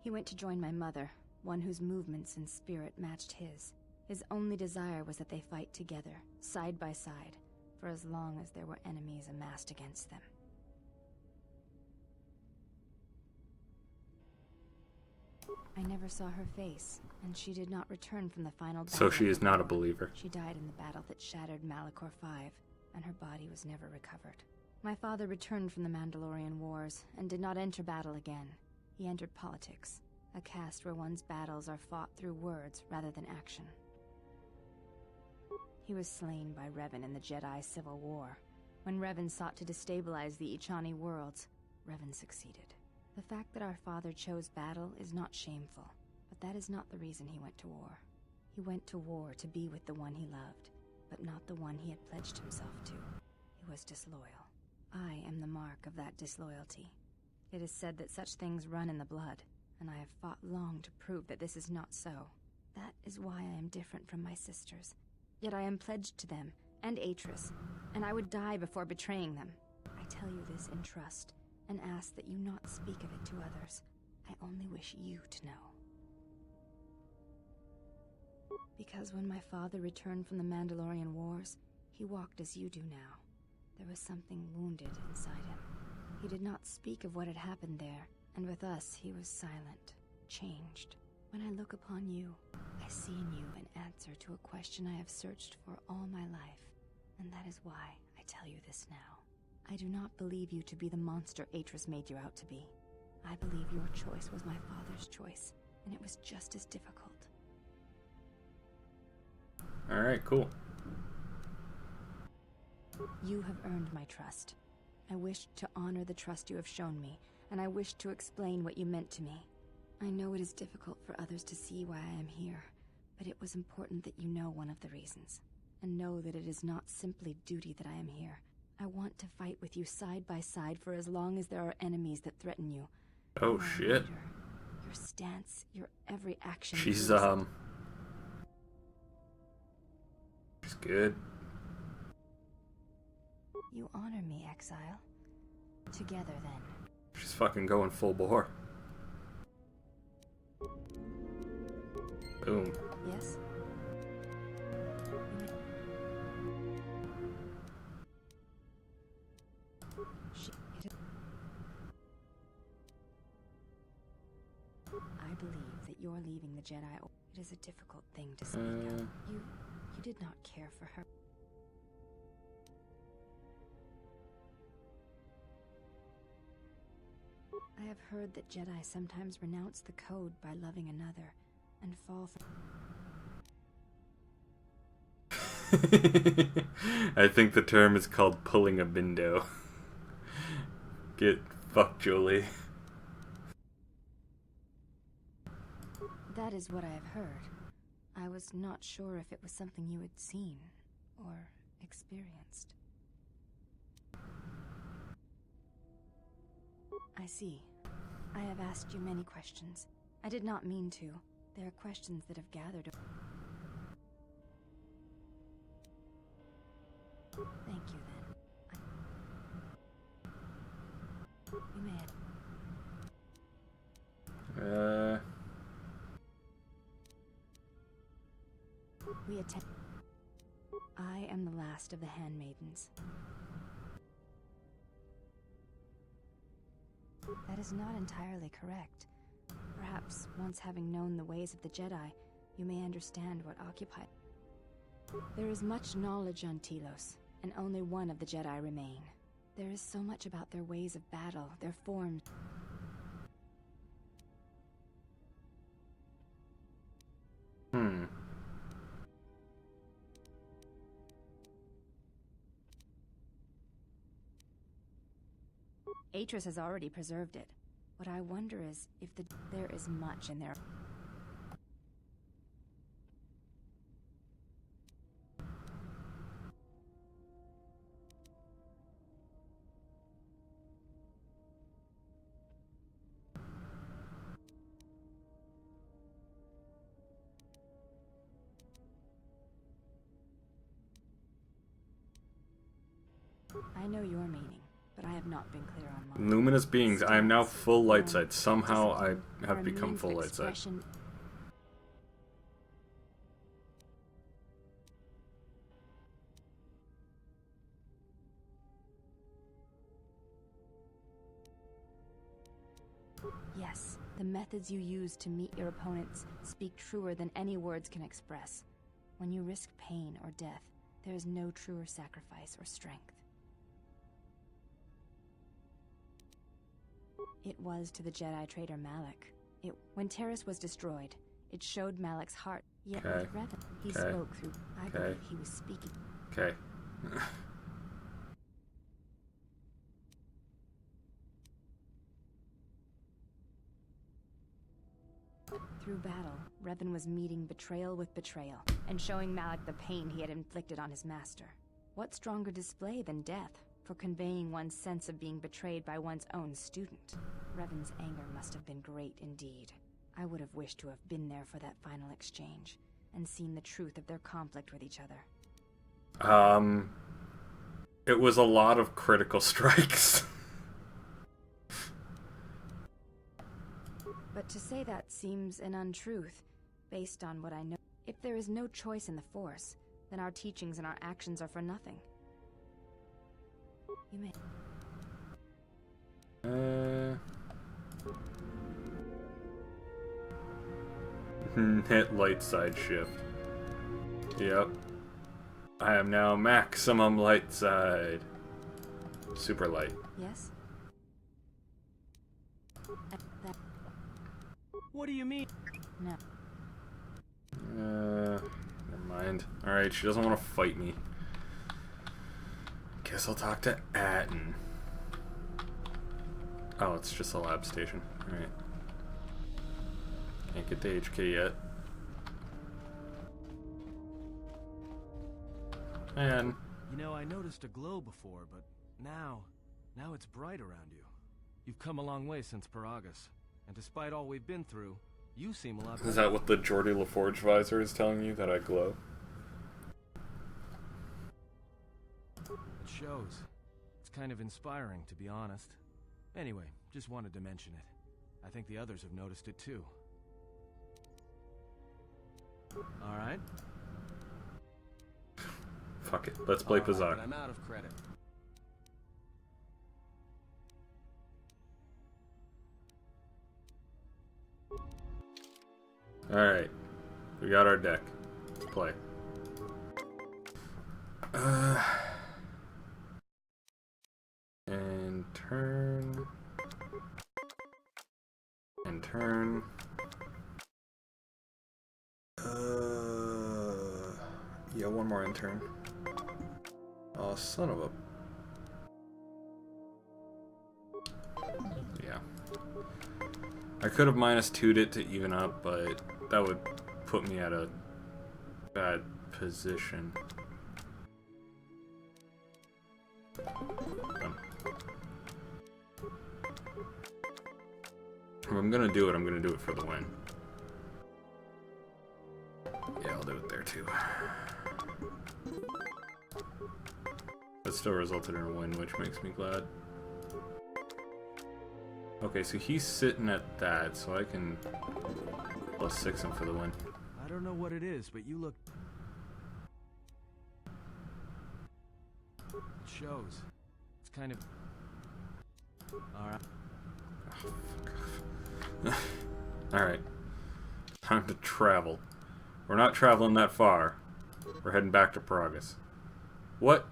He went to join my mother, one whose movements and spirit matched his. His only desire was that they fight together, side by side, for as long as there were enemies amassed against them. I never saw her face, and she did not return from the final battle. So she is of the not a war. believer. She died in the battle that shattered Malachor 5, and her body was never recovered. My father returned from the Mandalorian Wars, and did not enter battle again. He entered politics, a caste where one's battles are fought through words rather than action. He was slain by Revan in the Jedi Civil War. When Revan sought to destabilize the Ichani worlds, Revan succeeded. The fact that our father chose battle is not shameful, but that is not the reason he went to war. He went to war to be with the one he loved, but not the one he had pledged himself to. He was disloyal. I am the mark of that disloyalty. It is said that such things run in the blood, and I have fought long to prove that this is not so. That is why I am different from my sisters. Yet I am pledged to them, and Atris, and I would die before betraying them. I tell you this in trust, and ask that you not speak of it to others. I only wish you to know. Because when my father returned from the Mandalorian Wars, he walked as you do now. There was something wounded inside him. He did not speak of what had happened there, and with us he was silent, changed. When I look upon you, I see in you an answer to a question I have searched for all my life, and that is why I tell you this now. I do not believe you to be the monster Atris made you out to be. I believe your choice was my father's choice, and it was just as difficult. Alright, cool. You have earned my trust. I wish to honor the trust you have shown me, and I wish to explain what you meant to me. I know it is difficult for others to see why I am here, but it was important that you know one of the reasons, and know that it is not simply duty that I am here. I want to fight with you side by side for as long as there are enemies that threaten you. Oh shit. Leader, your stance, your every action. She's good. You honor me, exile. Together, then. She's fucking going full bore. Boom. Yes? I believe that you're leaving the Jedi. It is a difficult thing to speak of. You did not care for her. I have heard that Jedi sometimes renounce the code by loving another, and fall for... I think the term is called pulling a bindo. Get fucked, Jolie. That is what I have heard. I was not sure if it was something you had seen, or experienced. I see. I have asked you many questions. I did not mean to. There are questions that have gathered. Thank you, then. You may have... We attend. I am the last of the handmaidens. That is not entirely correct. Perhaps, once having known the ways of the Jedi, you may understand what occupied. There is much knowledge on Telos, and only one of the Jedi remain. There is so much about their ways of battle, their forms. Atris has already preserved it. What I wonder is if there is much in there. I know your meaning, but I have not been clear on mine. Luminous beings, I am now full light side. Somehow I Discipline, or have a become means full of light side. expression. Yes, the methods you use to meet your opponents speak truer than any words can express. When you risk pain or death, there is no truer sacrifice or strength. It was to the Jedi traitor Malak. When Terrace was destroyed, it showed Malak's heart. Yet with Revan, he spoke through. I believe he was speaking. Okay. Through battle, Revan was meeting betrayal with betrayal, and showing Malak the pain he had inflicted on his master. What stronger display than death for conveying one's sense of being betrayed by one's own student? Revan's anger must have been great indeed. I would have wished to have been there for that final exchange, and seen the truth of their conflict with each other. It was a lot of critical strikes. But to say that seems an untruth, based on what I know. If there is no choice in the Force, then our teachings and our actions are for nothing. You may... Hit light side shift. Yep. I am now maximum light side. Super light. Yes? What do you mean? No. Never mind. Alright, she doesn't want to fight me. Guess I'll talk to Atten. Oh, it's just a lab station. Alright. Can't get to HK yet. And You know, I noticed a glow before, but now it's bright around you. You've come a long way since Paragus, and despite all we've been through, you seem a lot better. is that what the Geordie LaForge visor is telling you, that I glow? It shows. It's kind of inspiring, to be honest. Anyway, just wanted to mention it. I think the others have noticed it too. Alright? Fuck it. Let's play Pazak. But I'm out of credit. Alright. We got our deck. Let's play. And turn. And turn. Yeah, one more intern. Oh, son of a... Yeah. I could have -2'd it to even up, but that would put me at a bad position. If I'm gonna do it, I'm gonna do it for the win. Yeah, I'll do it there too. That still resulted in a win, which makes me glad. Okay, so he's sitting at that, so I can +6 him for the win. I don't know what it is, but you look... It shows. It's kind of... Alright. Alright. Time to travel. We're not traveling that far. We're heading back to Paragus. What?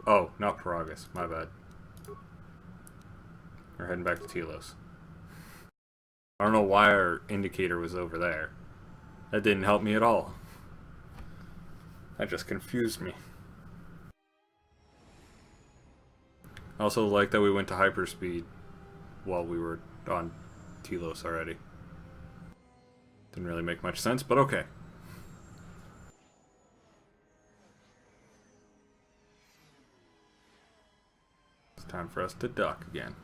Oh, not Paragus. My bad. We're heading back to Telos. I don't know why our indicator was over there. That didn't help me at all. That just confused me. I also like that we went to hyperspeed while we were on Telos already. Didn't really make much sense, but okay. It's time for us to dock again.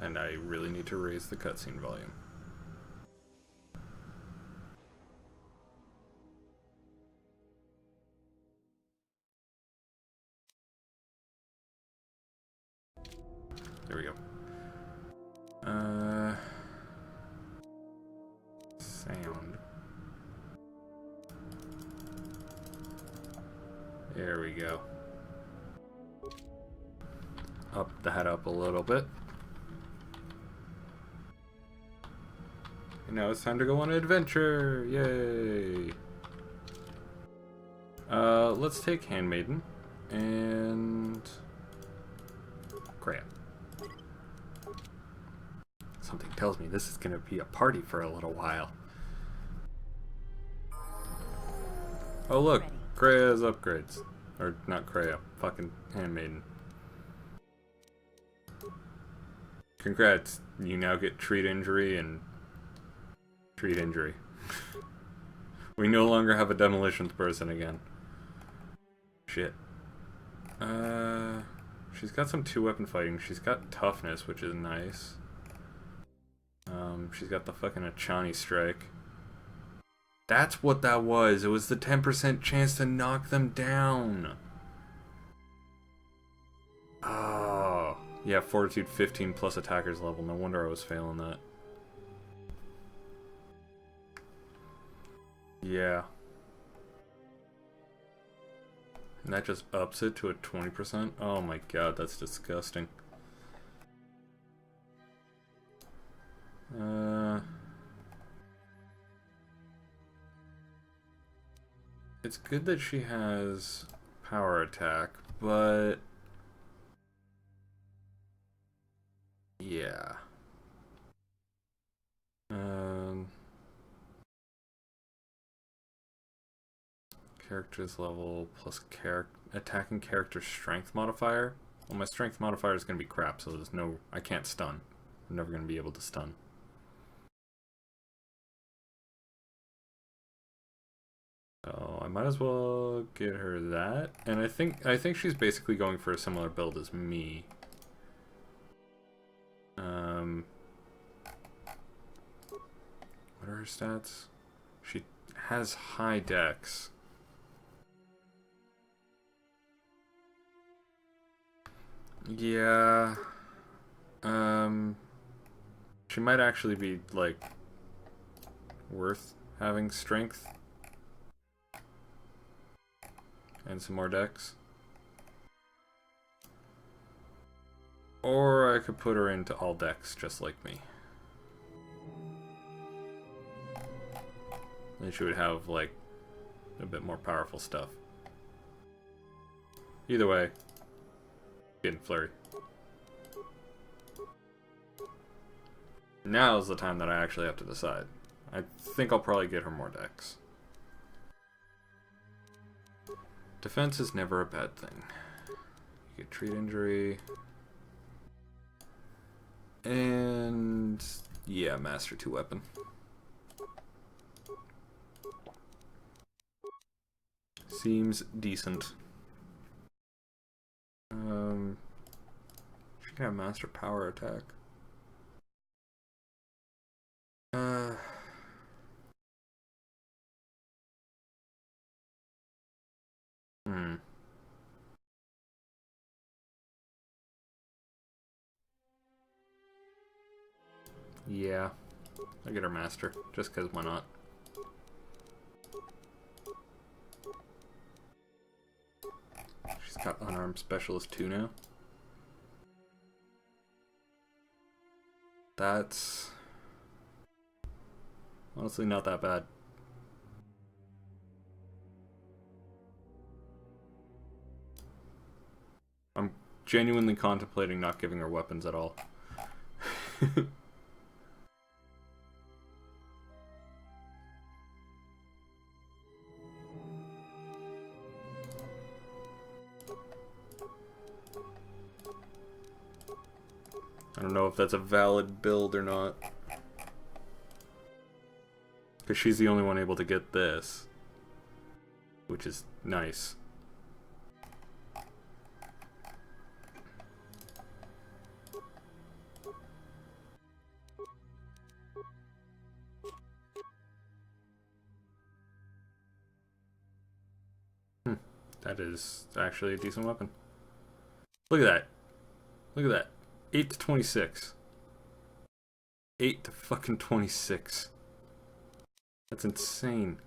And I really need to raise the cutscene volume. There we go. Sound. There we go. Up that up a little bit. And now it's time to go on an adventure! Yay! Let's take Handmaiden and Crap. Something tells me this is gonna be a party for a little while. Oh look, Krea's upgrades. Or not Krea, fucking Handmaiden. Congrats, you now get treat injury and treat injury. We no longer have a demolitions person again. Shit. She's got some 2-weapon fighting. She's got toughness, which is nice. She's got the fucking Achani strike. That's what that was. It was the 10% chance to knock them down. Oh. Yeah, Fortitude 15 plus attacker's level. No wonder I was failing that. Yeah. And that just ups it to a 20%? Oh my god, that's disgusting. It's good that she has power attack, but yeah. Character's level plus attacking character strength modifier. Well, my strength modifier is going to be crap, so there's no... I can't stun. I'm never going to be able to stun. So I might as well get her that. And I think she's basically going for a similar build as me. What are her stats? She has high dex. Yeah. She might actually be, like, worth having strength. And some more dex. Or I could put her into all dex, just like me. Then she would have, like, a bit more powerful stuff. Either way, getting flurry. Now's the time that I actually have to decide. I think I'll probably get her more dex. Defense is never a bad thing. You get treat injury. And yeah, master 2-weapon. Seems decent. She can have master power attack. Yeah, I'll get her master, just because why not? She's got unarmed specialist 2 now. That's honestly not that bad. I'm genuinely contemplating not giving her weapons at all. I don't know if that's a valid build or not. Because she's the only one able to get this. Which is nice. That is actually a decent weapon. Look at that. Look at that. 8 to 26. 8 to fucking 26. That's insane.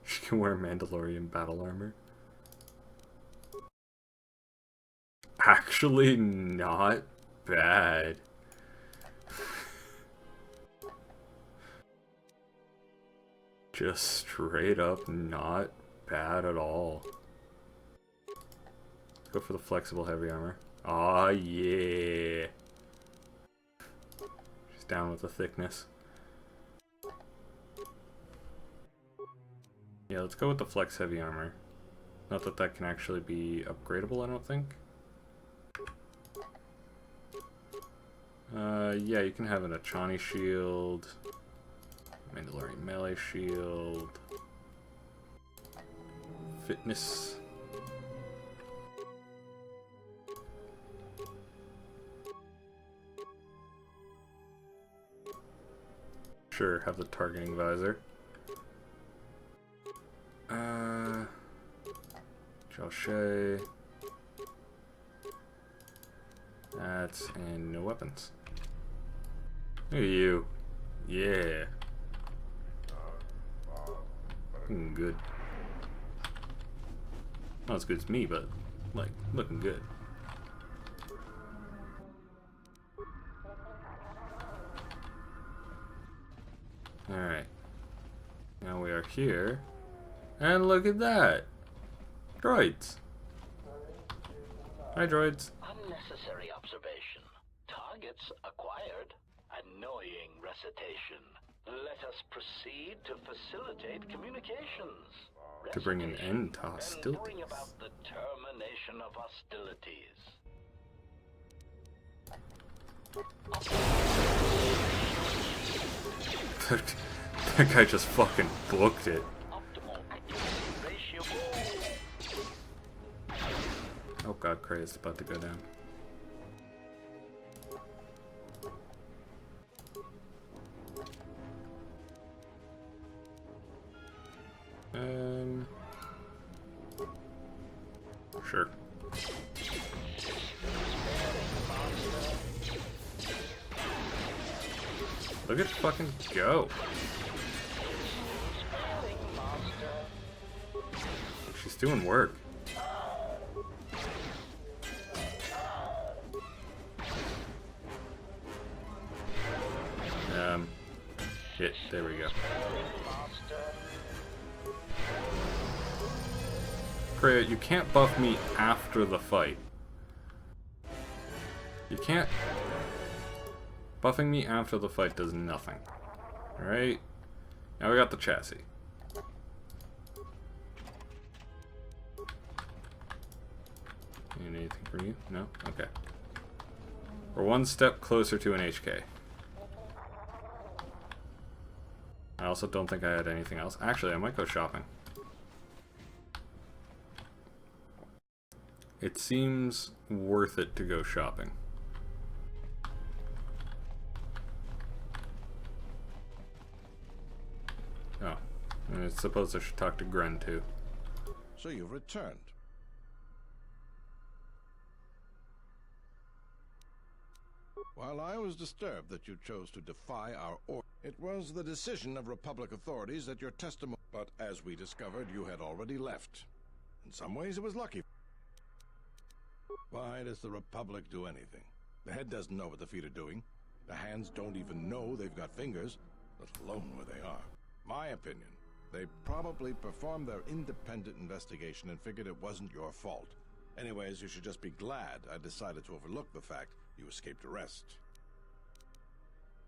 She can wear Mandalorian battle armor. Actually, not bad. Just straight up not bad at all. Let's go for the flexible heavy armor. Aw, yeah. She's down with the thickness. Yeah, let's go with the flex heavy armor. Not that that can actually be upgradable, I don't think. Yeah, you can have an Achani shield, Mandalorian melee shield, fitness. Sure, have the targeting visor. Josh. That's and no weapons. Look at you. Yeah. Looking good. Not as good as me, but like looking good. Alright. Now we are here. And look at that! Droids! Hi, droids. Unnecessary observation. Targets acquired. Annoying recitation. Let us proceed to facilitate communications. To bring an end to hostilities. Then bring about the termination of hostilities. That guy just fucking booked it. Oh god, Cray is about to go down. Sure. Look at fucking go. She's doing work. Shit, there we go. Cray, you can't buff me after the fight. You can't. Buffing me after the fight does nothing. Alright? Now we got the chassis. You need anything from you? No? Okay. We're one step closer to an HK. I also don't think I had anything else. Actually, I might go shopping. It seems worth it to go shopping. Oh, I suppose I should talk to Gren too. So you've returned. While I was disturbed that you chose to defy our order, it was the decision of Republic authorities that your testimony... But as we discovered, you had already left. In some ways, it was lucky. Why does the Republic do anything? The head doesn't know what the feet are doing. The hands don't even know they've got fingers, let alone where they are. My opinion, they probably performed their independent investigation and figured it wasn't your fault. Anyways, you should just be glad I decided to overlook the fact you escaped arrest.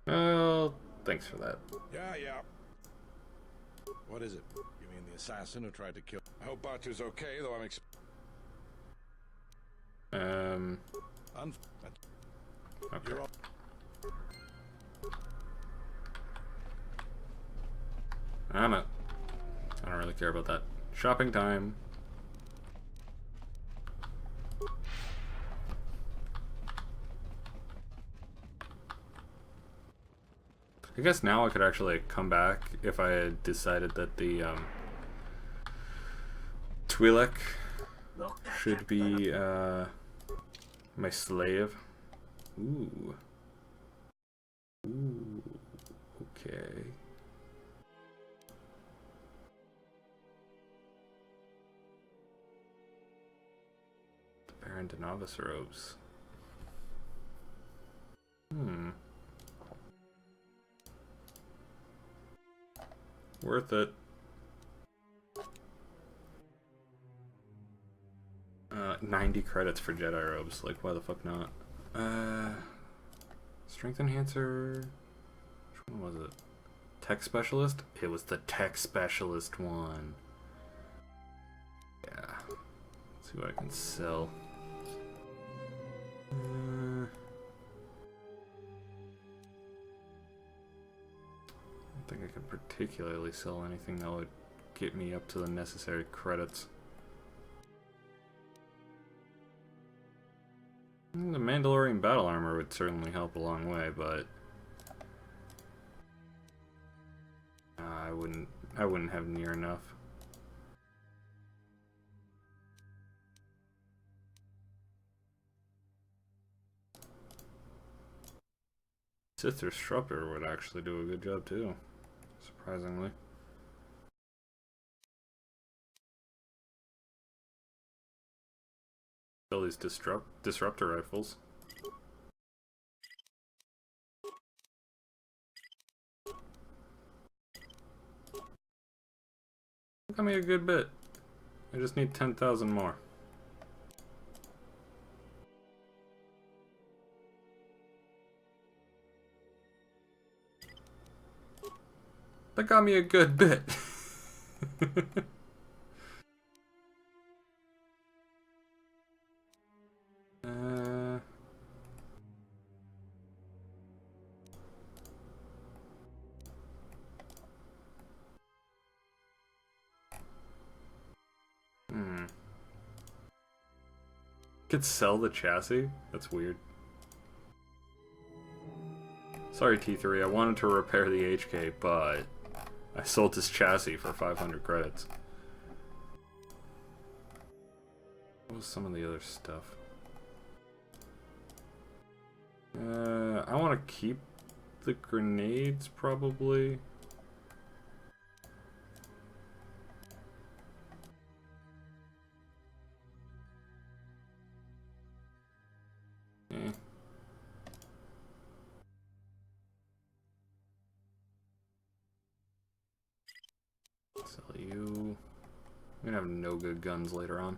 Well, thanks for that. Yeah. What is it? You mean the assassin who tried to kill... I hope Batu's okay, though I'm Okay. I'm out. I don't really care about that. Shopping time. I guess now I could actually come back if I had decided that the Twi'lek should be my slave. Ooh. Ooh. Okay. Baron de Novice robes. Worth it. 90 credits for Jedi robes. Like, why the fuck not? Strength enhancer. Which one was it? Tech specialist? It was the tech specialist one. Yeah. Let's see what I can sell. I don't think I could particularly sell anything that would get me up to the necessary credits. The Mandalorian battle armor would certainly help a long way, but I wouldn't have near enough. Sith Disruptor would actually do a good job too, surprisingly. Still these disruptor rifles. Got me a good bit. I just need 10,000 more. That got me a good bit. Could sell the chassis? That's weird. Sorry, T3, I wanted to repair the HK, but I sold this chassis for 500 credits. What was some of the other stuff? I want to keep the grenades, probably. Sell you. I'm gonna have no good guns later on.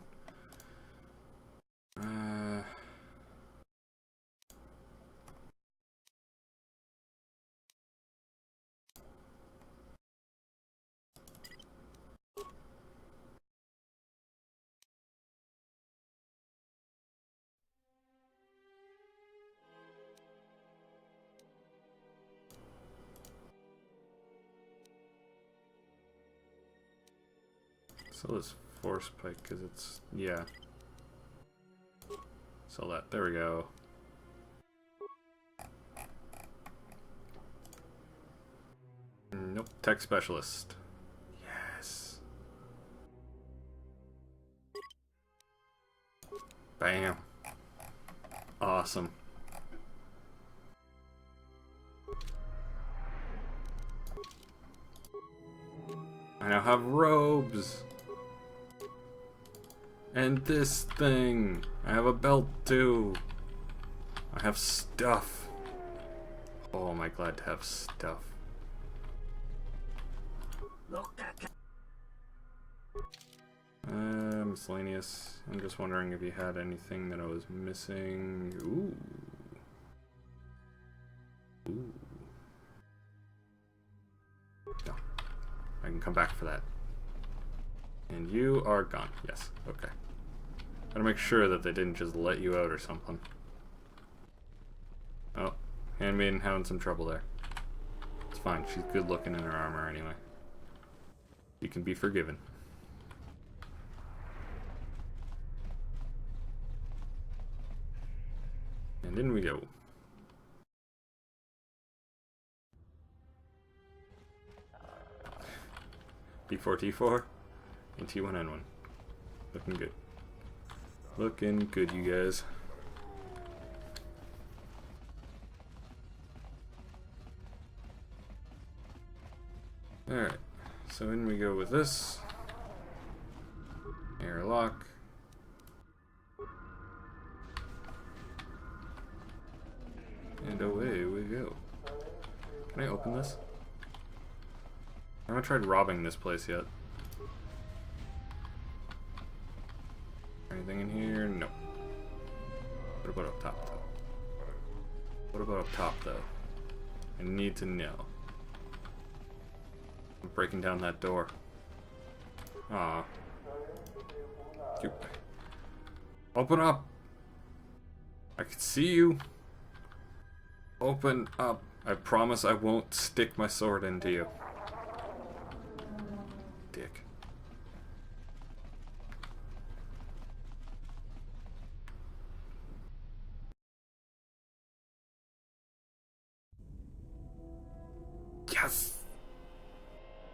Sell this force pike because it's, yeah. Sell that. There we go. Nope. Tech specialist. Yes. Bam. Awesome. I now have robes. And this thing. I have a belt too. I have stuff. Oh, am I glad to have stuff. Miscellaneous. I'm just wondering if you had anything that I was missing. Ooh. Ooh. No. I can come back for that. And you are gone. Yes. Okay. Gotta make sure that they didn't just let you out or something. Oh. Handmaiden having some trouble there. It's fine. She's good looking in her armor anyway. You can be forgiven. And in we go. B4T4 and T1N1. Looking good. Looking good, you guys. Alright, so in we go with this. Airlock. And away we go. Can I open this? I haven't tried robbing this place yet. Anything in here? No. What about up top, though? What about up top, though? I need to know. I'm breaking down that door. Aw. Open up! I can see you! Open up. I promise I won't stick my sword into you. Dick. Yes!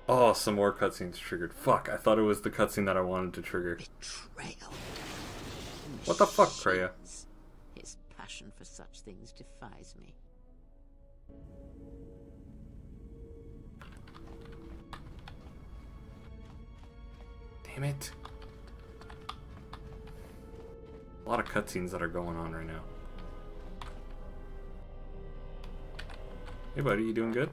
Oh, some more cutscenes triggered. Fuck, I thought it was the cutscene that I wanted to trigger. Betrayal. What the fuck, Freya? His passion for such things defies me. Damn it. A lot of cutscenes that are going on right now. Hey buddy, you doing good?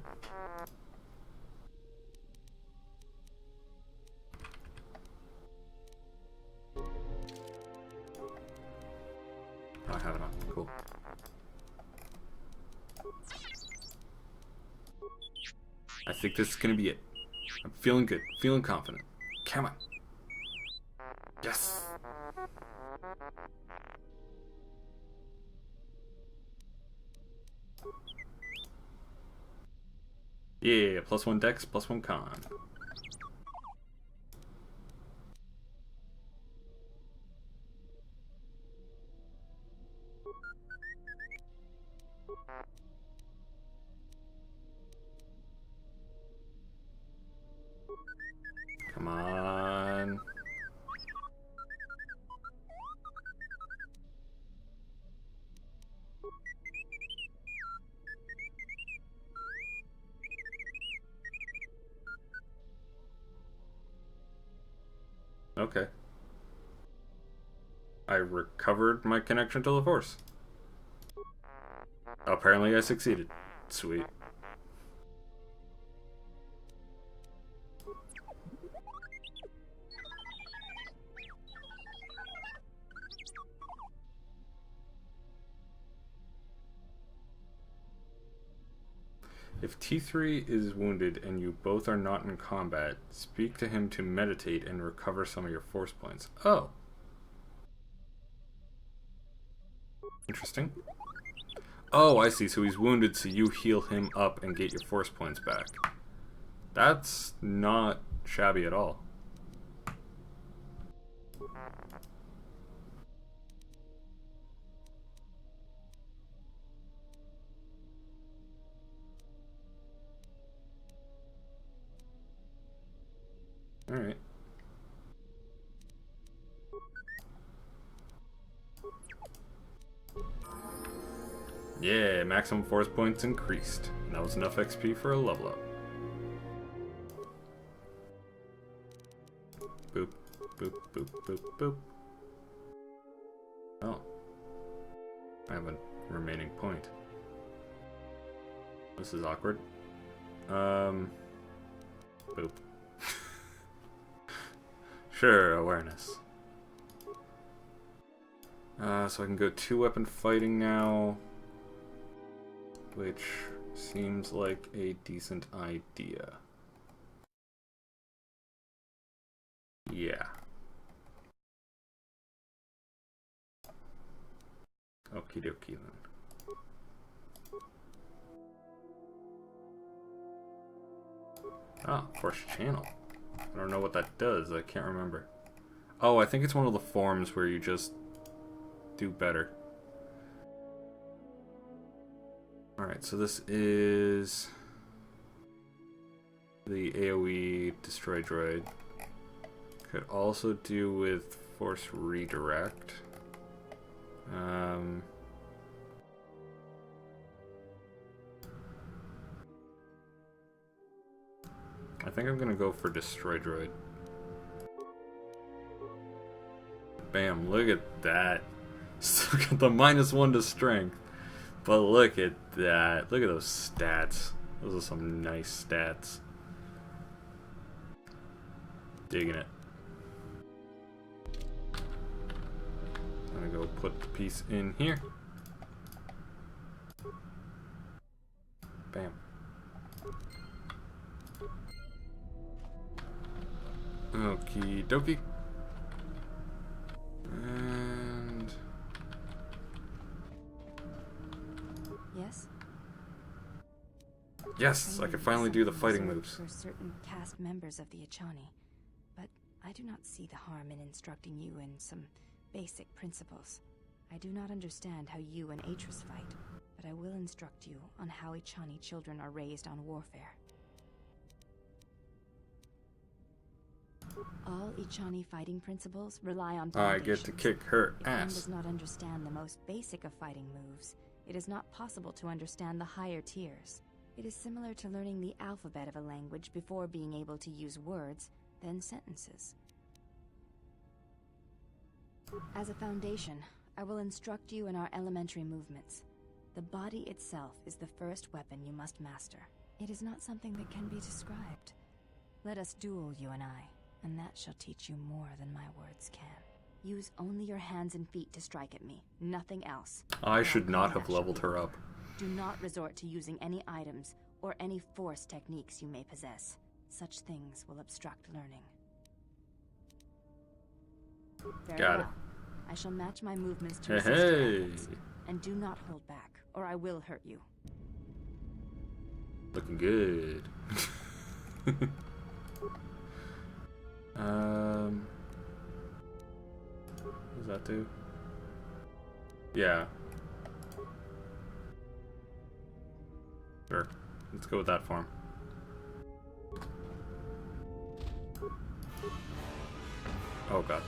I have it on. Cool. I think this is gonna be it. I'm feeling good, feeling confident. Come on. Yes! Yeah, +1 dex, +1 con. Come on. Okay. I recovered my connection to the Force. Apparently I succeeded. Sweet. If T3 is wounded and you both are not in combat, speak to him to meditate and recover some of your force points. Oh. Interesting. Oh, I see. So he's wounded, so you heal him up and get your force points back. That's not shabby at all. Alright. Yeah, maximum force points increased. And that was enough XP for a level up. Boop, boop, boop, boop, boop. Oh. I have a remaining point. This is awkward. Boop. Sure, awareness. So I can go 2-weapon fighting now, which seems like a decent idea. Yeah. Okie dokie then. Ah, Force Channel. I don't know what that does. I can't remember. Oh, I think it's one of the forms where you just do better. Alright, so this is the AoE Destroy Droid. Could also do with Force Redirect. I think I'm gonna go for Destroy Droid. Bam, look at that. Still got the -1 to strength. But look at that. Look at those stats. Those are some nice stats. Digging it. I'm gonna go put the piece in here. Bam. Okie dokie. And Yes? yes, I can finally do the fighting moves. For certain cast members of the Ichani, but I do not see the harm in instructing you in some basic principles. I do not understand how you and Atris fight, but I will instruct you on how Ichani children are raised on warfare. All Ichani fighting principles rely on I get to kick her If one ass. does not understand the most basic of fighting moves, it is not possible to understand the higher tiers. It is similar to learning the alphabet of a language before being able to use words, then sentences. As a foundation, I will instruct you in our elementary movements. The body itself is the first weapon you must master. It is not something that can be described. Let us duel, you and I, and that shall teach you more than my words can. Use only your hands and feet to strike at me, nothing else. I should not have leveled her up. Do not resort to using any items or any force techniques you may possess. Such things will obstruct learning. Very Got well. it. I shall match my movements to Hey, resist your hey. efforts. And do not hold back, or I will hurt you. Looking good. What does that do? Yeah. Sure. Let's go with that form. Oh god.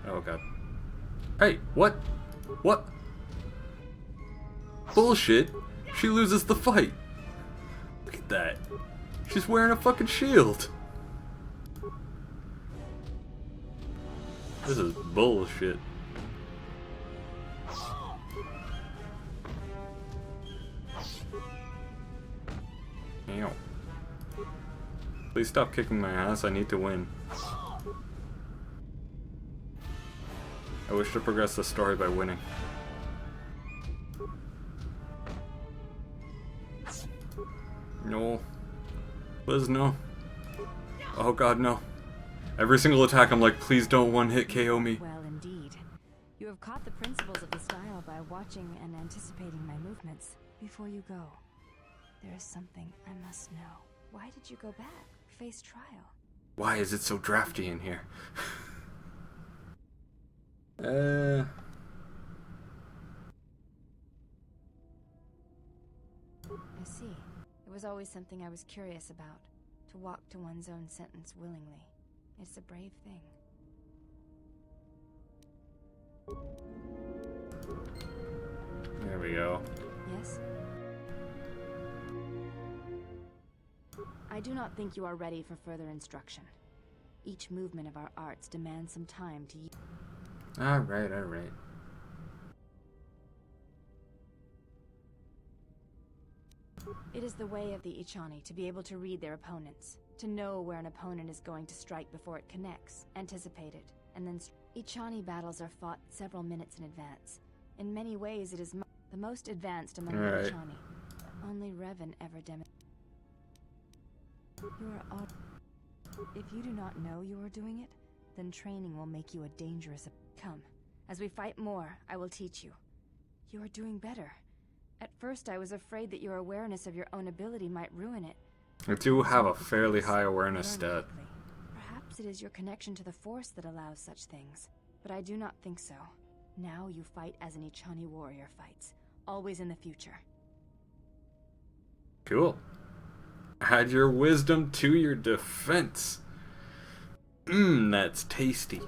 Oh god. Hey, what? What? Bullshit! She loses the fight! Look at that! She's wearing a fucking shield! This is bullshit. Ow. Please stop kicking my ass, I need to win. I wish to progress the story by winning. No. Liz, no. Oh god, no. Every single attack I'm like, please don't one-hit KO me. Well, indeed. You have caught the principles of the style by watching and anticipating my movements. Before you go, there is something I must know. Why did you go back? Face trial. Why is it so drafty in here? I see. It was always something I was curious about. To walk to one's own sentence willingly. It's a brave thing. There we go. Yes? I do not think you are ready for further instruction. Each movement of our arts demands some time to use. Alright, alright. It is the way of the Ichani to be able to read their opponents, to know where an opponent is going to strike before it connects, anticipate it, and then Ichani battles are fought several minutes in advance. In many ways, it is the most advanced among the Ichani. Only Revan ever demonstrated. You are all. If you do not know you are doing it, then training will make you a dangerous. Come, as we fight more, I will teach you. You are doing better. At first, I was afraid that your awareness of your own ability might ruin it. I do have a fairly high awareness stat. Perhaps it is your connection to the Force that allows such things, but I do not think so. Now you fight as an Ichani warrior fights, always in the future. Cool. Add your wisdom to your defense. That's tasty.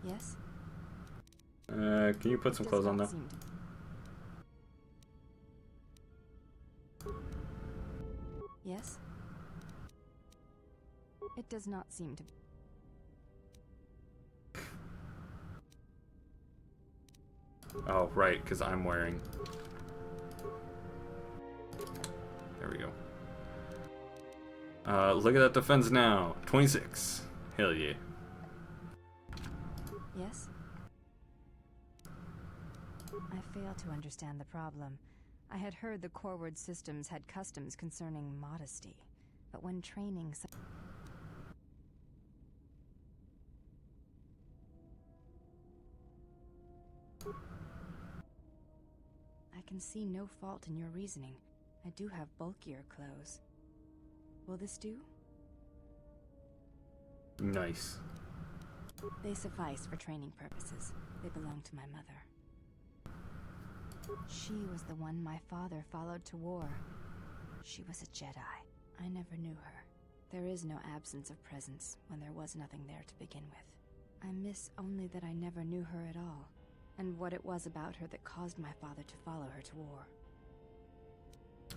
Yes? Can you put some clothes on though? Yes? It does not seem to... Oh, right, because I'm wearing... There we go. Look at that defense now. 26. Hell yeah. Yes? I fail to understand the problem. I had heard the Coreward systems had customs concerning modesty, but when training... I can see no fault in your reasoning. I do have bulkier clothes. Will this do? Nice. They suffice for training purposes. They belong to my mother. She was the one my father followed to war. She was a Jedi. I never knew her. There is no absence of presence when there was nothing there to begin with. I miss only that I never knew her at all, and what it was about her that caused my father to follow her to war.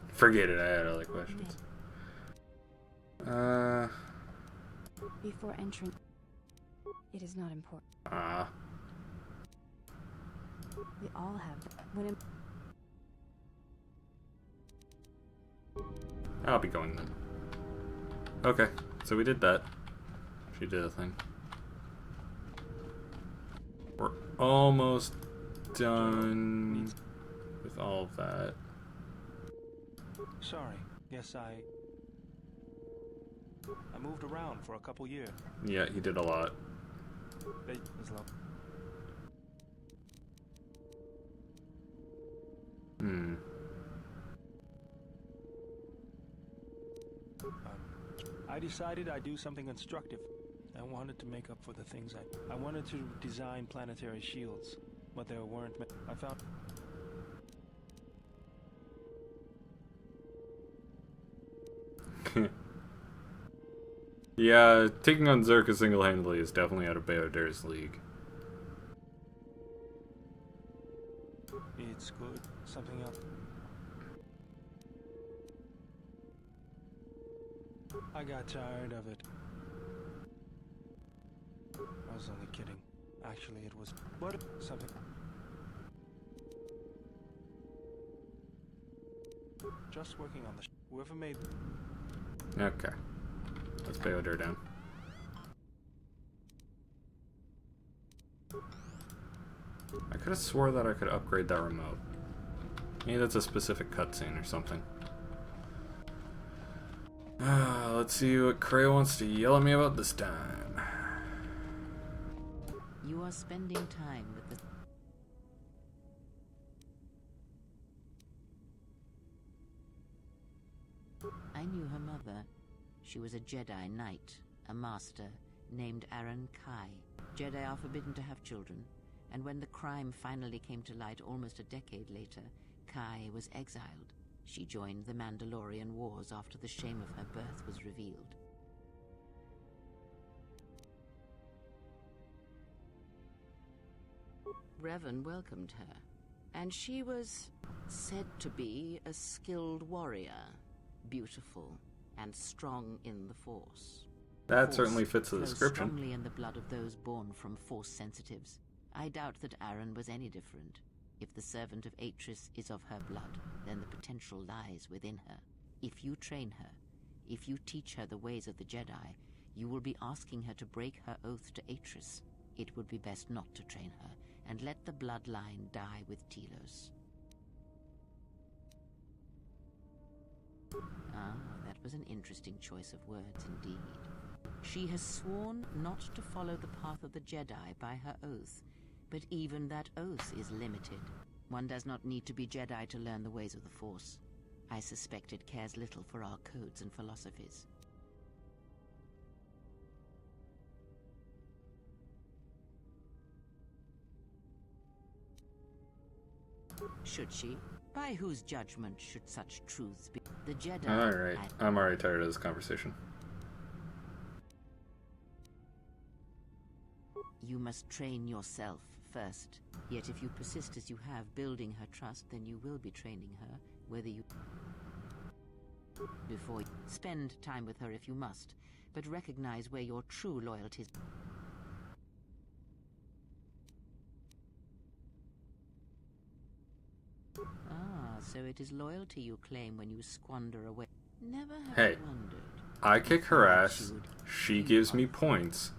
Forget it, I had other questions. Before entering... It is not important. We all have... When I'll be going then. Okay, so we did that. She did a thing. We're almost done with all of that. Sorry, guess I moved around for a couple years. Yeah, he did a lot. I decided I'd do something constructive. I wanted to make up for the things I wanted to design planetary shields, but there weren't. I found. Yeah, taking on Zerka single-handedly is definitely out of Bao-dur.He's league. It's good. Something else. I got tired of it. I was only kidding. Actually, it was... What? Something... Just working on the... Whoever made... Okay. Let's Bao-dur down. I could have swore that I could upgrade that remote. Maybe that's a specific cutscene or something. Let's see what Cray wants to yell at me about this time. You are spending time with the... I knew her mother. She was a Jedi Knight, a master, named Aaron Kai. Jedi are forbidden to have children, and when the crime finally came to light almost a decade later, Kai was exiled. She joined the Mandalorian Wars after the shame of her birth was revealed. Revan welcomed her, and she was said to be a skilled warrior, beautiful, and strong in the Force. That certainly fits the description. Strongly in the blood of those born from Force sensitives. I doubt that Aaron was any different. If the servant of Atris is of her blood, then the potential lies within her. If you train her, if you teach her the ways of the Jedi, you will be asking her to break her oath to Atris. It would be best not to train her, and let the bloodline die with Telos. Ah, that was an interesting choice of words indeed. She has sworn not to follow the path of the Jedi by her oath, but even that oath is limited. One does not need to be Jedi to learn the ways of the Force. I suspect it cares little for our codes and philosophies. Should she? By whose judgment should such truths be? The Jedi... Alright, I'm already tired of this conversation. You must train yourself first. Yet if you persist as you have, building her trust, then you will be training her, whether you... Before you spend time with her if you must, but recognize where your true loyalties... Ah, so it is loyalty you claim when you squander away. Never have Hey, I wondered. I kick her ass, she gives me points,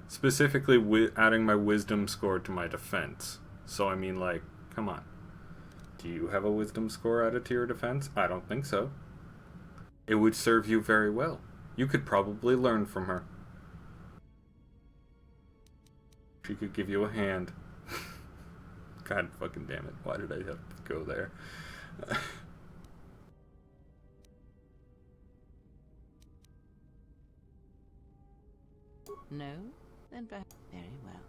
specifically adding my wisdom score to my defense. So I mean, like, come on. Do you have a wisdom score added to your defense? I don't think so. It would serve you very well. You could probably learn from her. She could give you a hand. God fucking damn it. Why did I have to go there? No? Then perhaps... Very well.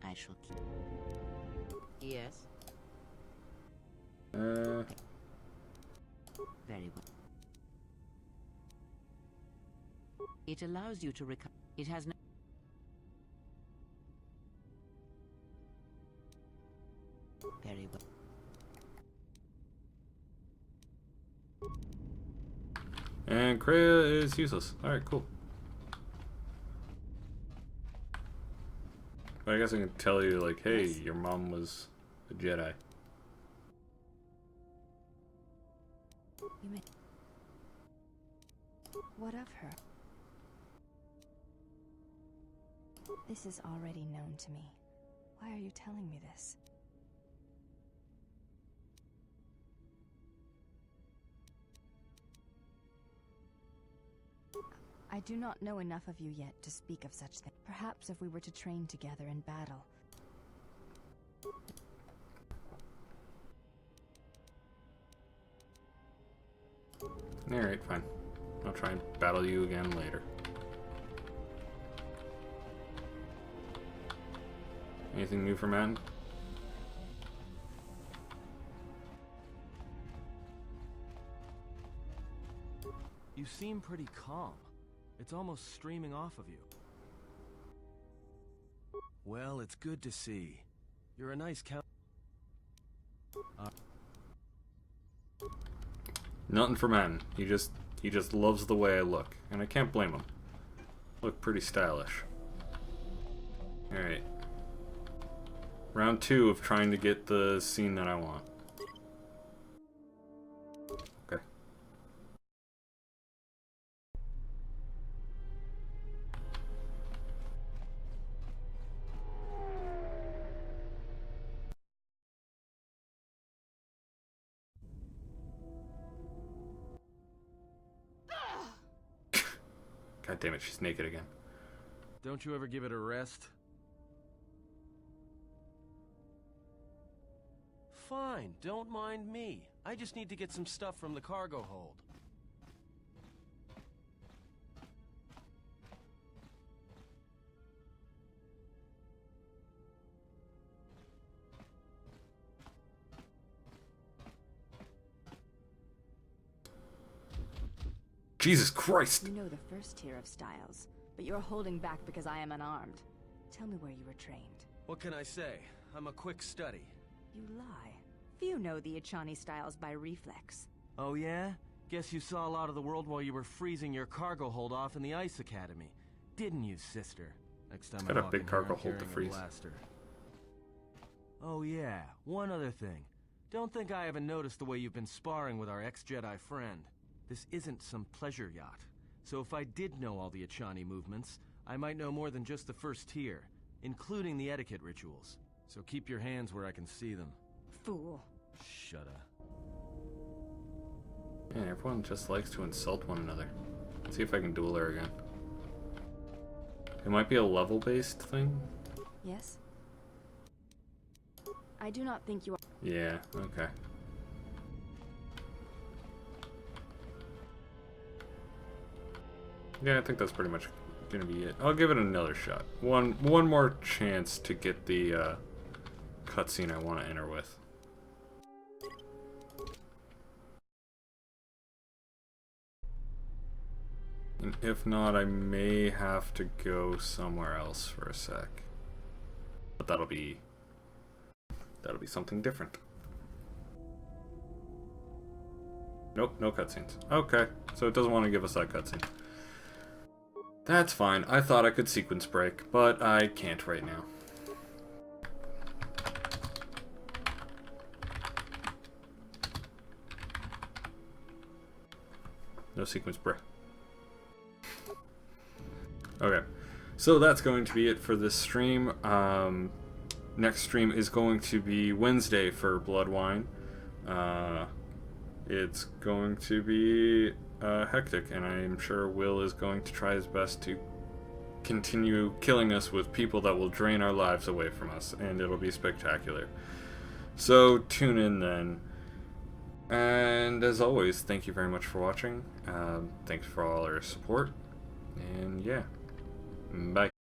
I shall keep... Yes? Very well. It allows you to recover... It has no... Very well. And Kreia is useless. Alright, cool. But I guess I can tell you, like, hey, your mom was a Jedi. You may... What of her? This is already known to me. Why are you telling me this? I do not know enough of you yet to speak of such things. Perhaps if we were to train together in battle. Alright, fine. I'll try and battle you again later. Anything new for Matt? You seem pretty calm. It's almost streaming off of you. Well, it's good to see. You're a nice count. Nothing for Matt. He just loves the way I look, and I can't blame him. Look pretty stylish. Alright. Round 2 of trying to get the scene that I want. Okay. God damn it, she's naked again. Don't you ever give it a rest? Fine, don't mind me. I just need to get some stuff from the cargo hold. Jesus Christ! You know the first tier of styles, but you're holding back because I am unarmed. Tell me where you were trained. What can I say? I'm a quick study. You lie. Few know the Echani styles by reflex. Oh yeah? Guess you saw a lot of the world while you were freezing your cargo hold off in the Ice Academy. Didn't you, sister? Next time Got I a walk big in cargo here, I'm hold to carrying a freeze. blaster. Oh yeah, one other thing. Don't think I haven't noticed the way you've been sparring with our ex-Jedi friend. This isn't some pleasure yacht. So if I did know all the Echani movements, I might know more than just the first tier, including the etiquette rituals. So keep your hands where I can see them. Fool. Shut up. Man, everyone just likes to insult one another. Let's see if I can duel her again. It might be a level-based thing? Yes? I do not think you are... Yeah, okay. Yeah, I think that's pretty much gonna be it. I'll give it another shot. One more chance to get the cutscene I want to enter with. And if not, I may have to go somewhere else for a sec. But that'll be That'll be something different. Nope, no cutscenes. Okay, so it doesn't want to give us that cutscene. That's fine. I thought I could sequence break, but I can't right now. No sequence break. Okay, so that's going to be it for this stream. Next stream is going to be Wednesday for Bloodwine. It's going to be hectic, and I'm sure Will is going to try his best to continue killing us with people that will drain our lives away from us, and it'll be spectacular. So tune in then. And as always, thank you very much for watching. Thanks for all your support. And yeah, bye.